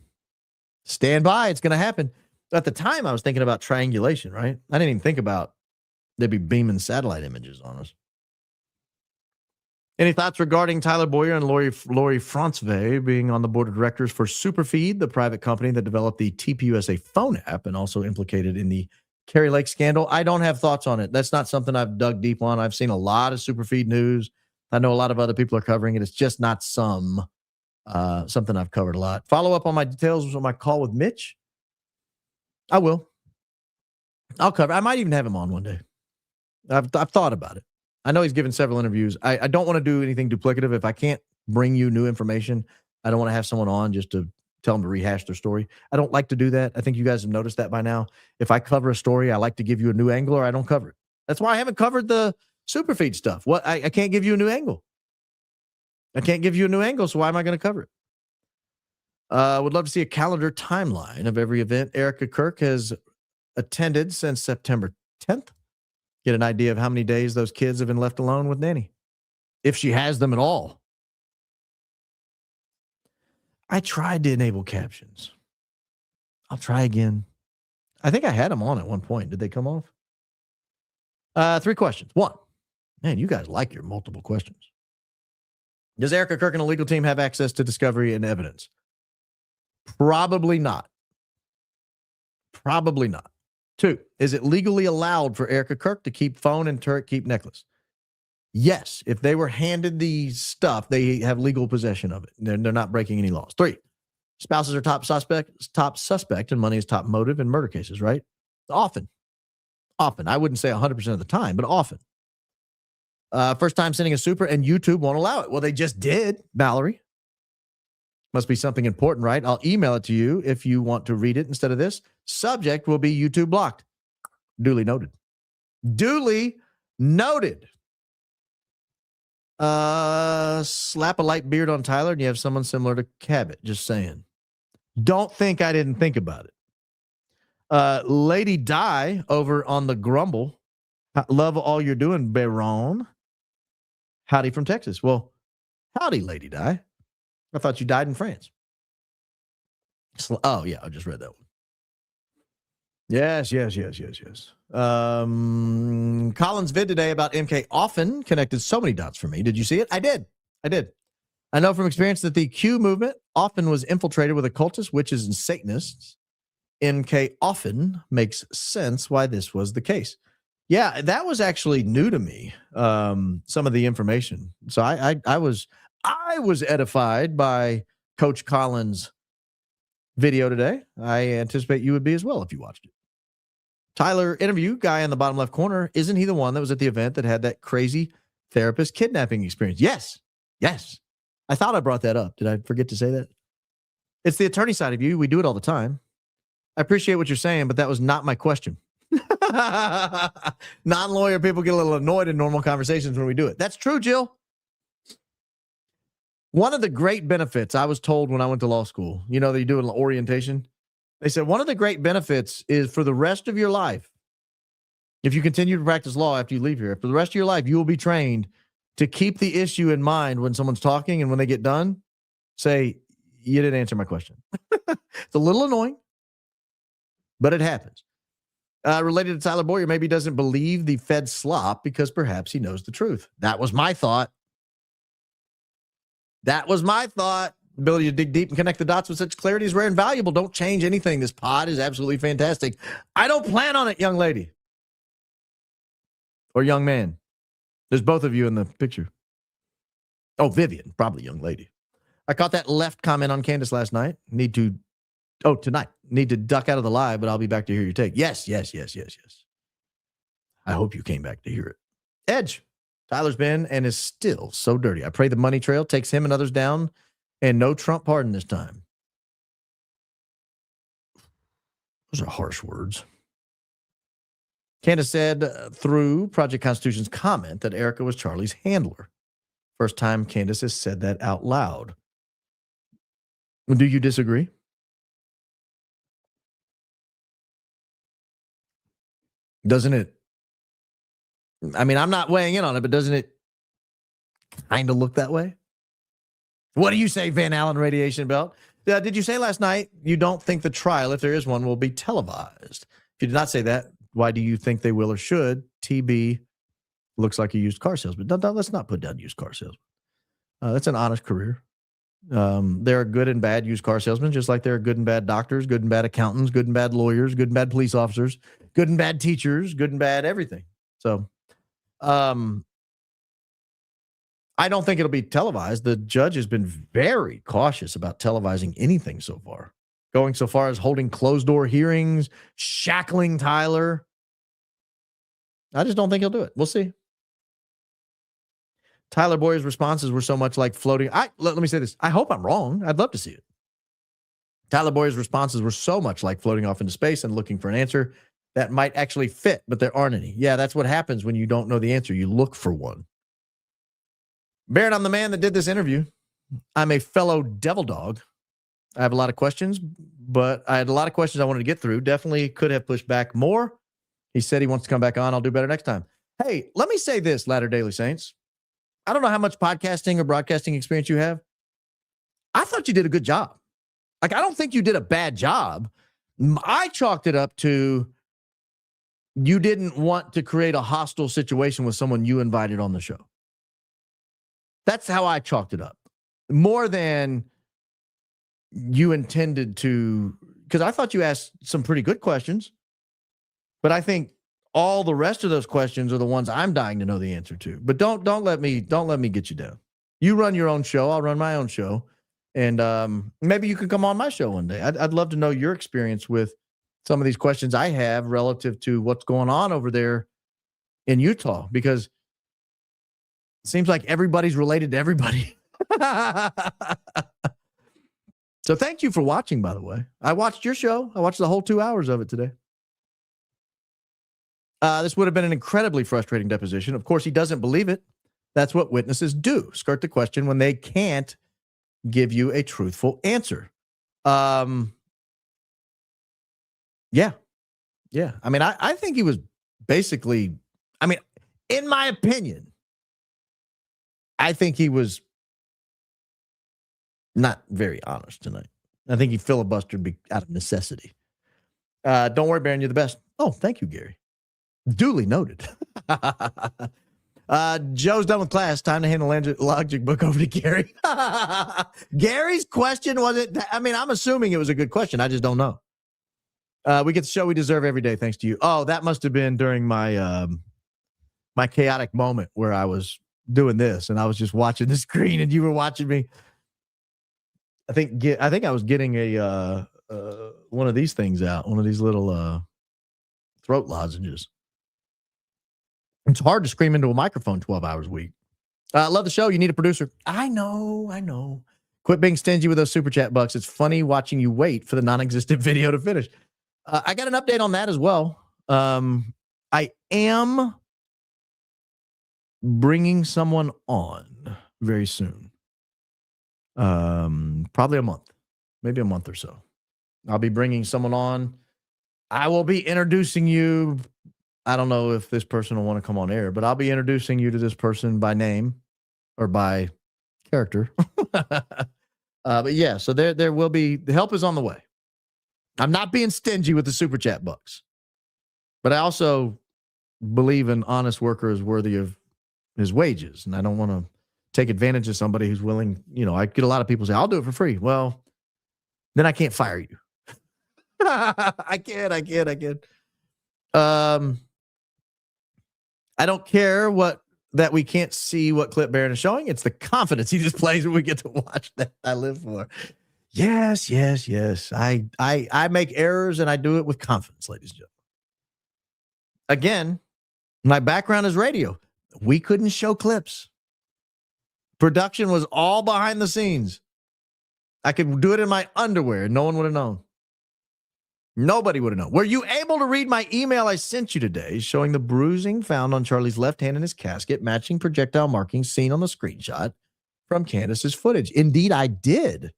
Stand by. It's going to happen. At the time, I was thinking about triangulation, right? I didn't even think about they'd be beaming satellite images on us. Any thoughts regarding Tyler Bowyer and Lori Frantzve being on the board of directors for Superfeed, the private company that developed the TPUSA phone app and also implicated in the Kerry Lake scandal? I don't have thoughts on it. That's not something I've dug deep on. I've seen a lot of Superfeed news. I know a lot of other people are covering it. It's just not something I've covered a lot. Follow up on my details on my call with Mitch. I will. I'll cover. I might even have him on one day. I've thought about it. I know he's given several interviews. I don't want to do anything duplicative. If I can't bring you new information, I don't want to have someone on just to tell them to rehash their story. I don't like to do that. I think you guys have noticed that by now. If I cover a story, I like to give you a new angle or I don't cover it. That's why I haven't covered the Superfeed stuff. I can't give you a new angle. I can't give you a new angle, so why am I going to cover it? Would love to see a calendar timeline of every event Erica Kirk has attended since September 10th. Get an idea of how many days those kids have been left alone with Nanny, if she has them at all. I tried to enable captions. I'll try again. I think I had them on at one point. Did they come off? 3 questions. 1, man, you guys like your multiple questions. Does Erica Kirk and a legal team have access to discovery and evidence? Probably not. Probably not. 2, is it legally allowed for Erica Kirk to keep phone and turret keep necklace? Yes. If they were handed the stuff, they have legal possession of it. They're not breaking any laws. 3, spouses are top suspect, and money is top motive in murder cases, right? Often. I wouldn't say 100% of the time, but often. First time sending a super and YouTube won't allow it. Well, they just did, Valerie. Must be something important, right? I'll email it to you if you want to read it instead of this. Subject will be YouTube blocked. Duly noted. Duly noted. Slap a light beard on Tyler and you have someone similar to Cabot. Just saying. Don't think I didn't think about it. Lady Di over on the Grumble. Love all you're doing, Baron. Howdy from Texas. Well, howdy, Lady Di. I thought you died in France. Oh, yeah, I just read that one. Yes. Colin's vid today about MK often connected so many dots for me. Did you see it? I did. I know from experience that the Q movement often was infiltrated with occultists, witches, and Satanists. MK often makes sense why this was the case. Yeah, that was actually new to me, some of the information. So I was edified by Coach Collins' video today. I anticipate you would be as well if you watched it. Tyler interview, guy in the bottom left corner, isn't he the one that was at the event that had that crazy therapist kidnapping experience? Yes. I thought I brought that up. Did I forget to say that? It's the attorney side of you. We do it all the time. I appreciate what you're saying, but that was not my question. Non-lawyer people get a little annoyed in normal conversations when we do it. That's true, Jill. One of the great benefits I was told when I went to law school, they do an orientation. They said one of the great benefits is for the rest of your life, if you continue to practice law after you leave here, for the rest of your life, you will be trained to keep the issue in mind when someone's talking, and when they get done, say, you didn't answer my question. It's a little annoying, but it happens. Related to Tyler Bowyer, maybe he doesn't believe the Fed slop because perhaps he knows the truth. That was my thought. Ability to dig deep and connect the dots with such clarity is rare and valuable. Don't change anything. This pod is absolutely fantastic. I don't plan on it, young lady. Or young man. There's both of you in the picture. Oh, Vivian, probably young lady. I caught that left comment on Candace last night. Tonight. Need to duck out of the live, but I'll be back to hear your take. Yes. I hope you came back to hear it. Edge. Tyler's been and is still so dirty. I pray the money trail takes him and others down, and no Trump pardon this time. Those are harsh words. Candace said through Project Constitution's comment that Erica was Charlie's handler. First time Candace has said that out loud. Do you disagree? Doesn't it? I mean, I'm not weighing in on it, but doesn't it kind of look that way? What do you say, Van Allen Radiation Belt? Did you say last night you don't think the trial, if there is one, will be televised? If you did not say that, why do you think they will or should? TB looks like a used car salesman. Let's not put down used car salesman. That's an honest career. There are good and bad used car salesmen, just like there are good and bad doctors, good and bad accountants, good and bad lawyers, good and bad police officers, good and bad teachers, good and bad everything. So I don't think it'll be televised. The judge has been very cautious about televising anything so far, going so far as holding closed-door hearings, shackling Tyler. I just don't think he'll do it. We'll see. Tyler Bowyer's responses were so much like floating. Let me say this. I hope I'm wrong. I'd love to see it. Tyler Bowyer's responses were so much like floating off into space and looking for an answer that might actually fit, but there aren't any. Yeah, that's what happens when you don't know the answer. You look for one. Barrett, I'm the man that did this interview. I'm a fellow devil dog. I have a lot of questions, but I had a lot of questions I wanted to get through. Definitely could have pushed back more. He said he wants to come back on. I'll do better next time. Hey, let me say this, Latter-day Saints. I don't know how much podcasting or broadcasting experience you have. I thought you did a good job. Like, I don't think you did a bad job. I chalked it up to you didn't want to create a hostile situation with someone you invited on the show. That's how I chalked it up. More than you intended to, because I thought you asked some pretty good questions, but I think all the rest of those questions are the ones I'm dying to know the answer to. But don't let me get you down. You run your own show. I'll run my own show. And maybe you can come on my show one day. I'd love to know your experience with some of these questions I have relative to what's going on over there in Utah, because it seems like everybody's related to everybody. So thank you for watching, by the way. I watched your show. I watched the whole 2 hours of it today. This would have been an incredibly frustrating deposition. Of course, he doesn't believe it. That's what witnesses do. Skirt the question when they can't give you a truthful answer. Yeah. I mean, I think he was basically, I mean, in my opinion, I think he was not very honest tonight. I think he filibustered out of necessity. Don't worry, Baron, you're the best. Oh, thank you, Gary. Duly noted. Joe's done with class. Time to hand the logic book over to Gary. Gary's question wasn't, I mean, I'm assuming it was a good question. I just don't know. We get the show we deserve every day, thanks to you. Oh, that must have been during my my chaotic moment where I was doing this and I was just watching the screen and you were watching me. I think I was getting a one of these things out, one of these little throat lozenges. It's hard to scream into a microphone 12 hours a week. Love the show. You need a producer. I know. Quit being stingy with those super chat bucks. It's funny watching you wait for the non-existent video to finish. I got an update on that as well. I am bringing someone on very soon. Probably a month, maybe a month or so. I'll be bringing someone on. I will be introducing you. I don't know if this person will want to come on air, but I'll be introducing you to this person by name or by character. But yeah, so there will be, the help is on the way. I'm not being stingy with the super chat bucks, but I also believe an honest worker is worthy of his wages. And I don't want to take advantage of somebody who's willing, I get a lot of people say, I'll do it for free. Well, then I can't fire you. I can't. I don't care that we can't see what clip Baron is showing. It's the confidence he displays when we get to watch that I live for. Yes. I make errors and I do it with confidence, ladies and gentlemen. Again, my background is radio. We couldn't show clips. Production was all behind the scenes. I could do it in my underwear. No one would have known. Nobody would have known. Were you able to read my email I sent you today showing the bruising found on Charlie's left hand in his casket, matching projectile markings seen on the screenshot from Candace's footage? Indeed, I did.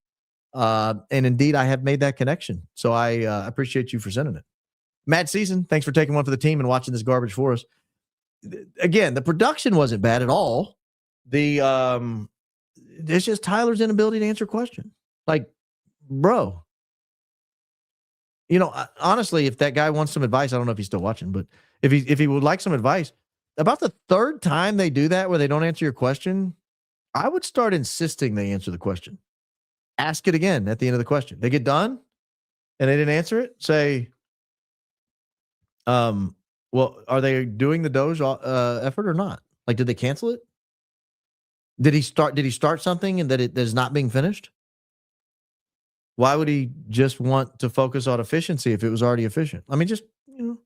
And indeed, I have made that connection. So I appreciate you for sending it. Matt Season, thanks for taking one for the team and watching this garbage for us. Again, the production wasn't bad at all. It's just Tyler's inability to answer questions. Like, bro. You know, honestly, if that guy wants some advice, I don't know if he's still watching, but if he would like some advice, about the third time they do that where they don't answer your question, I would start insisting they answer the question. Ask it again at the end of the question. They get done and they didn't answer it. Say, well, are they doing the Doge effort or not? Like, did they cancel it? Did he start something and that it is not being finished? Why would he just want to focus on efficiency if it was already efficient? I mean, just, you know,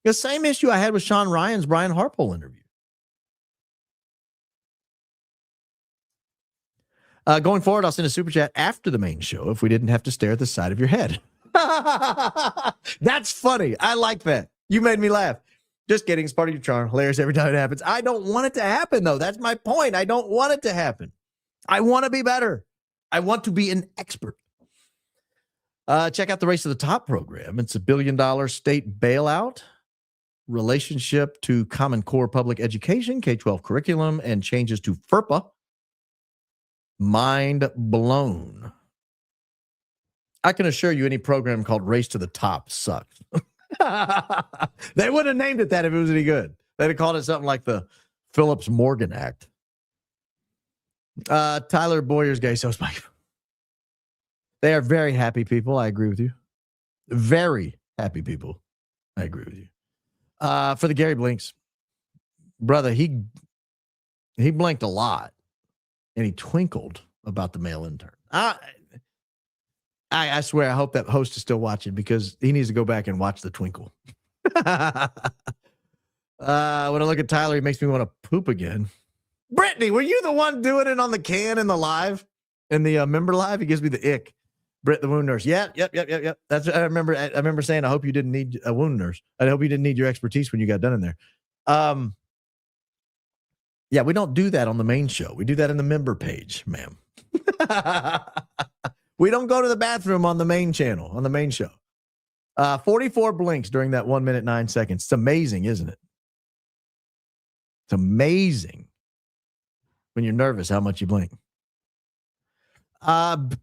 the same issue I had with Sean Ryan's Brian Harpole interview. Going forward, I'll send a super chat after the main show if we didn't have to stare at the side of your head. That's funny. I like that. You made me laugh. Just kidding. It's part of your charm. Hilarious every time it happens. I don't want it to happen, though. That's my point. I don't want it to happen. I want to be better. I want to be an expert. Check out the Race to the Top program. It's $1 billion state bailout, relationship to Common Core public education, K-12 curriculum, and changes to FERPA. Mind blown. I can assure you any program called Race to the Top sucks. They wouldn't have named it that if it was any good. They'd have called it something like the Phillips Morgan Act. Tyler Bowyer's gay, so is Mike. They are very happy people. I agree with you. Very happy people. I agree with you. For the Gary Blinks, brother, he blinked a lot, and he twinkled about the male intern. I swear, I hope that host is still watching because he needs to go back and watch the twinkle. When I look at Tyler, he makes me want to poop again. Brittany, were you the one doing it on the can in the live, in the member live? He gives me the ick. Britt, the wound nurse. Yep. That's what I remember. I remember saying, I hope you didn't need a wound nurse. I hope you didn't need your expertise when you got done in there. Yeah, we don't do that on the main show. We do that in the member page, ma'am. We don't go to the bathroom on the main channel, on the main show. 44 blinks during that 1 minute, 9 seconds. It's amazing, isn't it? It's amazing when you're nervous how much you blink.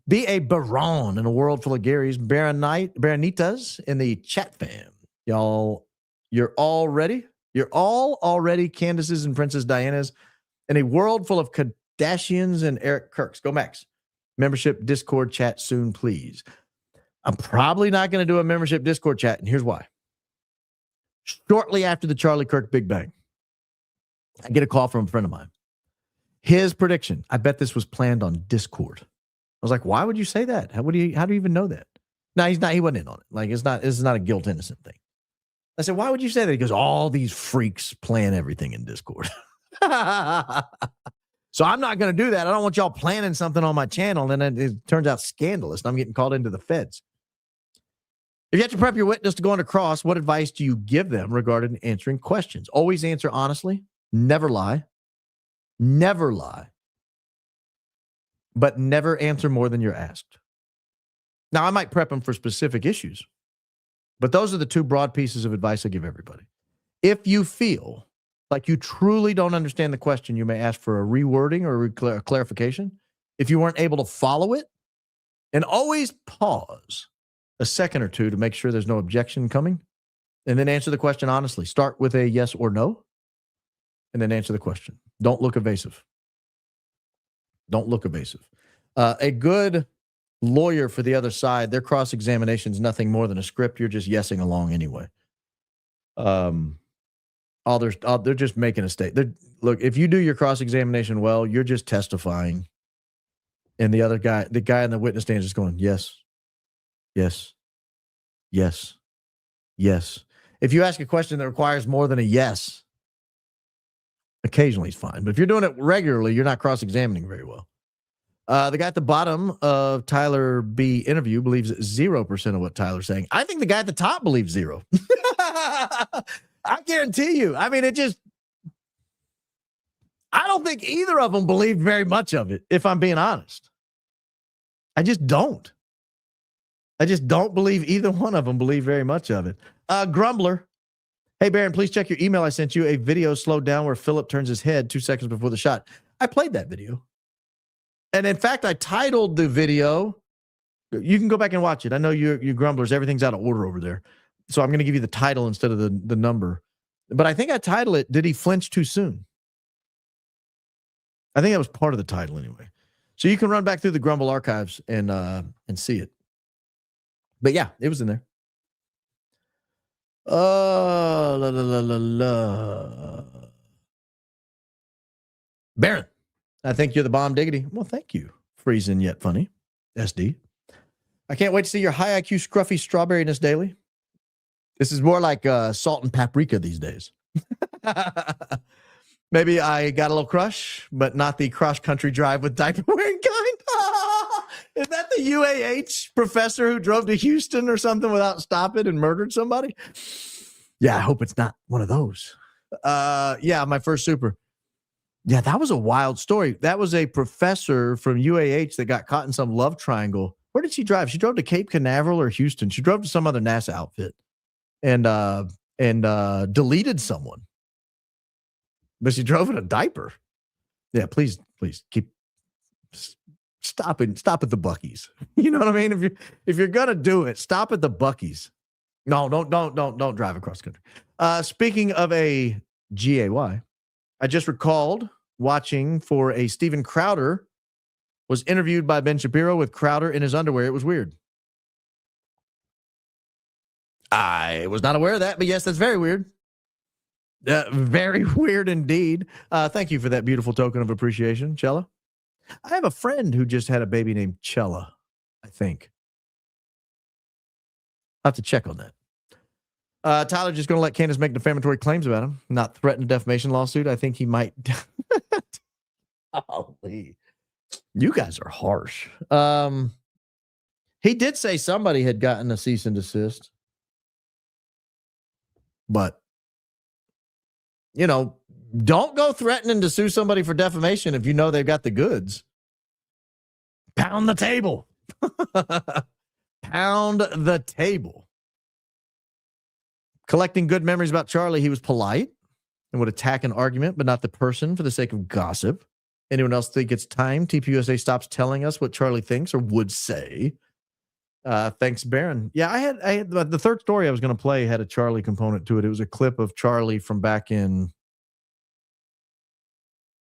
Be a baron in a world full of Garys. Baronitas in the chat fam. Y'all, you're all ready? You're all already Candaces and Princess Dianas in a world full of Kardashians and Eric Kirks. Go Max. Membership Discord chat soon, please. I'm probably not going to do a membership Discord chat, and here's why. Shortly after the Charlie Kirk Big Bang, I get a call from a friend of mine. His prediction, I bet this was planned on Discord. I was like, why would you say that? How do you even know that? No, he's not. He wasn't in on it. Like, this is not a guilt innocent thing. I said, why would you say that? He goes, all these freaks plan everything in Discord. So I'm not going to do that. I don't want y'all planning something on my channel, and then it turns out scandalous, and I'm getting called into the feds. If you have to prep your witness to go on a cross, what advice do you give them regarding answering questions? Always answer honestly. Never lie. Never lie. But never answer more than you're asked. Now, I might prep them for specific issues, but those are the two broad pieces of advice I give everybody. If you feel like you truly don't understand the question, you may ask for a rewording or a clarification. If you weren't able to follow it, and always pause a second or two to make sure there's no objection coming, and then answer the question honestly. Start with a yes or no, and then answer the question. Don't look evasive. Don't look evasive. A good lawyer for the other side, their cross-examination is nothing more than a script. You're just yesing along anyway. They're just making a statement. Look, if you do your cross-examination well, you're just testifying. And the other guy, the guy in the witness stand is just going, yes, yes, yes, yes. If you ask a question that requires more than a yes, occasionally it's fine. But if you're doing it regularly, you're not cross-examining very well. The guy at the bottom of Tyler B interview believes 0% of what Tyler's saying. I think the guy at the top believes 0. I guarantee you. I mean, I don't think either of them believed very much of it, if I'm being honest. I just don't. I just don't believe either one of them believed very much of it. Grumbler. Hey, Baron, please check your email. I sent you a video slowed down where Philip turns his head 2 seconds before the shot. I played that video. And in fact, I titled the video. You can go back and watch it. I know you grumblers, everything's out of order over there. So I'm going to give you the title instead of the number. But I think I titled it, Did He Flinch Too Soon? I think that was part of the title anyway. So you can run back through the Grumble archives and see it. But yeah, it was in there. Baron, I think you're the bomb diggity. Well, thank you. Freezing yet funny. SD. I can't wait to see your high IQ scruffy strawberryness daily. This is more like salt and paprika these days. Maybe I got a little crush, but not the cross-country drive with diaper wearing kind. Is that the UAH professor who drove to Houston or something without stopping and murdered somebody? Yeah, I hope it's not one of those. Yeah, my first super. Yeah, that was a wild story. That was a professor from UAH that got caught in some love triangle. Where did she drive? She drove to Cape Canaveral or Houston. She drove to some other NASA outfit and deleted someone. But she drove in a diaper. Yeah, please stop at the Buc-ee's. You know what I mean? If you're gonna do it, stop at the Buc-ee's. No, don't drive across country. Speaking of a GAY, I just recalled watching for a Steven Crowder was interviewed by Ben Shapiro with Crowder in his underwear. It was weird. I was not aware of that, but yes, that's very weird. Very weird indeed. Thank you for that beautiful token of appreciation, Chella. I have a friend who just had a baby named Chella, I think. I'll have to check on that. Tyler just going to let Candace make defamatory claims about him, not threaten a defamation lawsuit. I think he might. Golly. You guys are harsh. He did say somebody had gotten a cease and desist. But, you know, don't go threatening to sue somebody for defamation if you know they've got the goods. Pound the table. Pound the table. Collecting good memories about Charlie, he was polite and would attack an argument, but not the person for the sake of gossip. Anyone else think it's time TPUSA stops telling us what Charlie thinks or would say? Thanks, Baron. Yeah, I had the third story I was going to play had a Charlie component to it. It was a clip of Charlie from back in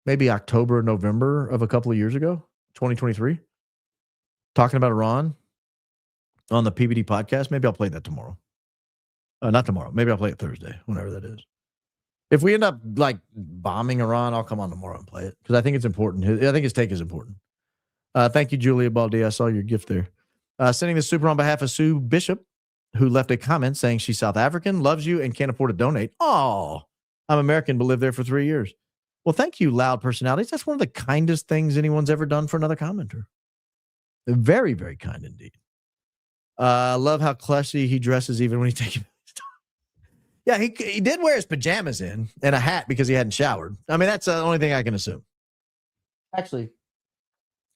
maybe October, November of a couple of years ago, 2023, talking about Iran on the PBD podcast. Maybe I'll play that tomorrow. Not tomorrow. Maybe I'll play it Thursday, whenever that is. If we end up like bombing Iran, I'll come on tomorrow and play it because I think it's important. I think his take is important. Thank you, Julia Baldi. I saw your gift there. Sending this super on behalf of Sue Bishop, who left a comment saying she's South African, loves you, and can't afford to donate. Oh, I'm American, but lived there for 3 years. Well, thank you, loud personalities. That's one of the kindest things anyone's ever done for another commenter. Very, very kind indeed. Love how classy he dresses even when he's taking. Yeah, he did wear his pajamas in and a hat because he hadn't showered. I mean, that's the only thing I can assume. Actually,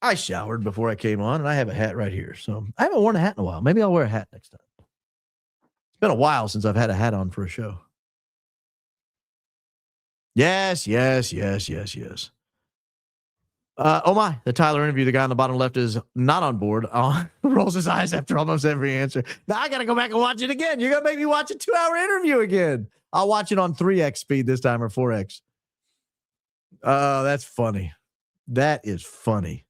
I showered before I came on, and I have a hat right here. So I haven't worn a hat in a while. Maybe I'll wear a hat next time. It's been a while since I've had a hat on for a show. Yes. Oh my, the Tyler interview, the guy on the bottom left is not on board. Rolls his eyes after almost every answer. Now I got to go back and watch it again. You're going to make me watch a 2-hour interview again. I'll watch it on 3x speed this time or 4x. That's funny. That is funny.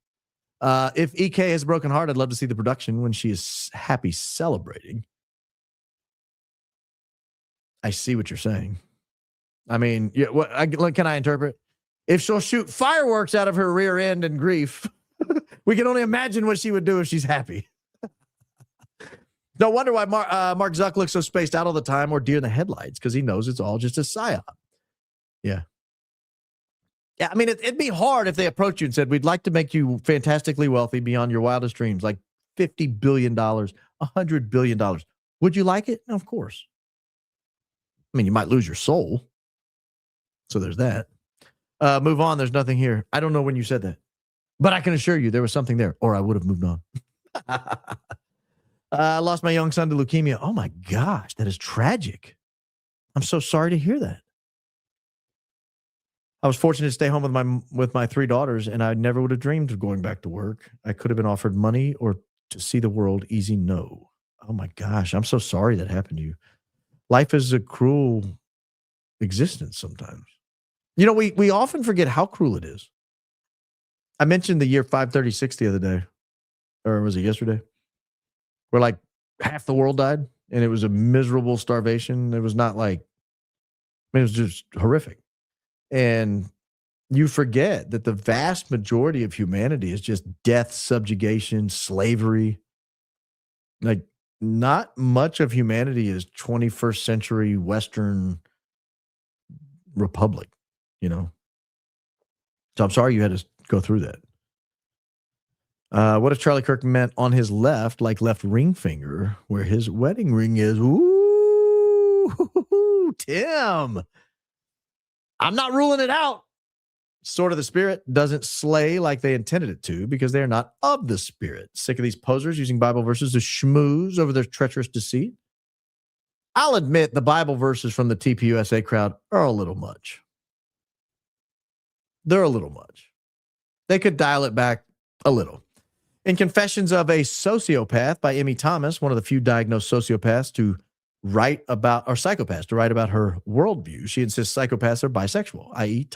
If EK has a broken heart, I'd love to see the production when she is happy celebrating. I see what you're saying. I mean, what can I interpret? If she'll shoot fireworks out of her rear end in grief, we can only imagine what she would do if she's happy. No wonder why Mark Zuck looks so spaced out all the time or deer in the headlights, because he knows it's all just a psyop. Yeah. Yeah, I mean, it'd be hard if they approached you and said, we'd like to make you fantastically wealthy beyond your wildest dreams, like $50 billion, $100 billion. Would you like it? No, of course. I mean, you might lose your soul. So there's that. Move on. There's nothing here. I don't know when you said that, but I can assure you there was something there, or I would have moved on. I lost my young son to leukemia. Oh my gosh, that is tragic. I'm so sorry to hear that. I was fortunate to stay home with my 3 daughters, and I never would have dreamed of going back to work. I could have been offered money or to see the world. Easy no. Oh my gosh, I'm so sorry that happened to you. Life is a cruel existence sometimes. You know, we often forget how cruel it is. I mentioned the year 536 the other day, or was it yesterday? Where like half the world died, and it was a miserable starvation. It was not like, I mean, it was just horrific. And you forget that the vast majority of humanity is just death, subjugation, slavery. Like, not much of humanity is 21st century Western republic, you know? So I'm sorry you had to go through that. What if Charlie Kirk meant on his left, like left ring finger, where his wedding ring is? Ooh, Tim. I'm not ruling it out. Sword of the Spirit doesn't slay like they intended it to because they are not of the Spirit. Sick of these posers using Bible verses to schmooze over their treacherous deceit. I'll admit the Bible verses from the TPUSA crowd are a little much. They're a little much. They could dial it back a little. In Confessions of a Sociopath by Emmy Thomas, one of the few diagnosed sociopaths to write about, or psychopaths to write about her worldview, she insists psychopaths are bisexual, i.e.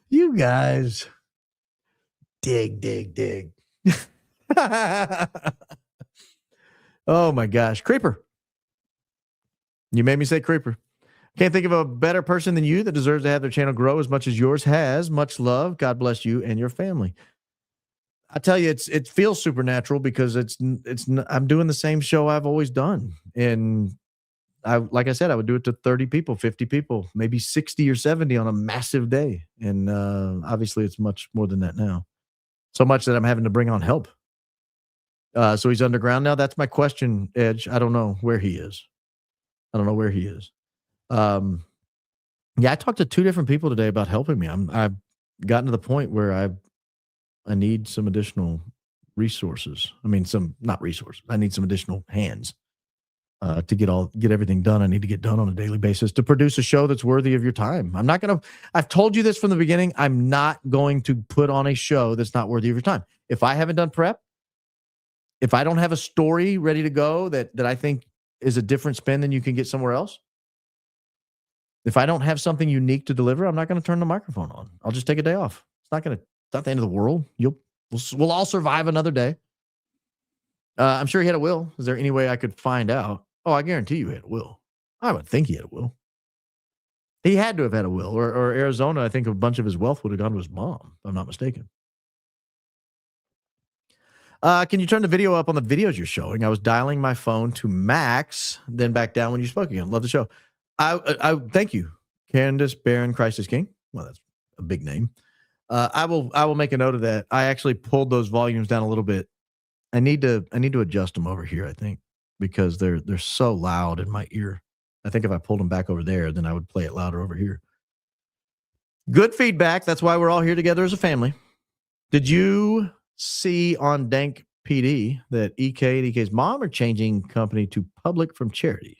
You guys dig. Oh my gosh. Creeper. You made me say creeper. Can't think of a better person than you that deserves to have their channel grow as much as yours has. Much love. God bless you and your family. I tell you, it feels supernatural because I'm doing the same show I've always done. And like I said, I would do it to 30 people, 50 people, maybe 60 or 70 on a massive day. And obviously it's much more than that now. So much that I'm having to bring on help. So he's underground now. That's my question, Edge. I don't know where he is. Yeah, I talked to 2 different people today about helping me. I've gotten to the point where I need some additional resources. I mean, not resources. I need some additional hands to get everything done. I need to get done on a daily basis to produce a show that's worthy of your time. I've told you this from the beginning. I'm not going to put on a show that's not worthy of your time. If I haven't done prep, if I don't have a story ready to go that I think is a different spin than you can get somewhere else, if I don't have something unique to deliver, I'm not going to turn the microphone on. I'll just take a day off. It's not the end of the world. We'll all survive another day. I'm sure he had a will. Is there any way I could find out? Oh, I guarantee you he had a will. I would think he had a will. He had to have had a will. Or Arizona, I think a bunch of his wealth would have gone to his mom, if I'm not mistaken. Can you turn the video up on the videos you're showing? I was dialing my phone to max, then back down when you spoke again. Love the show. I thank you, Candace Baron Christ is King. Well, that's a big name. I will make a note of that. I actually pulled those volumes down a little bit. I need to adjust them over here, I think, because they're so loud in my ear. I think if I pulled them back over there, then I would play it louder over here. Good feedback. That's why we're all here together as a family. Did you see on Dank PD that EK and EK's mom are changing company to public from charity?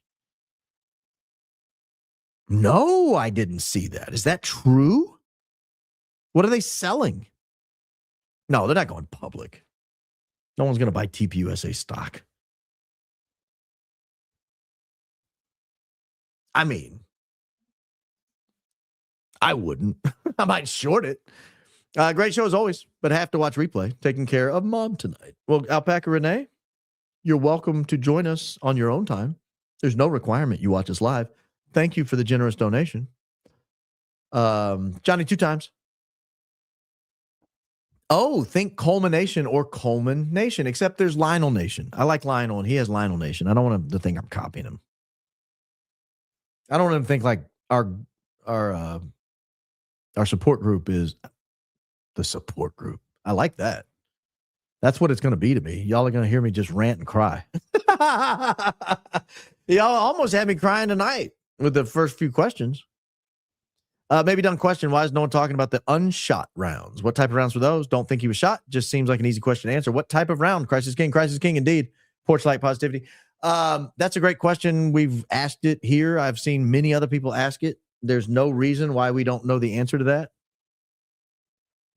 No, I didn't see that. Is that true? What are they selling? No, they're not going public. No one's going to buy TPUSA stock. I mean, I wouldn't. I might short it. Great show as always, but I have to watch replay. Taking care of mom tonight. Well, Alpaca Renee, you're welcome to join us on your own time. There's no requirement you watch us live. Thank you for the generous donation. Johnny, 2 times. Oh, think Culmination or Coleman Nation, except there's Lionel Nation. I like Lionel, and he has Lionel Nation. I don't want him to think I'm copying him. I don't want him to think like our support group is the support group. I like that. That's what it's going to be to me. Y'all are going to hear me just rant and cry. Y'all almost had me crying tonight with the first few questions. Maybe done question. Why is no one talking about the unshot rounds? What type of rounds were those? Don't think he was shot. Just seems like an easy question to answer. What type of round? Crisis King, indeed. Porch light positivity. That's a great question. We've asked it here. I've seen many other people ask it. There's no reason why we don't know the answer to that.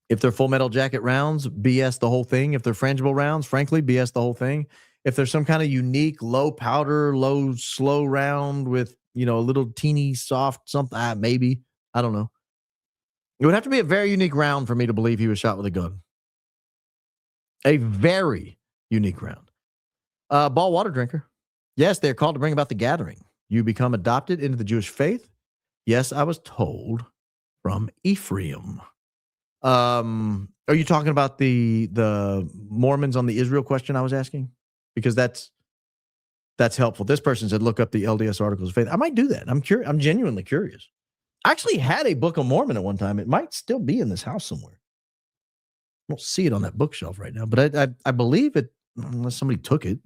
If they're Full Metal Jacket rounds, BS the whole thing. If they're frangible rounds, frankly, BS the whole thing. If there's some kind of unique low powder, low slow round with, a little teeny soft something, maybe. I don't know. It would have to be a very unique round for me to believe he was shot with a gun. A very unique round. Ball water drinker. Yes, they're called to bring about the gathering. You become adopted into the Jewish faith. Yes, I was told from Ephraim. Are you talking about the Mormons on the Israel question I was asking? Because that's helpful. This person said, look up the LDS Articles of Faith. I might do that. I'm curious. I'm genuinely curious. I actually had a Book of Mormon at one time. It might still be in this house somewhere. I don't see it on that bookshelf right now, but I believe it, unless somebody took it.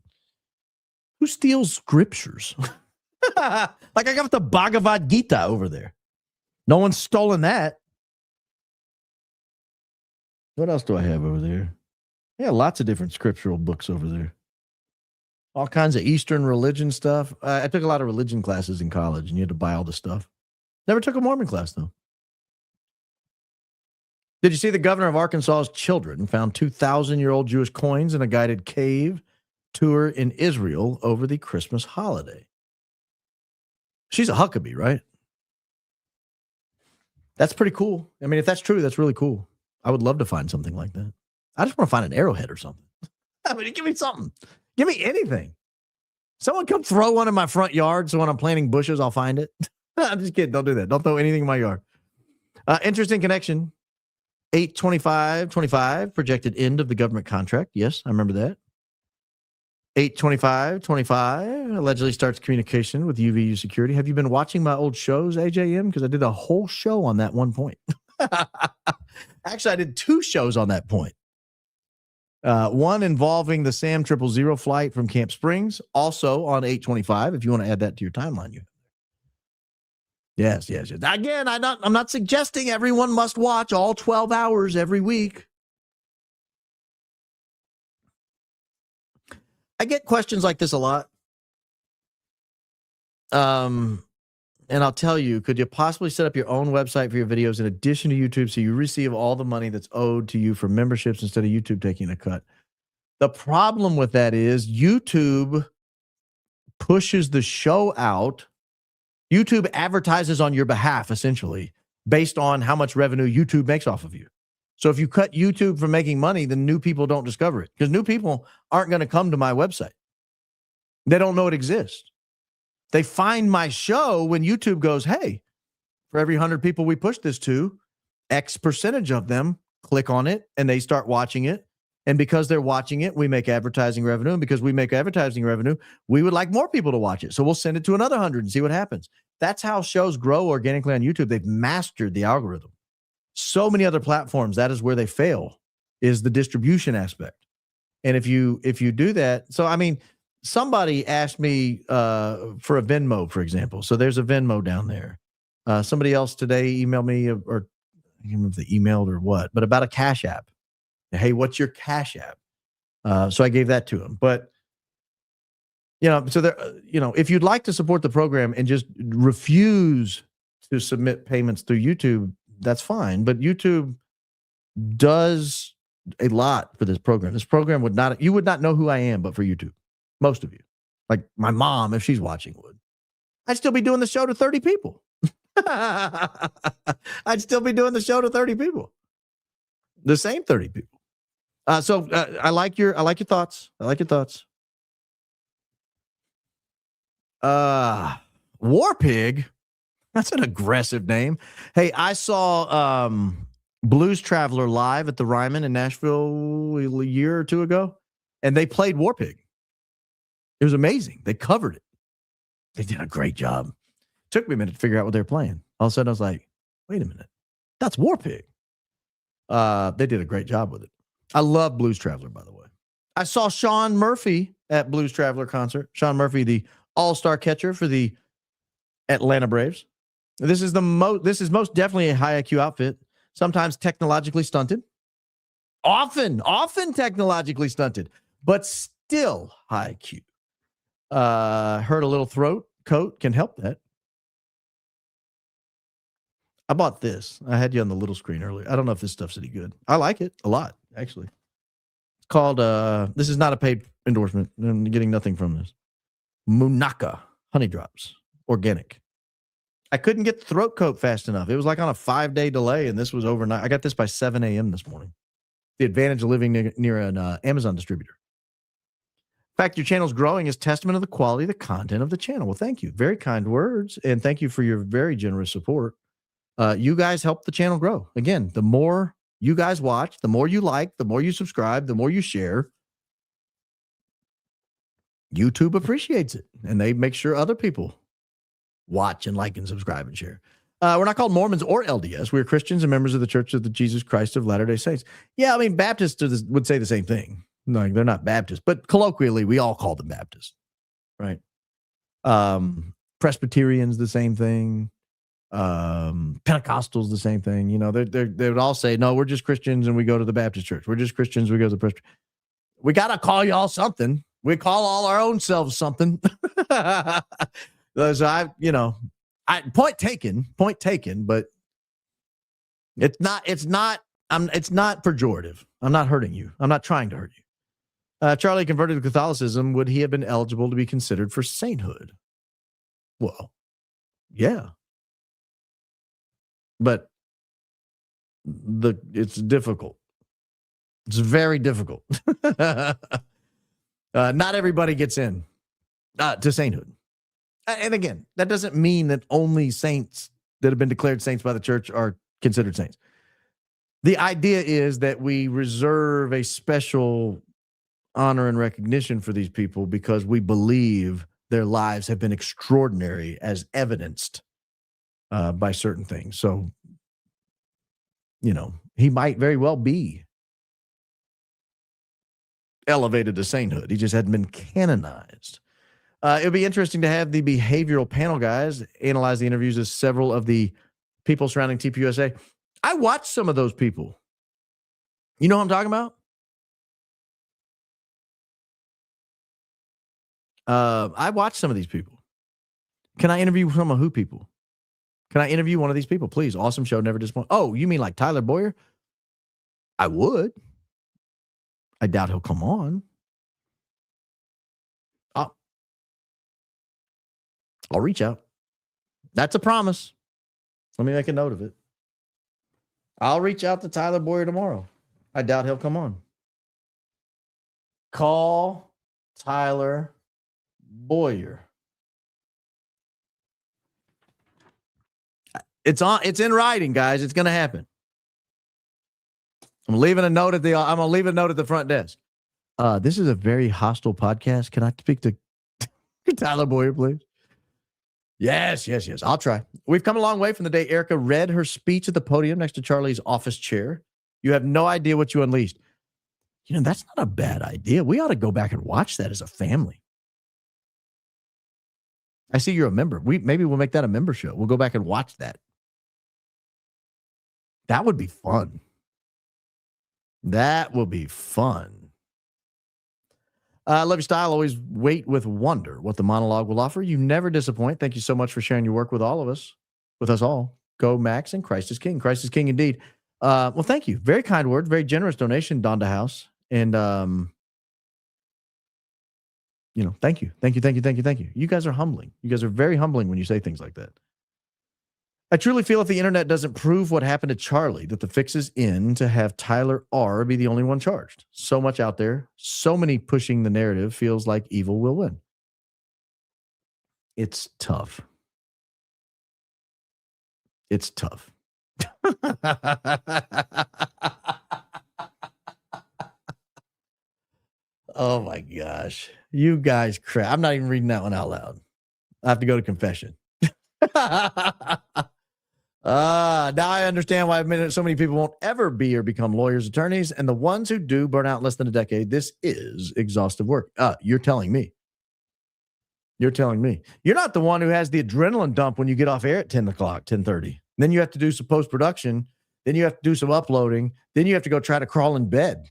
Who steals scriptures? Like I got the Bhagavad Gita over there. No one's stolen that. What else do I have over there? Yeah, lots of different scriptural books over there. All kinds of Eastern religion stuff. I took a lot of religion classes in college, and you had to buy all the stuff. Never took a Mormon class, though. Did you see the governor of Arkansas's children found 2,000-year-old Jewish coins in a guided cave tour in Israel over the Christmas holiday? She's a Huckabee, right? That's pretty cool. I mean, if that's true, that's really cool. I would love to find something like that. I just want to find an arrowhead or something. I mean, give me something. Give me anything. Someone come throw one in my front yard so when I'm planting bushes, I'll find it. I'm just kidding. Don't do that. Don't throw anything in my yard. Interesting connection. 8/25/25, projected end of the government contract. Yes, I remember that. 8/25/25 allegedly starts communication with UVU security. Have you been watching my old shows, AJM? Because I did a whole show on that one point. Actually, I did 2 shows on that point. One involving the SAM 000 flight from Camp Springs, also on 8/25. If you want to add that to your timeline, you. Yes. Again, I'm not suggesting everyone must watch all 12 hours every week. I get questions like this a lot. And I'll tell you, could you possibly set up your own website for your videos in addition to YouTube so you receive all the money that's owed to you for memberships instead of YouTube taking a cut? The problem with that is YouTube pushes the show out. YouTube advertises on your behalf, essentially, based on how much revenue YouTube makes off of you. So if you cut YouTube from making money, then new people don't discover it because new people aren't going to come to my website. They don't know it exists. They find my show when YouTube goes, hey, for every 100 people we push this to, X percentage of them click on it and they start watching it. And because they're watching it, we make advertising revenue. And because we make advertising revenue, we would like more people to watch it. So we'll send it to another 100 and see what happens. That's how shows grow organically on YouTube. They've mastered the algorithm. So many other platforms, that is where they fail, is the distribution aspect. And if you do that, so I mean, somebody asked me for a Venmo, for example. So there's a Venmo down there. Somebody else today emailed me, or I can't remember if they emailed or what, but about a Cash App. Hey, what's your Cash App? So I gave that to him. But, so there, if you'd like to support the program and just refuse to submit payments through YouTube, that's fine. But YouTube does a lot for this program. This program you would not know who I am, but for YouTube. Most of you. Like my mom, if she's watching, would. I'd still be doing the show to 30 people. I'd still be doing the show to 30 people. The same 30 people. So I like your thoughts. I like your thoughts. War Pig. That's an aggressive name. Hey, I saw Blues Traveler live at the Ryman in Nashville a year or two ago, and they played War Pig. It was amazing. They covered it. They did a great job. Took me a minute to figure out what they were playing. All of a sudden, I was like, wait a minute. That's War Pig. They did a great job with it. I love Blues Traveler, by the way. I saw Sean Murphy at Blues Traveler concert. Sean Murphy, the all-star catcher for the Atlanta Braves. This is most definitely a high IQ outfit, sometimes technologically stunted. Often technologically stunted, but still high IQ. Heard a little throat coat can help that. I bought this. I had you on the little screen earlier. I don't know if this stuff's any good. I like it a lot, actually. It's called, this is not a paid endorsement. I'm getting nothing from this. Munaka Honey Drops, organic. I couldn't get the throat coat fast enough. It was like on a 5-day delay, and this was overnight. I got this by 7 a.m. this morning. The advantage of living near an Amazon distributor. In fact, your channel's growing is testament of the quality of the content of the channel. Well, thank you. Very kind words, and thank you for your very generous support. You guys help the channel grow. Again, the more you guys watch, the more you like, the more you subscribe, the more you share. YouTube appreciates it, and they make sure other people watch and like and subscribe and share. We're not called Mormons or LDS. We're Christians and members of the Church of the Jesus Christ of Latter-day Saints. Yeah, I mean, Baptists would say the same thing. No, they're not Baptists, but colloquially, we all call them Baptists, right? Presbyterians, the same thing. Pentecostals, the same thing. You know, they would all say, no, we're just Christians and we go to the Baptist church. We're just Christians. We go to the Presbyterian. We got to call y'all something. We call all our own selves something. So point taken, but it's not pejorative. I'm not hurting you. I'm not trying to hurt you. Charlie converted to Catholicism. Would he have been eligible to be considered for sainthood? Well, yeah. But it's difficult. It's very difficult. Not everybody gets in to sainthood. And again, that doesn't mean that only saints that have been declared saints by the church are considered saints. The idea is that we reserve a special honor and recognition for these people because we believe their lives have been extraordinary as evidenced by certain things. So, he might very well be elevated to sainthood. He just hadn't been canonized. It'll be interesting to have the behavioral panel guys analyze the interviews of several of the people surrounding TPUSA. I watched some of those people. You know what I'm talking about? I watched some of these people. Can I interview some of who people? Can I interview one of these people, please? Awesome show, never disappoint. Oh, you mean like Tyler Bowyer? I would. I doubt he'll come on. I'll reach out. That's a promise. Let me make a note of it. I'll reach out to Tyler Bowyer tomorrow. I doubt he'll come on. Call Tyler Bowyer. It's in writing, guys. It's going to happen. I'm leaving a note at the front desk. This is a very hostile podcast. Can I speak to Tyler Bowyer, please? Yes. I'll try. We've come a long way from the day Erica read her speech at the podium next to Charlie's office chair. You have no idea what you unleashed. That's not a bad idea. We ought to go back and watch that as a family. I see you're a member. Maybe we'll make that a member show. We'll go back and watch that. That would be fun. That will be fun. Love your style. Always wait with wonder what the monologue will offer. You never disappoint. Thank you so much for sharing your work with all of us, with us all. Go Max and Christ is King. Christ is King indeed. Well, thank you. Very kind words. Very generous donation, Donda House. And, thank you. Thank you. You guys are humbling. You guys are very humbling when you say things like that. I truly feel if the internet doesn't prove what happened to Charlie, that the fix is in to have Tyler R. be the only one charged. So much out there, so many pushing the narrative, feels like evil will win. It's tough. Oh my gosh. You guys crap. I'm not even reading that one out loud. I have to go to confession. Now I understand why so many people won't ever be or become lawyers, attorneys, and the ones who do burn out in less than a decade. This is exhaustive work. You're telling me. You're telling me. You're not the one who has the adrenaline dump when you get off air at 10 o'clock, 10:30. Then you have to do some post-production. Then you have to do some uploading. Then you have to go try to crawl in bed.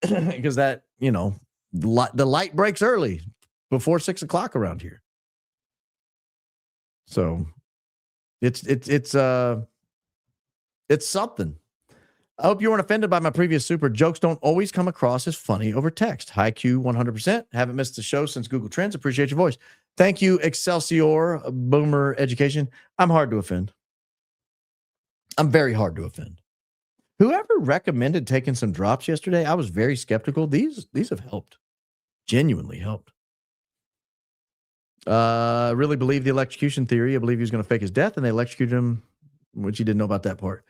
Because that, the light breaks early before 6 o'clock around here. So it's something. I hope you weren't offended by my previous super. Jokes don't always come across as funny over text. High Q 100%. Haven't missed the show since Google Trends. Appreciate your voice. Thank you, Excelsior Boomer Education. I'm hard to offend. I'm very hard to offend. Whoever recommended taking some drops yesterday, I was very skeptical. These have helped. Genuinely helped. Really believe the electrocution theory. I believe he was going to fake his death, and they electrocuted him, which he didn't know about that part.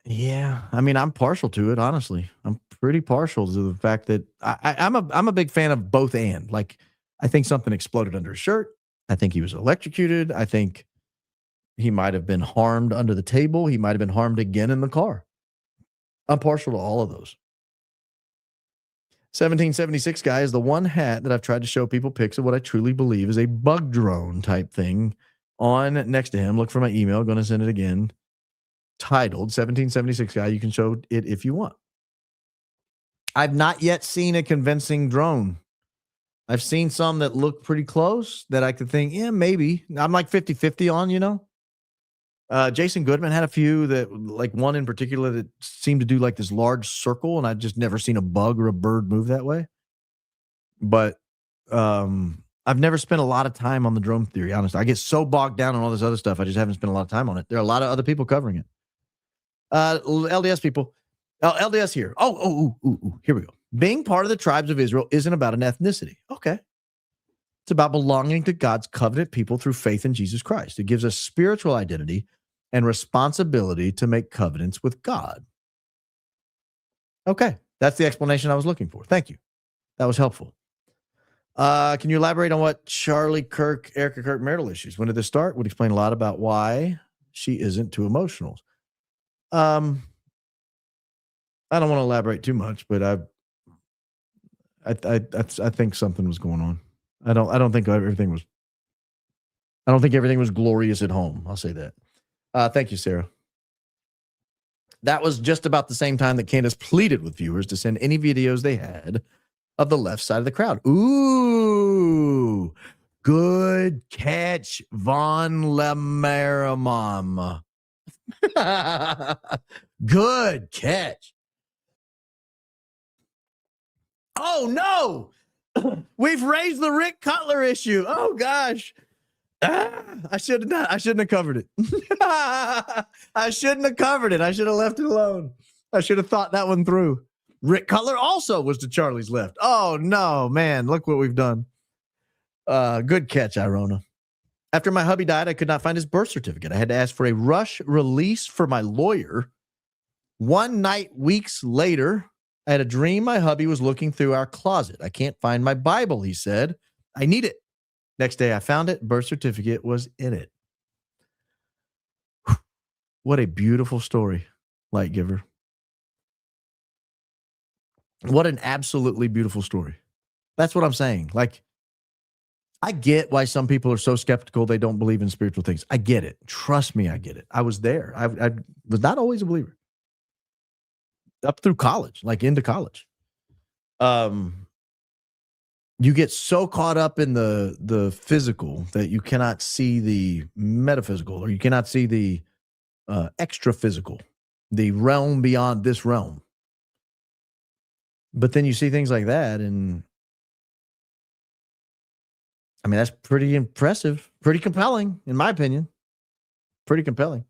Yeah, I mean, I'm partial to it, honestly. I'm pretty partial to the fact that I'm a big fan of both and. Like, I think something exploded under his shirt. I think he was electrocuted. I think he might have been harmed under the table. He might have been harmed again in the car. I'm partial to all of those. 1776 guy is the one hat that I've tried to show people pics of what I truly believe is a bug drone type thing on next to him. Look for my email. Going to send it again. Titled 1776 guy. You can show it if you want. I've not yet seen a convincing drone. I've seen some that look pretty close that I could think, yeah, maybe. I'm like 50-50 on, Jason Goodman had a few that, like one in particular that seemed to do like this large circle, and I'd just never seen a bug or a bird move that way. But I've never spent a lot of time on the drone theory, honestly. I get so bogged down on all this other stuff, I just haven't spent a lot of time on it. There are a lot of other people covering it. LDS people. LDS here. Here we go. Being part of the tribes of Israel isn't about an ethnicity. Okay. It's about belonging to God's covenant people through faith in Jesus Christ. It gives us spiritual identity and responsibility to make covenants with God. Okay. That's the explanation I was looking for. Thank you. That was helpful. Can you elaborate on what Charlie Kirk, Erica Kirk marital issues? When did this start? Would explain a lot about why she isn't too emotional. I don't want to elaborate too much, but I think something was going on. I don't think everything was glorious at home. I'll say that. Thank you, Sarah. That was just about the same time that Candace pleaded with viewers to send any videos they had of the left side of the crowd. Ooh, good catch, Von Lemaramam. Good catch. Oh no, we've raised the Rick Cutler issue. Oh gosh, I shouldn't have covered it. I shouldn't have covered it. I should have left it alone. I should have thought that one through. Rick Cutler also was to Charlie's left. Oh no, man, look what we've done. Good catch, Irona. After my hubby died, I could not find his birth certificate. I had to ask for a rush release for my lawyer. One night, weeks later, I had a dream my hubby was looking through our closet. I can't find my Bible, he said. I need it. Next day, I found it. Birth certificate was in it. Whew. What a beautiful story, Light Giver. What an absolutely beautiful story. That's what I'm saying. Like, I get why some people are so skeptical they don't believe in spiritual things. I get it. Trust me, I get it. I was there. I was not always a believer. Up through college, like into college. You get so caught up in the physical that you cannot see the metaphysical, or you cannot see the extra physical, the realm beyond this realm. But then you see things like that, and I mean, that's pretty impressive, pretty compelling, in my opinion. Pretty compelling.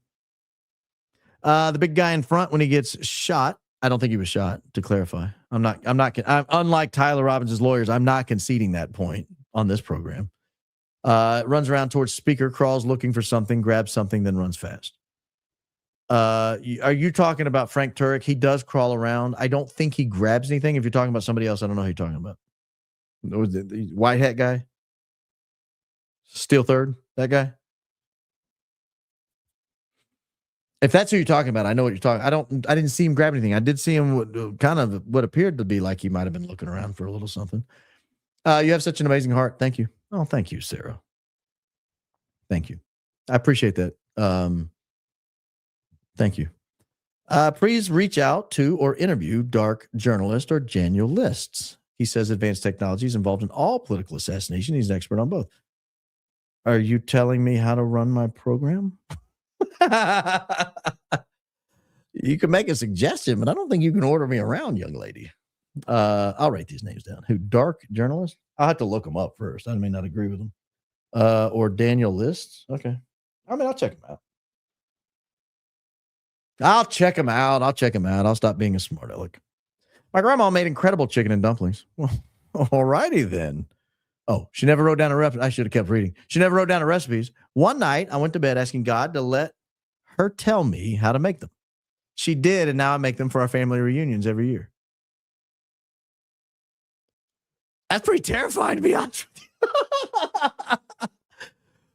The big guy in front, when he gets shot, I don't think he was shot, to clarify. I'm unlike Tyler Robbins' lawyers, I'm not conceding that point on this program. Runs around towards speaker, crawls looking for something, grabs something, then runs fast. Are you talking about Frank Turek? He does crawl around. I don't think he grabs anything. If you're talking about somebody else, I don't know who you're talking about. The white hat guy? Steel third, that guy. If that's who you're talking about, I know what you're talking. I didn't see him grab anything. I did see him kind of what appeared to be like he might have been looking around for a little something. You have such an amazing heart. Thank you. Oh, thank you, Sarah. Thank you. I appreciate that. Thank you. Please reach out to or interview dark journalist or Daniel Lists. He says advanced technology is involved in all political assassination. He's an expert on both. Are you telling me how to run my program? You can make a suggestion, but I don't think you can order me around, young lady. I'll write these names down. Who? Dark journalist? I'll have to look them up first. I may not agree with them. Or Daniel Lists. Okay. I mean, I'll check them out. I'll check them out. I'll stop being a smart aleck. My grandma made incredible chicken and dumplings. Well, all righty then. Oh, she never wrote down a recipe. I should have kept reading. She never wrote down her recipes. One night, I went to bed asking God to let her tell me how to make them. She did, and now I make them for our family reunions every year. That's pretty terrifying, to be honest with you.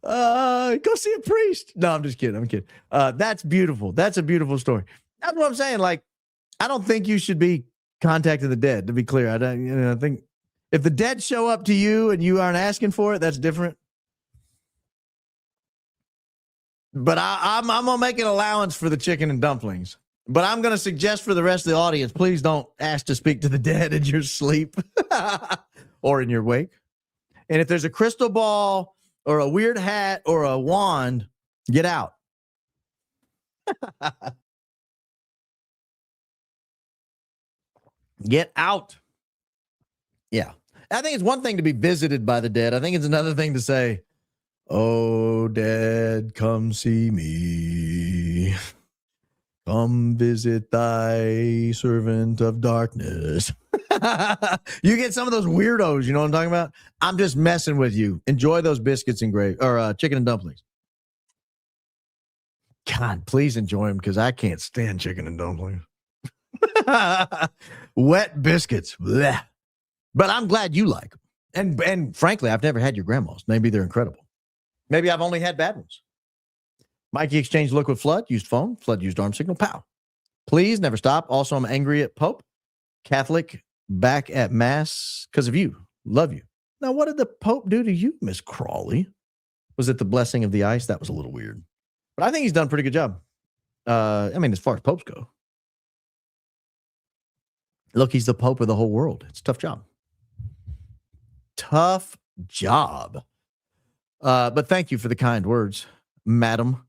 Go see a priest. No, I'm just kidding. I'm kidding. That's beautiful. That's a beautiful story. That's what I'm saying. Like, I don't think you should be contacting the dead, to be clear. I think if the dead show up to you and you aren't asking for it, that's different. But I'm going to make an allowance for the chicken and dumplings. But I'm going to suggest for the rest of the audience, please don't ask to speak to the dead in your sleep or in your wake. And if there's a crystal ball or a weird hat or a wand, get out. Get out. Yeah. I think it's one thing to be visited by the dead. I think it's another thing to say, oh, dead, come see me. Come visit thy servant of darkness. You get some of those weirdos, you know what I'm talking about? I'm just messing with you. Enjoy those biscuits and gravy, or chicken and dumplings. God, please enjoy them because I can't stand chicken and dumplings. Wet biscuits. Blech. But I'm glad you like them. And frankly, I've never had your grandma's. Maybe they're incredible. Maybe I've only had bad ones. Mikey exchanged look with Flood, used phone. Flood used arm signal. Pow. Please never stop. Also, I'm angry at Pope. Catholic back at Mass because of you. Love you. Now, what did the Pope do to you, Miss Crawley? Was it the blessing of the ice? That was a little weird. But I think he's done a pretty good job. I mean, as far as popes go. Look, he's the Pope of the whole world. It's a tough job. Tough job. But thank you for the kind words, madam.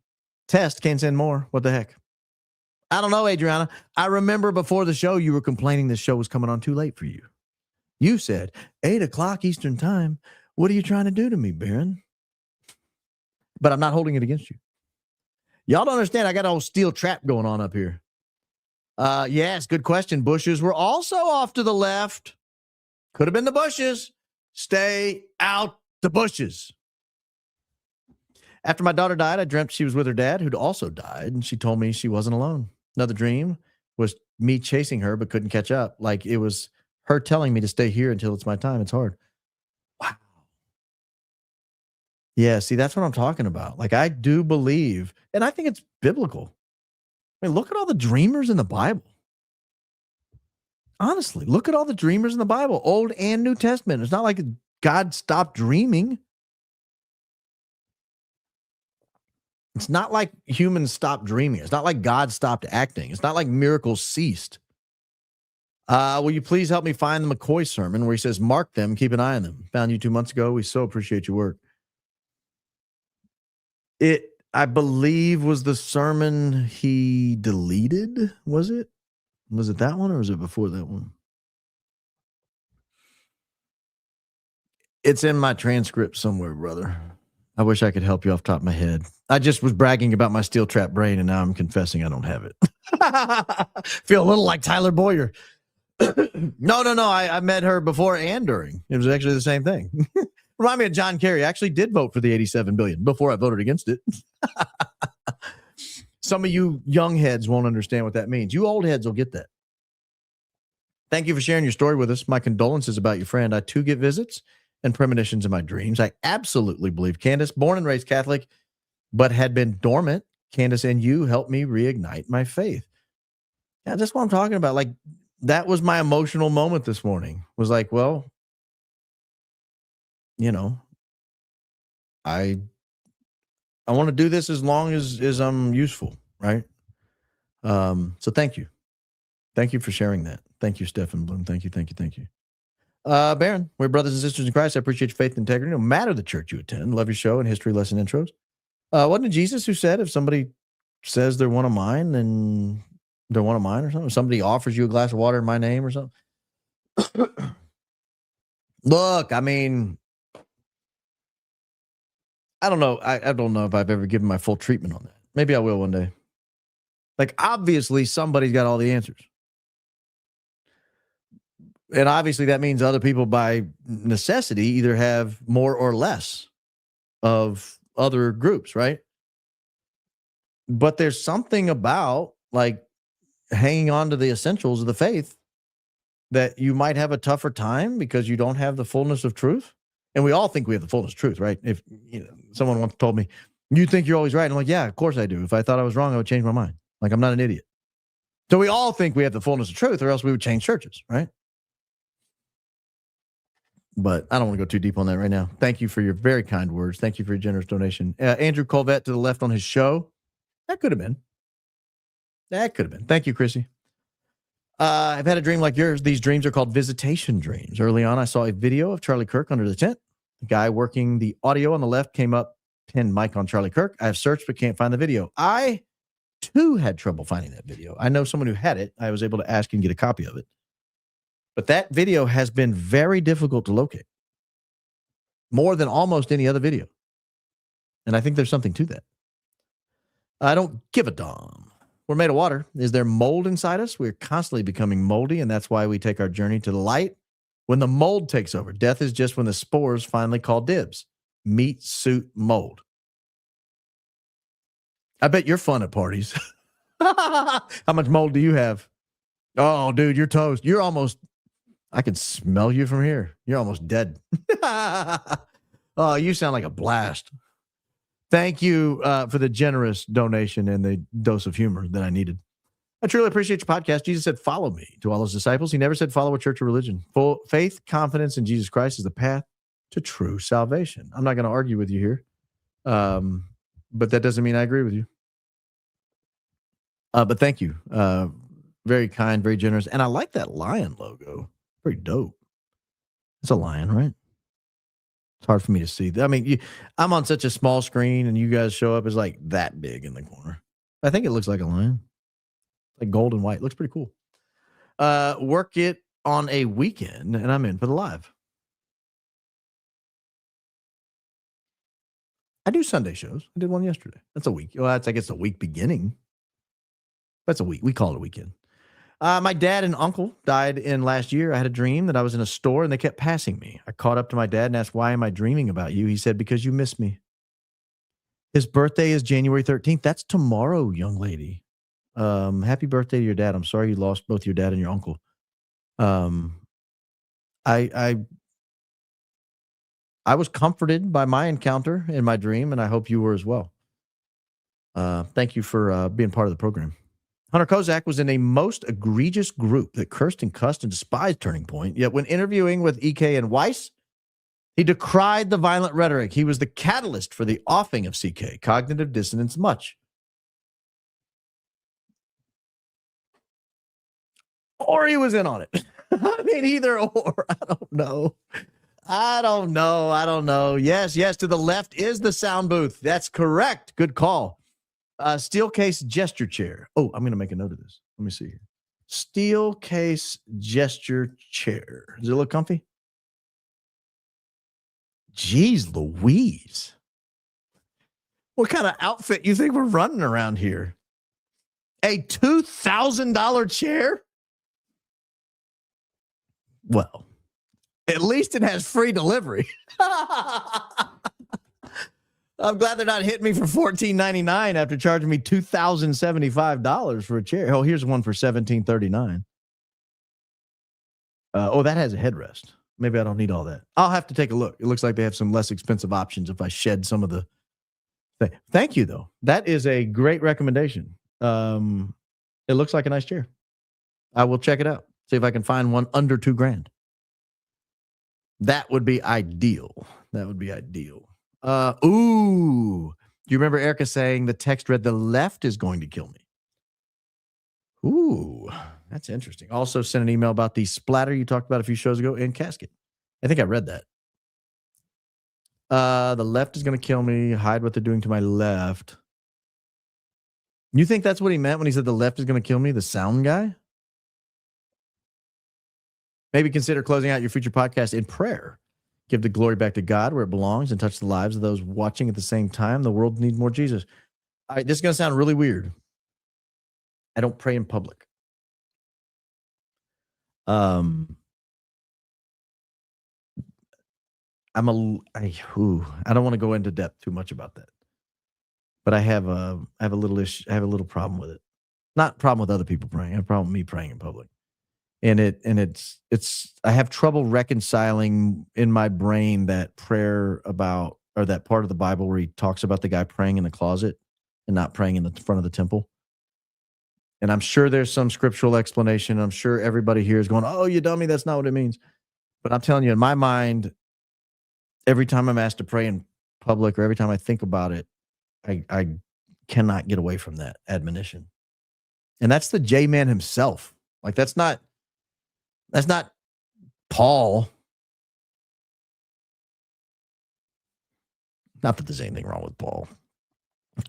Test can't send more. What the heck? I don't know, Adriana. I remember before the show, you were complaining this show was coming on too late for you. You said 8:00 Eastern time. What are you trying to do to me, Baron? But I'm not holding it against you. Y'all don't understand. I got an old steel trap going on up here. Yes, good question. Bushes were also off to the left. Could have been the bushes. Stay out the bushes. After my daughter died, I dreamt she was with her dad, who'd also died, and she told me she wasn't alone. Another dream was me chasing her but couldn't catch up. Like it was her telling me to stay here until it's my time. It's hard. Wow. Yeah, see, that's what I'm talking about. Like I do believe, and I think it's biblical. I mean, look at all the dreamers in the Bible. Honestly, look at all the dreamers in the Bible, Old and New Testament. It's not like God stopped dreaming. It's not like humans stopped dreaming. It's not like God stopped acting. It's not like miracles ceased. Will you please help me find the McCoy sermon where he says, mark them, keep an eye on them. Found you 2 months ago. We so appreciate your work. It, I believe, was the sermon he deleted. Was it? Was it that one or was it before that one? It's in my transcript somewhere, brother. I wish I could help you off the top of my head. I just was bragging about my steel trap brain, and now I'm confessing I don't have it. Feel a little like Tyler Bowyer. No. I met her before and during. It was actually the same thing. Remind me of John Kerry. I actually did vote for the $87 billion before I voted against it. Some of you young heads won't understand what that means. You old heads will get that. Thank you for sharing your story with us. My condolences about your friend. I too get visits, and premonitions in my dreams. I absolutely believe Candace, born and raised Catholic, but had been dormant. Candace and you helped me reignite my faith. Yeah, that's what I'm talking about. Like, that was my emotional moment this morning. Was like, well, you know, I want to do this as long as I'm useful, right? So thank you. Thank you for sharing that. Thank you, Stephen Bloom. Thank you. Baron, we're brothers and sisters in Christ. I appreciate your faith and integrity, no matter the church you attend. Love your show and history lesson intros. Wasn't it Jesus who said if somebody says they're one of mine, then they're one of mine or something? If somebody offers you a glass of water in my name or something? Look, I mean, I don't know. I don't know if I've ever given my full treatment on that. Maybe I will one day. Like, obviously, somebody's got all the answers. And obviously, that means other people, by necessity, either have more or less of other groups, right? But there's something about, like, hanging on to the essentials of the faith that you might have a tougher time because you don't have the fullness of truth. And we all think we have the fullness of truth, right? If someone once told me, you think you're always right. I'm like, yeah, of course I do. If I thought I was wrong, I would change my mind. Like, I'm not an idiot. So we all think we have the fullness of truth, or else we would change churches, right? But I don't want to go too deep on that right now. Thank you for your very kind words. Thank you for your generous donation. Andrew Kolvet to the left on his show. That could have been. Thank you, Chrissy. I've had a dream like yours. These dreams are called visitation dreams. Early on, I saw a video of Charlie Kirk under the tent. The guy working the audio on the left came up, pinned mic on Charlie Kirk. I have searched but can't find the video. I, too, had trouble finding that video. I know someone who had it. I was able to ask and get a copy of it. But that video has been very difficult to locate. More than almost any other video. And I think there's something to that. I don't give a damn. We're made of water. Is there mold inside us? We're constantly becoming moldy, and that's why we take our journey to the light. When the mold takes over, death is just when the spores finally call dibs. Meat suit mold. I bet you're fun at parties. How much mold do you have? Oh, dude, you're toast. You're almost... I can smell you from here. You're almost dead. Oh, you sound like a blast. Thank you for the generous donation and the dose of humor that I needed. I truly appreciate your podcast. Jesus said, follow me to all his disciples. He never said follow a church or religion. Full faith, confidence in Jesus Christ is the path to true salvation. I'm not going to argue with you here. But that doesn't mean I agree with you. But thank you. Very kind, very generous. And I like that lion logo. Pretty dope. It's a lion, right? It's hard for me to see. I mean, I'm on such a small screen, and you guys show up as like that big in the corner. I think it looks like a lion. Like gold and white. Looks pretty cool. Work it on a weekend, and I'm in for the live. I do Sunday shows. I did one yesterday. That's a week. Well, that's, I guess, a week beginning. That's a week. We call it a weekend. My dad and uncle died in last year. I had a dream that I was in a store and they kept passing me. I caught up to my dad and asked, why am I dreaming about you? He said, because you miss me. His birthday is January 13th. That's tomorrow, young lady. Happy birthday to your dad. I'm sorry you lost both your dad and your uncle. I was comforted by my encounter in my dream, and I hope you were as well. Thank you for being part of the program. Hunter Kozak was in a most egregious group that cursed and cussed and despised Turning Point. Yet when interviewing with EK and Weiss, he decried the violent rhetoric. He was the catalyst for the offing of CK, cognitive dissonance much. Or he was in on it. I mean, either or. I don't know. Yes, to the left is the sound booth. That's correct. Good call. Steel case gesture chair. Oh, I'm going to make a note of this. Let me see here. Steel case gesture chair. Does it look comfy? Jeez Louise. What kind of outfit you think we're running around here? A $2,000 chair? Well, at least it has free delivery. I'm glad they're not hitting me for $14.99 after charging me $2,075 for a chair. Oh, here's one for $17.39. Oh, that has a headrest. Maybe I don't need all that. I'll have to take a look. It looks like they have some less expensive options if I shed some of the thing. Thank you, though. That is a great recommendation. It looks like a nice chair. I will check it out. See if I can find one under $2,000. That would be ideal. That would be ideal. Do you remember Erica saying the text read, "The left is going to kill me"? Ooh, that's interesting. Also sent an email about the splatter you talked about a few shows ago in Casket. I think I read that. The left is going to kill me. Hide what they're doing to my left. You think that's what he meant when he said the left is going to kill me? The sound guy? Maybe consider closing out your future podcast in prayer. Give the glory back to God where it belongs and touch the lives of those watching at the same time. The world needs more Jesus. All right, this is going to sound really weird. I don't pray in public. I don't want to go into depth too much about that. But I have a little issue. I have a little problem with it. Not a problem with other people praying. I have a problem with me praying in public. And it's I have trouble reconciling in my brain that prayer about, or that part of the Bible where he talks about the guy praying in the closet and not praying in the front of the temple. And I'm sure there's some scriptural explanation. I'm sure everybody here is going, "Oh, you dummy, that's not what it means." But I'm telling you, in my mind, every time I'm asked to pray in public or every time I think about it, I cannot get away from that admonition. And that's the J-man himself. Like that's not Paul. Not that there's anything wrong with Paul.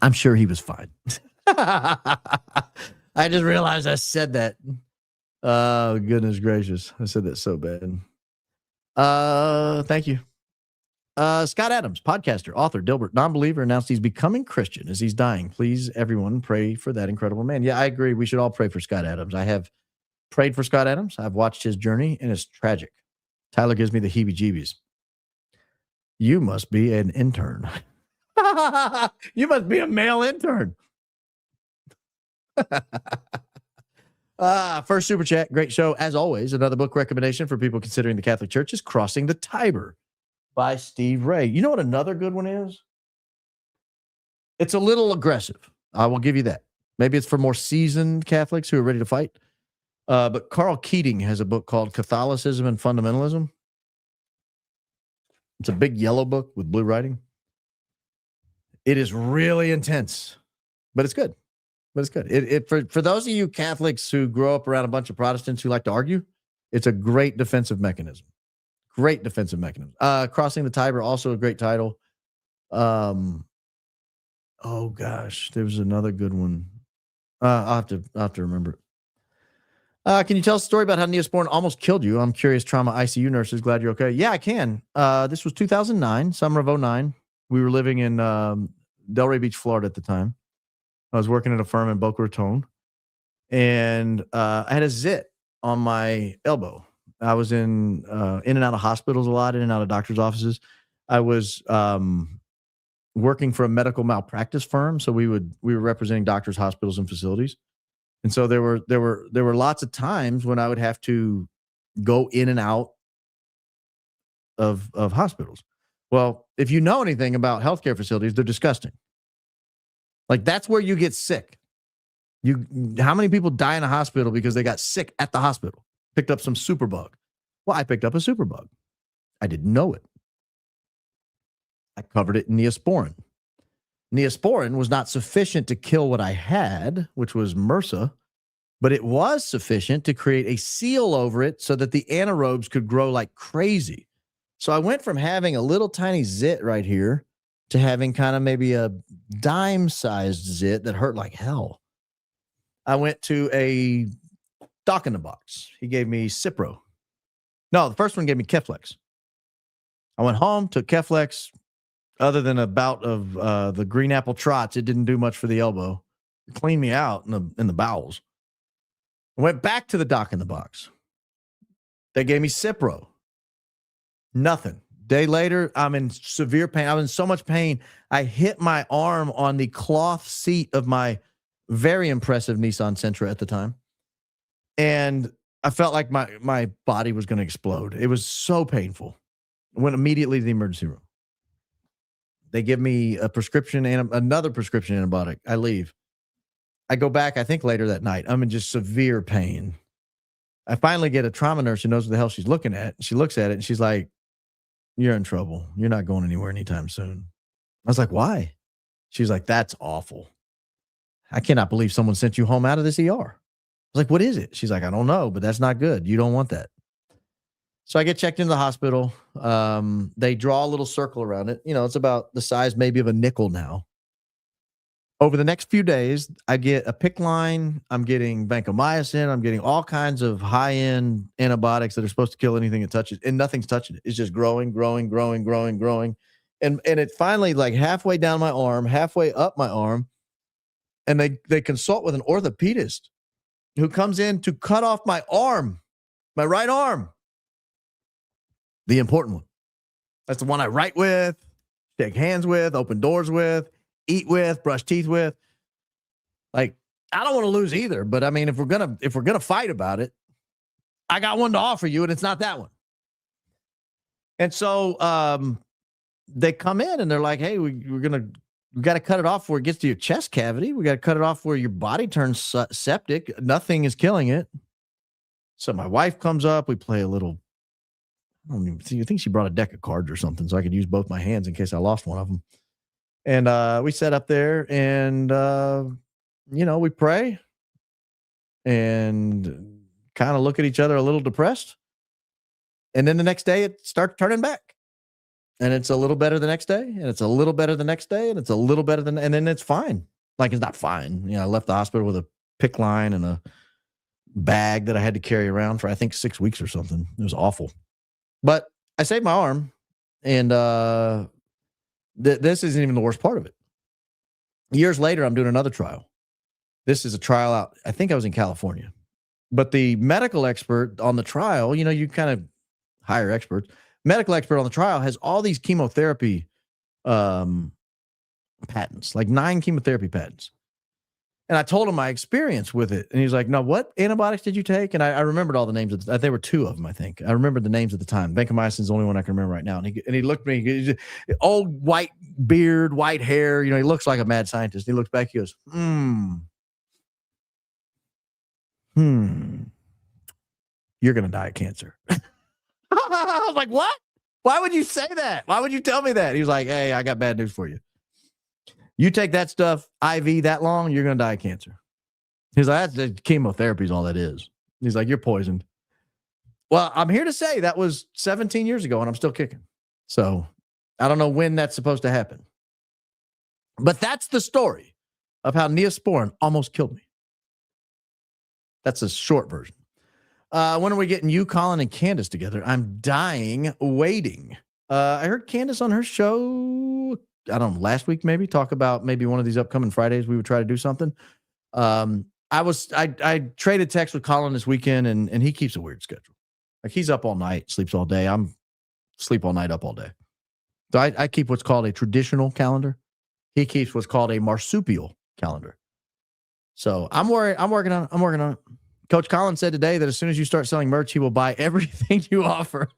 I'm sure he was fine. I just realized I said that. Oh, goodness gracious. I said that so bad. Thank you. Scott Adams, podcaster, author, Dilbert, non-believer, announced he's becoming Christian as he's dying. Please, everyone, pray for that incredible man. Yeah, I agree. We should all pray for Scott Adams. I have prayed for Scott Adams. I've watched his journey, and it's tragic. Tyler gives me the heebie-jeebies. You must be an intern. You must be a male intern. First super chat. Great show. As always, another book recommendation for people considering the Catholic Church is Crossing the Tiber by Steve Ray. You know what another good one is? It's a little aggressive. I will give you that. Maybe it's for more seasoned Catholics who are ready to fight. But Carl Keating has a book called Catholicism and Fundamentalism. It's a big yellow book with blue writing. It is really intense, but it's good. But it's good. For those of you Catholics who grow up around a bunch of Protestants who like to argue, it's a great defensive mechanism. Great defensive mechanism. Crossing the Tiber, also a great title. Oh gosh, there was another good one. I'll have to remember it. Can you tell us a story about how Neosporin almost killed you? I'm curious, trauma ICU nurses. Glad you're okay. Yeah, I can. This was 2009, summer of 2009. We were living in Delray Beach, Florida at the time. I was working at a firm in Boca Raton, and I had a zit on my elbow. I was in and out of hospitals a lot, in and out of doctors' offices. I was working for a medical malpractice firm, so we were representing doctors, hospitals, and facilities. And so there were lots of times when I would have to go in and out of hospitals. Well, if you know anything about healthcare facilities, they're disgusting. Like that's where you get sick. How many people die in a hospital because they got sick at the hospital? Picked up some superbug. Well, I picked up a superbug. I didn't know it. I covered it in Neosporin. Neosporin was not sufficient to kill what I had, which was MRSA, but it was sufficient to create a seal over it so that the anaerobes could grow like crazy. So I went from having a little tiny zit right here to having kind of maybe a dime-sized zit that hurt like hell. I went to a doc in the box. He gave me Cipro. No, the first one gave me Keflex. I went home, took Keflex. Other than a bout of the green apple trots, it didn't do much for the elbow. It cleaned me out in the bowels. I went back to the doc in the box. They gave me Cipro. Nothing. Day later, I'm in severe pain. I was in so much pain, I hit my arm on the cloth seat of my very impressive Nissan Sentra at the time. And I felt like my body was going to explode. It was so painful. I went immediately to the emergency room. They give me a prescription and another prescription antibiotic. I leave. I go back, I think later that night. I'm in just severe pain. I finally get a trauma nurse who knows what the hell she's looking at. She looks at it and she's like, "You're in trouble. You're not going anywhere anytime soon." I was like, "Why?" She's like, "That's awful. I cannot believe someone sent you home out of this ER." I was like, "What is it?" She's like, "I don't know, but that's not good. You don't want that." So I get checked into the hospital. They draw a little circle around it. You know, it's about the size maybe of a nickel now. Over the next few days, I get a PICC line. I'm getting vancomycin. I'm getting all kinds of high-end antibiotics that are supposed to kill anything it touches, and nothing's touching it. It's just growing. And it finally, like halfway down my arm, halfway up my arm, and they consult with an orthopedist who comes in to cut off my arm, my right arm. The important one. That's the one I write with, shake hands with, open doors with, eat with, brush teeth with. Like, I don't want to lose either, but I mean, if we're gonna fight about it, I got one to offer you, and it's not that one. And so they come in and they're like, "Hey, we got to cut it off where it gets to your chest cavity. We got to cut it off where your body turns septic. Nothing is killing it." So my wife comes up. We play a little. I don't even see. I think she brought a deck of cards or something, so I could use both my hands in case I lost one of them. And we sat up there, and we pray, and kind of look at each other a little depressed. And then the next day, it starts turning back, and it's a little better the next day, and it's a little better the next day, and it's a little better and then it's fine. Like, it's not fine. You know, I left the hospital with a PICC line and a bag that I had to carry around for I think 6 weeks or something. It was awful. But I saved my arm, and this isn't even the worst part of it. Years later, I'm doing another trial. This is a trial out, I think I was in California. But the medical expert on the trial, you know, you kind of hire experts. Medical expert on the trial has all these chemotherapy patents, like 9 chemotherapy patents. And I told him my experience with it. And he's like, "No, what antibiotics did you take?" And I remembered all the names. There were 2 of them, I think. I remember the names at the time. Vancomycin is the only one I can remember right now. And he looked at me, old white beard, white hair. You know, he looks like a mad scientist. He looks back, he goes, "You're going to die of cancer." I was like, "What? Why would you say that? Why would you tell me that?" He was like, "Hey, I got bad news for you. You take that stuff IV that long, you're going to die of cancer." He's like, "That's chemotherapy is all that is." He's like, "You're poisoned." Well, I'm here to say that was 17 years ago, and I'm still kicking. So I don't know when that's supposed to happen. But that's the story of how Neosporin almost killed me. That's a short version. When are we getting you, Colin, and Candace together? I'm dying waiting. I heard Candace on her show, I don't know, last week maybe, talk about maybe one of these upcoming Fridays we would try to do something. I traded text with Colin this weekend, and he keeps a weird schedule. Like, he's up all night, sleeps all day. I'm sleep all night, up all day. So I keep what's called a traditional calendar. He keeps what's called a marsupial calendar. So I'm working on it. Coach Colin said today that as soon as you start selling merch, he will buy everything you offer.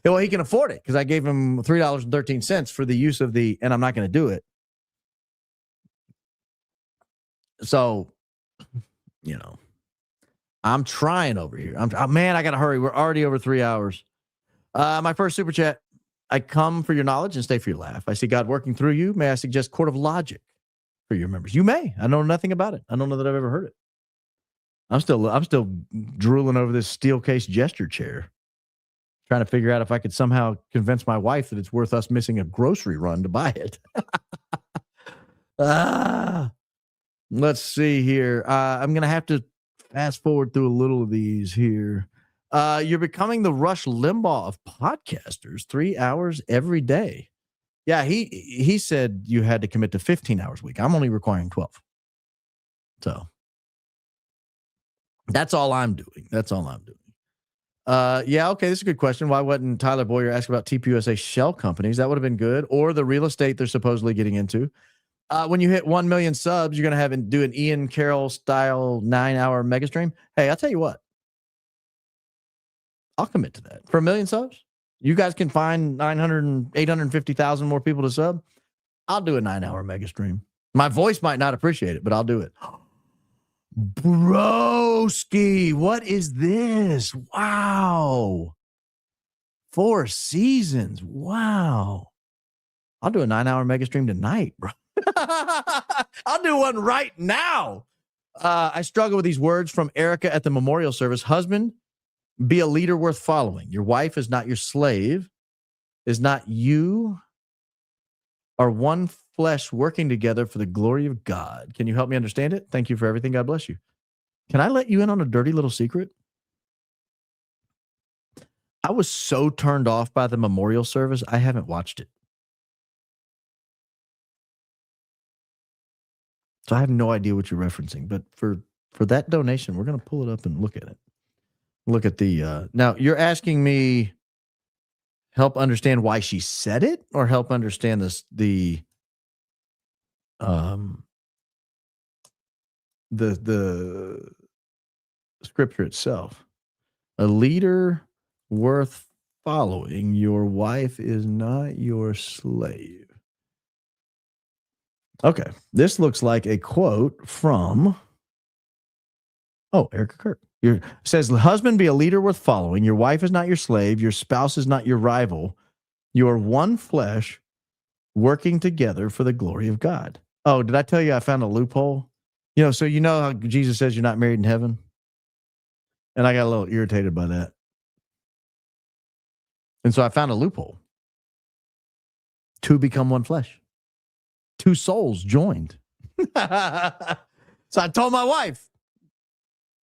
Well, he can afford it because I gave him $3.13 for the use of and I'm not going to do it. So, you know, I'm trying over here. Man, I got to hurry. We're already over 3 hours. My first super chat. I come for your knowledge and stay for your laugh. I see God working through you. May I suggest Court of Logic for your members? You may. I know nothing about it. I don't know that I've ever heard it. I'm still drooling over this steel case gesture chair, trying to figure out if I could somehow convince my wife that it's worth us missing a grocery run to buy it. Let's see here. I'm going to have to fast forward through a little of these here. You're becoming the Rush Limbaugh of podcasters, 3 hours every day. Yeah, he said you had to commit to 15 hours a week. I'm only requiring 12. So that's all I'm doing. Yeah, okay, this is a good question. Why wasn't Tyler Bowyer asked about TPUSA shell companies? That would have been good. Or the real estate they're supposedly getting into. When you hit 1 million subs, you're going to do an Ian Carroll style 9-hour mega stream. Hey, I'll tell you what. I'll commit to that. For 1 million subs, you guys can find 850,000 more people to sub. I'll do a 9-hour mega stream. My voice might not appreciate it, but I'll do it. Broski, what is this? Wow. 4 seasons. Wow. I'll do a 9-hour mega stream tonight, bro. I'll do one right now. I struggle with these words from Erica at the memorial service. Husband, be a leader worth following. Your wife is not your slave, is not you, are one flesh working together for the glory of God. Can you help me understand it? Thank you for everything. God bless you. Can I let you in on a dirty little secret? I was so turned off by the memorial service, I haven't watched it. So I have no idea what you're referencing, but for that donation, we're going to pull it up and look at it. Look at the, now you're asking me help understand why she said it or help understand the scripture itself. A leader worth following. Your wife is not your slave. Okay. This looks like a quote from, Erica Kirk. It says, husband, be a leader worth following. Your wife is not your slave. Your spouse is not your rival. You are one flesh working together for the glory of God. Oh, did I tell you I found a loophole? So you know how Jesus says you're not married in heaven? And I got a little irritated by that. And so I found a loophole. 2 become one flesh. 2 souls joined. So I told my wife,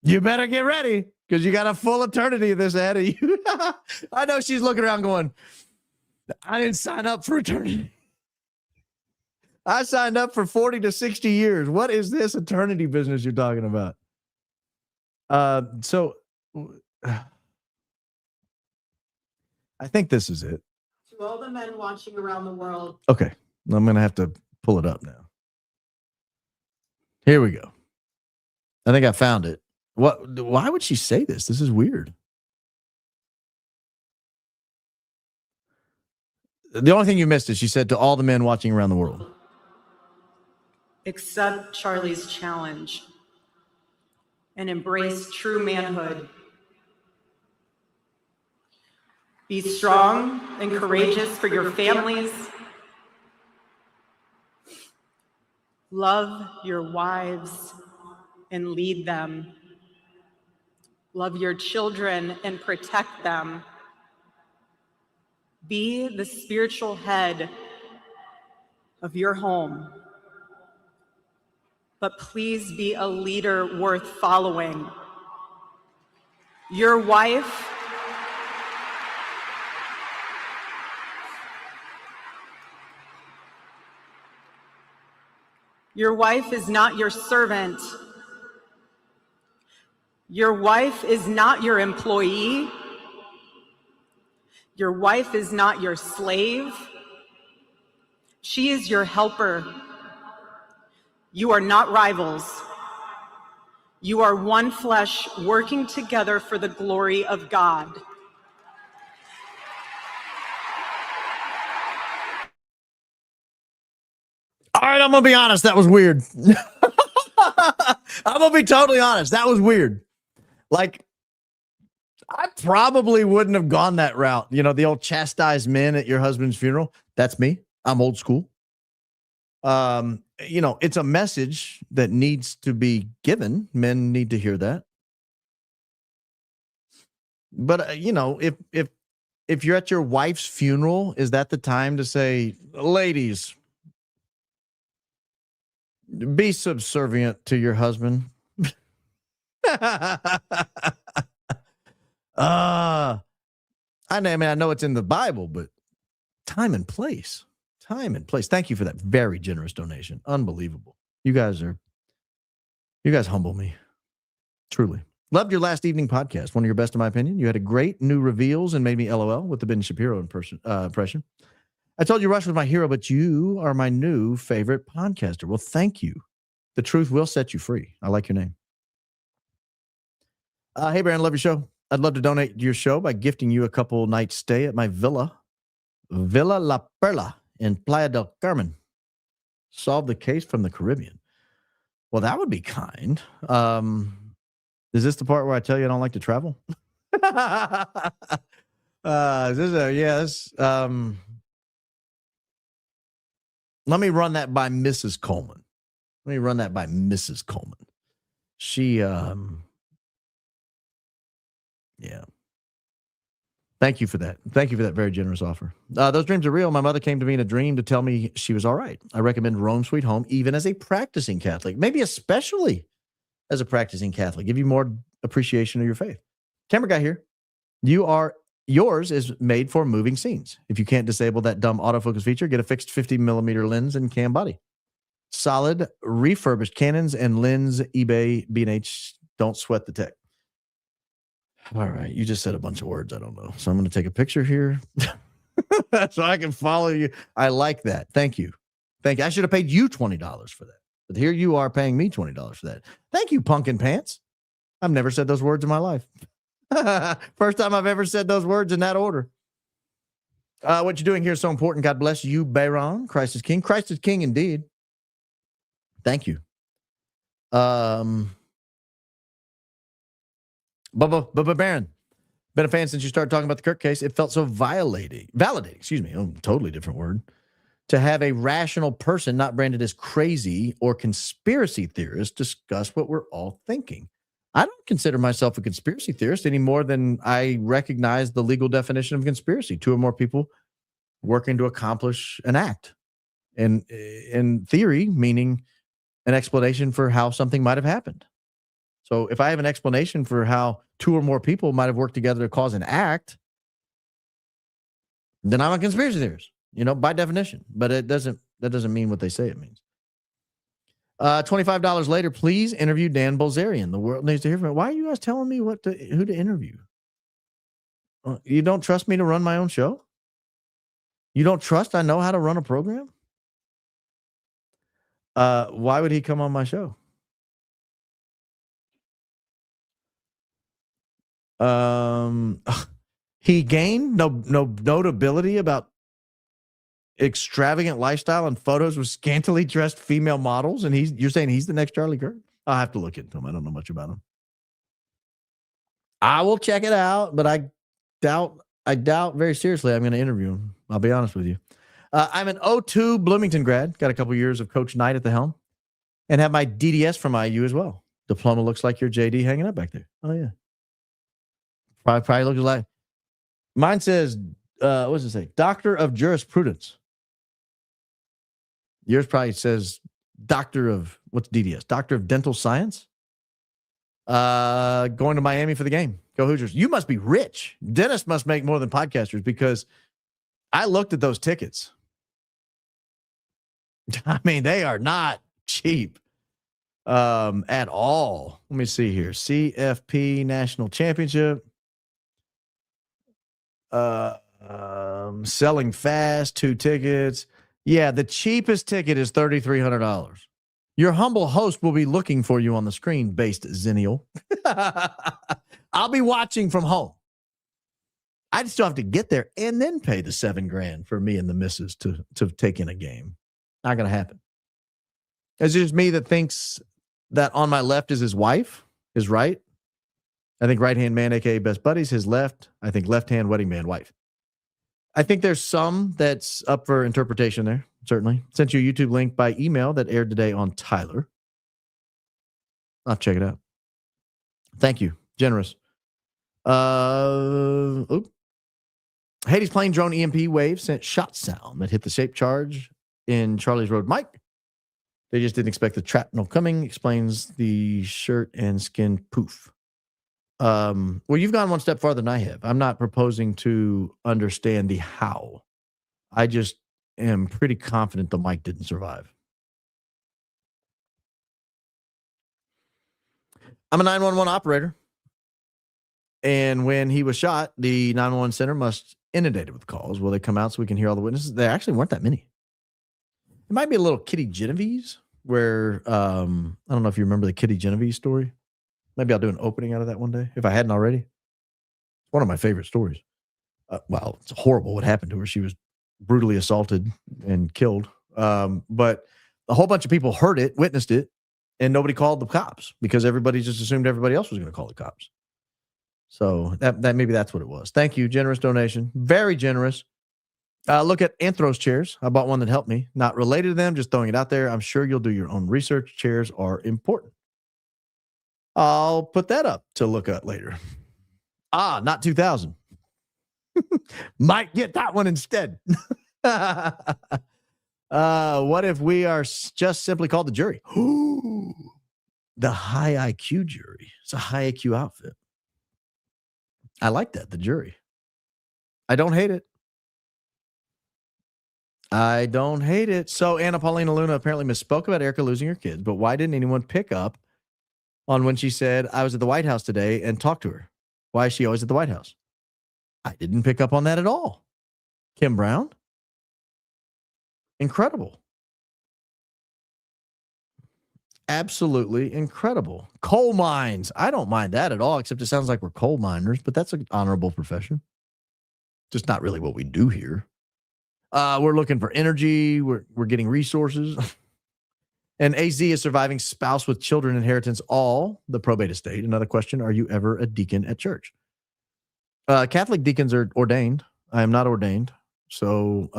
you better get ready because you got a full eternity of this ahead of you. I know she's looking around going, I didn't sign up for eternity. I signed up for 40 to 60 years. What is this eternity business you're talking about? So I think this is it. To all the men watching around the world. Okay. I'm going to have to pull it up now. Here we go. I think I found it. Why would she say this? This is weird. The only thing you missed is she said to all the men watching around the world. Accept Charlie's challenge and embrace true manhood. Be strong and courageous for your families. Love your wives and lead them. Love your children and protect them. Be the spiritual head of your home. But please be a leader worth following. Your wife is not your servant. Your wife is not your employee. Your wife is not your slave. She is your helper. You are not rivals. You are one flesh working together for the glory of God. All right, I'm going to be honest. That was weird. I'm going to be totally honest. That was weird. Like, I probably wouldn't have gone that route. The old chastise men at your husband's funeral. That's me. I'm old school. It's a message that needs to be given. Men need to hear that. But, if you're at your wife's funeral, is that the time to say, ladies, be subservient to your husband? I know it's in the Bible, but time and place. Thank you for that very generous donation. Unbelievable. You guys humble me. Truly. Loved your last evening podcast. One of your best, in my opinion. You had a great new reveals and made me LOL with the Ben Shapiro impression. I told you Rush was my hero, but you are my new favorite podcaster. Well, thank you. The truth will set you free. I like your name. Hey, Baron, love your show. I'd love to donate to your show by gifting you a couple nights stay at my Villa La Perla in Playa del Carmen. Solve the case from the Caribbean. Well, that would be kind. Is this the part where I tell you I don't like to travel? Let me run that by Mrs. Coleman. She, yeah. Thank you for that. Thank you for that very generous offer. Those dreams are real. My mother came to me in a dream to tell me she was all right. I recommend Rome Sweet Home, even as a practicing Catholic, maybe especially as a practicing Catholic. Give you more appreciation of your faith. Camera guy here. Yours is made for moving scenes. If you can't disable that dumb autofocus feature, get a fixed 50mm lens and cam body. Solid refurbished Canons and lens, eBay, B&H. Don't sweat the tech. All right. You just said a bunch of words I don't know. So I'm going to take a picture here so I can follow you. I like that. Thank you. I should have paid you $20 for that. But here you are paying me $20 for that. Thank you, Pumpkin Pants. I've never said those words in my life. First time I've ever said those words in that order. What you're doing here is so important. God bless you, Bayron. Christ is King. Christ is King indeed. Thank you. Bubba Baron, been a fan since you started talking about the Kirk case. It felt so validating, totally different word, to have a rational person not branded as crazy or conspiracy theorist discuss what we're all thinking. I don't consider myself a conspiracy theorist any more than I recognize the legal definition of conspiracy. Two or more people working to accomplish an act. And in theory, meaning an explanation for how something might have happened. So if I have an explanation for how two or more people might have worked together to cause an act, then I'm a conspiracy theorist, by definition. But that doesn't mean what they say it means. $25 later, please interview Dan Bilzerian. The world needs to hear from him. Why are you guys telling me who to interview? You don't trust me to run my own show? You don't trust I know how to run a program? Why would he come on my show? He gained no notability about extravagant lifestyle and photos with scantily dressed female models, and you're saying he's the next Charlie Kirk? I'll have to look into him. I don't know much about him. I will check it out, but I doubt very seriously I'm going to interview him. I'll be honest with you. I'm an 02 Bloomington grad, got a couple years of Coach Knight at the helm, and have my DDS from IU as well. Diploma looks like your JD hanging up back there. Oh yeah. Probably looks like mine says, what does it say? Doctor of Jurisprudence. Yours probably says Doctor of, what's DDS? Doctor of Dental Science? Going to Miami for the game. Go Hoosiers. You must be rich. Dentists must make more than podcasters, because I looked at those tickets. I mean, they are not cheap at all. Let me see here. CFP National Championship. Selling fast, 2 tickets. Yeah, the cheapest ticket is $3,300. Your humble host will be looking for you on the screen, based Zennial. I'll be watching from home. I'd still have to get there and then pay the $7,000 for me and the missus to take in a game. Not going to happen. It's just me that thinks that on my left is his wife, his right. I think right-hand man, a.k.a. best buddies. His left, I think left-hand wedding man, wife. I think there's some that's up for interpretation there, certainly. Sent you a YouTube link by email that aired today on Tyler. I'll check it out. Thank you. Generous. Hades plane drone EMP wave sent shot sound that hit the shaped charge in Charlie's Road Mike. They just didn't expect the shrapnel coming, explains the shirt and skin poof. Well, you've gone one step farther than I have. I'm not proposing to understand the how. I just am pretty confident the mic didn't survive. I'm a 911 operator. And when he was shot, the 911 center must inundated with calls. Will they come out so we can hear all the witnesses? There actually weren't that many. It might be a little Kitty Genovese where, I don't know if you remember the Kitty Genovese story. Maybe I'll do an opening out of that one day if I hadn't already. It's one of my favorite stories. Well, it's horrible what happened to her. She was brutally assaulted and killed. But a whole bunch of people heard it, witnessed it, and nobody called the cops because everybody just assumed everybody else was going to call the cops. So that maybe that's what it was. Thank you. Generous donation. Very generous. Look at Anthros chairs. I bought one that helped me. Not related to them, just throwing it out there. I'm sure you'll do your own research. Chairs are important. I'll put that up to look at later. Not 2000. Might get that one instead. What if we are just simply called the jury? The high IQ jury. It's a high IQ outfit. I like that, the jury. I don't hate it. I don't hate it. So Anna Paulina Luna apparently misspoke about Erica losing her kids, but why didn't anyone pick up on when she said, I was at the White House today and talked to her? Why is she always at the White House? I didn't pick up on that at all. Kim Brown? Incredible. Absolutely incredible. Coal mines. I don't mind that at all, except it sounds like we're coal miners, but that's an honorable profession. Just not really what we do here. We're looking for energy. We're getting resources. And AZ is surviving spouse with children inheritance, all the probate estate. Another question, are you ever a deacon at church? Catholic deacons are ordained. I am not ordained. So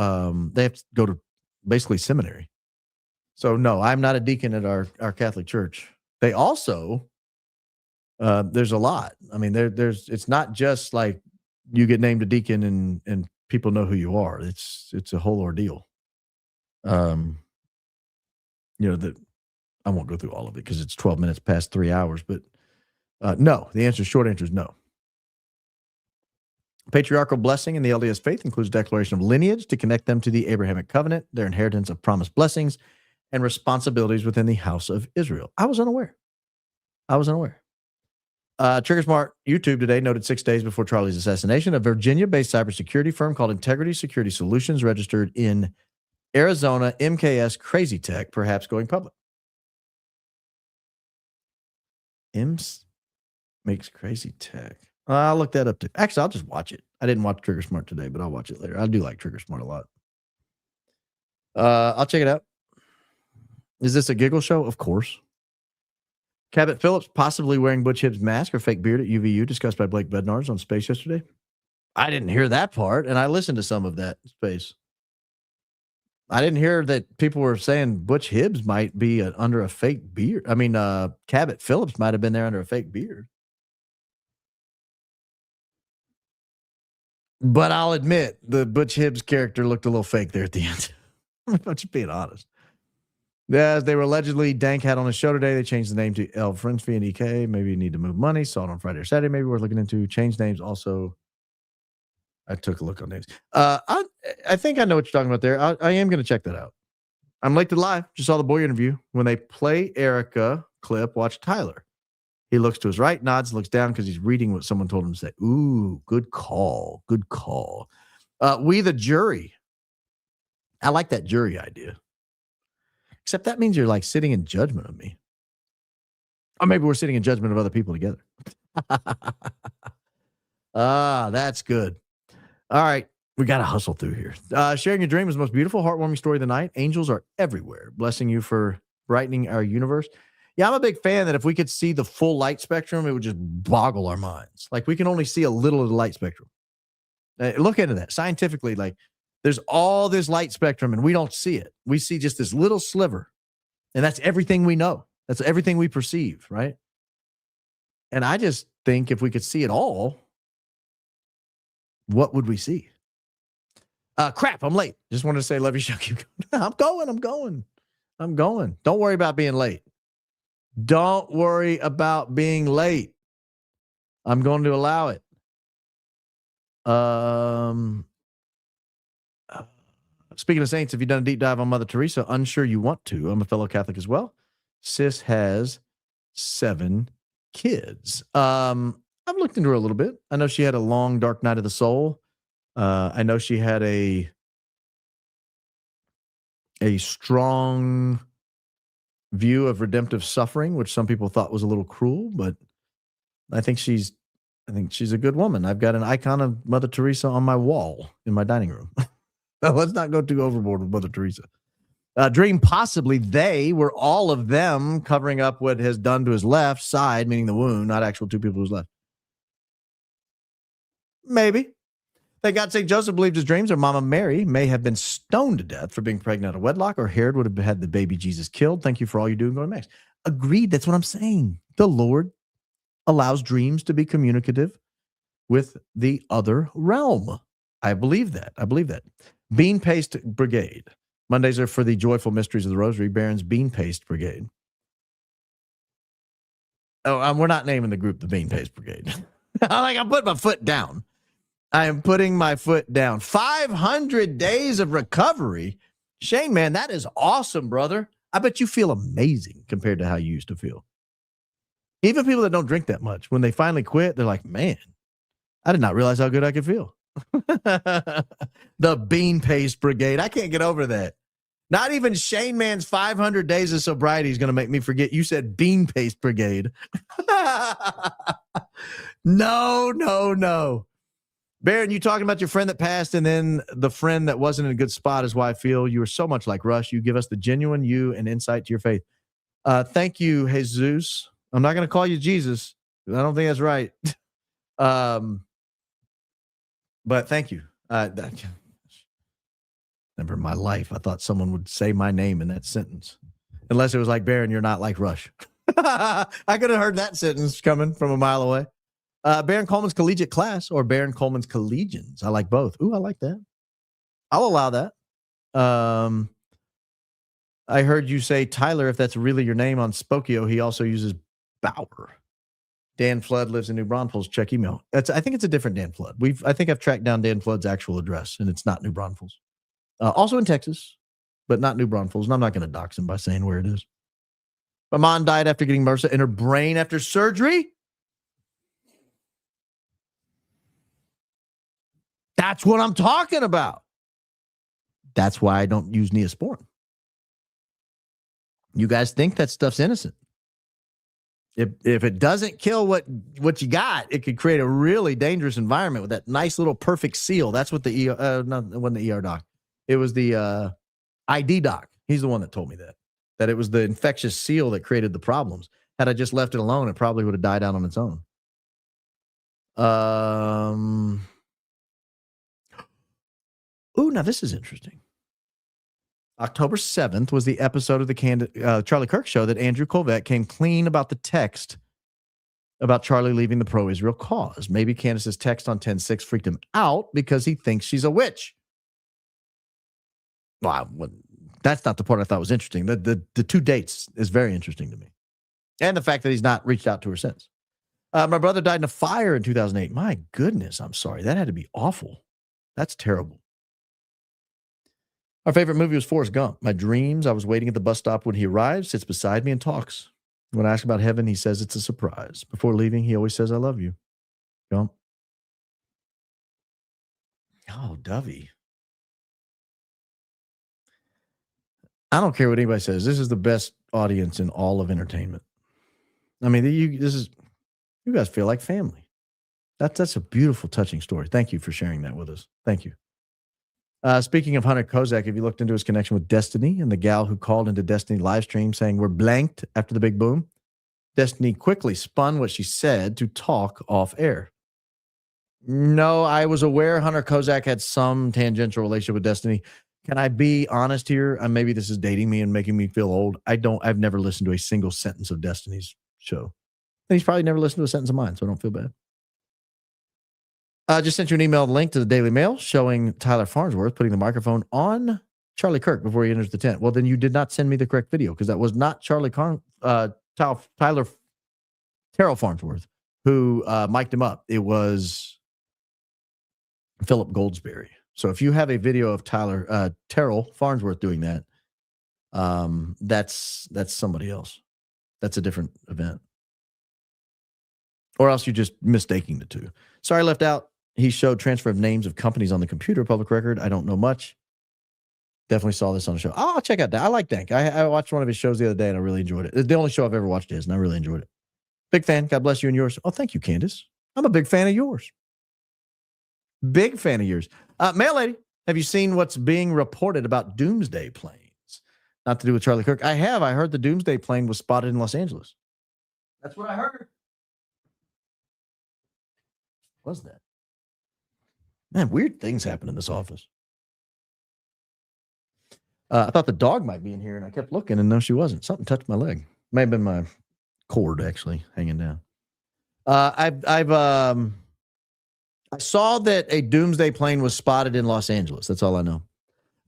they have to go to basically seminary. So no, I'm not a deacon at our Catholic church. They also, there's a lot. I mean, there's it's not just like you get named a deacon and people know who you are. It's a whole ordeal. That I won't go through all of it because it's 12 minutes past 3 hours, but no, short answer is no. Patriarchal blessing in the LDS faith includes declaration of lineage to connect them to the Abrahamic covenant, their inheritance of promised blessings, and responsibilities within the house of Israel. I was unaware. Trigger Smart YouTube today noted 6 days before Charlie's assassination, a Virginia-based cybersecurity firm called Integrity Security Solutions registered in Arizona, MKS Crazy Tech, perhaps going public. IMS makes Crazy Tech. I'll look that up too. Actually, I'll just watch it. I didn't watch Trigger Smart today, but I'll watch it later. I do like Trigger Smart a lot. I'll check it out. Is this a giggle show? Of course. Cabot Phillips possibly wearing Butch Hibbs' mask or fake beard at UVU, discussed by Blake Bednarz on Space yesterday. I didn't hear that part, and I listened to some of that Space. I didn't hear that people were saying Butch Hibbs might be under a fake beard. I mean, Cabot Phillips might have been there under a fake beard. But I'll admit, the Butch Hibbs character looked a little fake there at the end. I'm just being honest. As they were allegedly, Dank had on his show today. They changed the name to El Frinsby and EK. Maybe you need to move money. Saw it on Friday or Saturday. Maybe worth looking into. Change names also. I took a look on names. I think I know what you're talking about there. I am going to check that out. I'm late to live. Just saw the Bowyer interview. When they play Erica clip, watch Tyler. He looks to his right, nods, looks down because he's reading what someone told him to say. Ooh, good call. Good call. We the jury. I like that jury idea. Except that means you're like sitting in judgment of me. Or maybe we're sitting in judgment of other people together. That's good. All right. We got to hustle through here. Sharing your dream is the most beautiful, heartwarming story of the night. Angels are everywhere, blessing you for brightening our universe. Yeah, I'm a big fan that if we could see the full light spectrum, it would just boggle our minds. Like we can only see a little of the light spectrum. Look into that scientifically. Like there's all this light spectrum and we don't see it. We see just this little sliver. And that's everything we know. That's everything we perceive, right? And I just think if we could see it all, what would we see? Crap, I'm late. Just wanted to say, love your show. Keep going. I'm going. Don't worry about being late. Don't worry about being late. I'm going to allow it. Speaking of saints, have you done a deep dive on Mother Teresa? Unsure you want to. I'm a fellow Catholic as well. Sis has 7 kids. I've looked into her a little bit. I know she had a long, dark night of the soul. I know she had a strong view of redemptive suffering, which some people thought was a little cruel, but I think she's a good woman. I've got an icon of Mother Teresa on my wall in my dining room. Let's not go too overboard with Mother Teresa. Dream possibly they were all of them covering up what has done to his left side, meaning the wound, not actual two people who's left. Maybe. Thank God St. Joseph believed his dreams, or Mama Mary may have been stoned to death for being pregnant out of wedlock, or Herod would have had the baby Jesus killed. Thank you for all you do and go to Max. Agreed. That's what I'm saying. The Lord allows dreams to be communicative with the other realm. I believe that. Bean Paste Brigade. Mondays are for the Joyful Mysteries of the Rosary. Barron's Bean Paste Brigade. Oh, we're not naming the group the Bean Paste Brigade. I'm putting my foot down. I am putting my foot down. 500 days of recovery. Shane, man, that is awesome, brother. I bet you feel amazing compared to how you used to feel. Even people that don't drink that much, when they finally quit, they're like, man, I did not realize how good I could feel. The Bean Paste Brigade. I can't get over that. Not even Shane Man's 500 days of sobriety is going to make me forget you said Bean Paste Brigade. No. Baron, you talking about your friend that passed and then the friend that wasn't in a good spot is why I feel you are so much like Rush. You give us the genuine you and insight to your faith. Thank you, Jesus. I'm not going to call you Jesus. I don't think that's right. But thank you. Never in my life I thought someone would say my name in that sentence. Unless it was like, Baron, you're not like Rush. I could have heard that sentence coming from a mile away. Baron Coleman's collegiate class or Baron Coleman's collegians. I like both. Ooh, I like that. I'll allow that. I heard you say, Tyler, if that's really your name on Spokio, he also uses Bowyer. Dan Flood lives in New Braunfels. Check email. I think it's a different Dan Flood. I think I've tracked down Dan Flood's actual address, and it's not New Braunfels. Also in Texas, but not New Braunfels. And I'm not going to dox him by saying where it is. My mom died after getting MRSA in her brain after surgery. That's what I'm talking about. That's why I don't use Neosporin. You guys think that stuff's innocent. If it doesn't kill what you got, it could create a really dangerous environment with that nice little perfect seal. That's what the ER, not it wasn't the ER doc. It was the ID doc. He's the one that told me that it was the infectious seal that created the problems. Had I just left it alone, it probably would have died out on its own. Ooh, now this is interesting. October 7th was the episode of the Charlie Kirk show that Andrew Kolvet came clean about the text about Charlie leaving the pro-Israel cause. Maybe Candace's text on 10-6 freaked him out because he thinks she's a witch. Wow, that's not the part I thought was interesting. The two dates is very interesting to me. And the fact that he's not reached out to her since. My brother died in a fire in 2008. My goodness, I'm sorry. That had to be awful. That's terrible. Our favorite movie was Forrest Gump. My dreams, I was waiting at the bus stop when he arrives, sits beside me and talks. When I ask about heaven, he says it's a surprise. Before leaving, he always says, I love you. Gump. Oh, Dovey. I don't care what anybody says. This is the best audience in all of entertainment. I mean, you guys feel like family. That's a beautiful, touching story. Thank you for sharing that with us. Thank you. Speaking of Hunter Kozak, have you looked into his connection with Destiny and the gal who called into Destiny live stream saying we're blanked after the big boom? Destiny quickly spun what she said to talk off air. No, I was aware Hunter Kozak had some tangential relationship with Destiny. Can I be honest here? Maybe this is dating me and making me feel old. I've never listened to a single sentence of Destiny's show. And he's probably never listened to a sentence of mine, so I don't feel bad. Just sent you an email link to the Daily Mail showing Tyler Farnsworth putting the microphone on Charlie Kirk before he enters the tent. Well, then you did not send me the correct video because that was not Tyler Terrell Farnsworth who mic'd him up. It was Philip Goldsberry. So if you have a video of Terrell Farnsworth doing that, that's somebody else. That's a different event. Or else you're just mistaking the two. Sorry, I left out he showed transfer of names of companies on the computer, public record. I don't know much. Definitely saw this on the show. Oh, I'll check out that. I like Dank. I watched one of his shows the other day and I really enjoyed it. It's the only show I've ever watched his, and I really enjoyed it. Big fan. God bless you and yours. Oh, thank you, Candace. I'm a big fan of yours. Big fan of yours. Mail lady, have you seen what's being reported about doomsday planes? Not to do with Charlie Kirk. I have. I heard the doomsday plane was spotted in Los Angeles. That's what I heard. What was that? Man, weird things happen in this office. I thought the dog might be in here, and I kept looking, and no, she wasn't. Something touched my leg. May have been my cord actually hanging down. I saw that a doomsday plane was spotted in Los Angeles. That's all I know.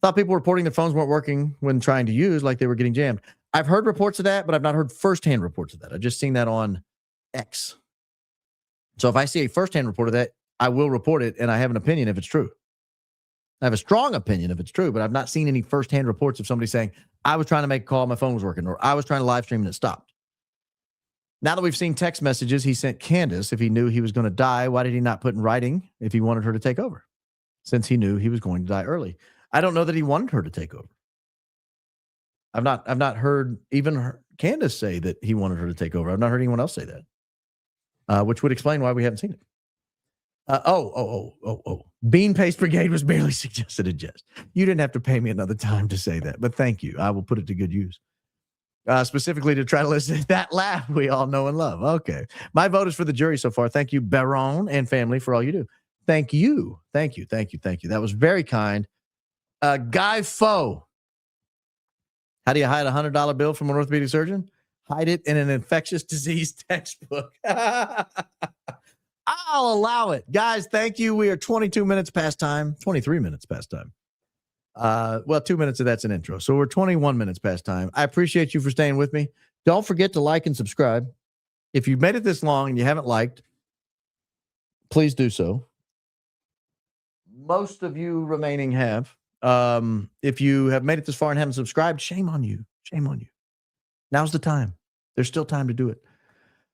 Thought people reporting their phones weren't working when trying to use, like they were getting jammed. I've heard reports of that, but I've not heard firsthand reports of that. I've just seen that on X. So if I see a firsthand report of that, I will report it, and I have an opinion if it's true. I have a strong opinion if it's true, but I've not seen any firsthand reports of somebody saying, I was trying to make a call, my phone was working, or I was trying to live stream and it stopped. Now that we've seen text messages he sent Candace, if he knew he was going to die, why did he not put in writing if he wanted her to take over? Since he knew he was going to die early. I don't know that he wanted her to take over. I've not heard even Candace say that he wanted her to take over. I've not heard anyone else say that, which would explain why we haven't seen it. Bean Paste Brigade was barely suggested in jest. You didn't have to pay me another time to say that, but thank you. I will put it to good use. Specifically to try to listen to that laugh we all know and love. Okay. My vote is for the jury so far. Thank you, Baron and family, for all you do. Thank you. Thank you. Thank you. Thank you. That was very kind. Guy Foe. How do you hide a $100 bill from an orthopedic surgeon? Hide it in an infectious disease textbook. I'll allow it. Guys, thank you. We are 22 minutes past time, 23 minutes past time. 2 minutes of that's an intro. So we're 21 minutes past time. I appreciate you for staying with me. Don't forget to like and subscribe. If you've made it this long and you haven't liked, please do so. Most of you remaining have. If you have made it this far and haven't subscribed, shame on you. Shame on you. Now's the time. There's still time to do it.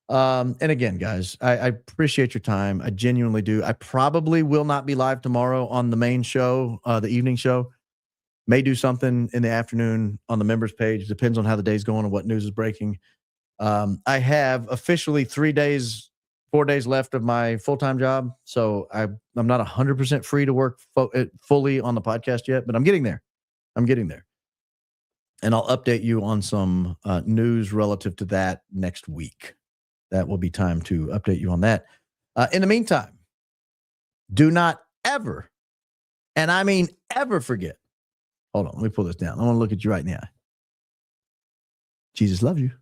And again, guys, I appreciate your time. I genuinely do. I probably will not be live tomorrow on the main show, the evening show. May do something in the afternoon on the members page. Depends on how the day's going and what news is breaking. I have officially 4 days left of my full-time job. So I'm not 100% free to work fully on the podcast yet, but I'm getting there. And I'll update you on some news relative to that next week. That will be time to update you on that. In the meantime, do not ever, and I mean ever forget. Hold on, let me pull this down. I want to look at you right in the eye. Jesus loves you.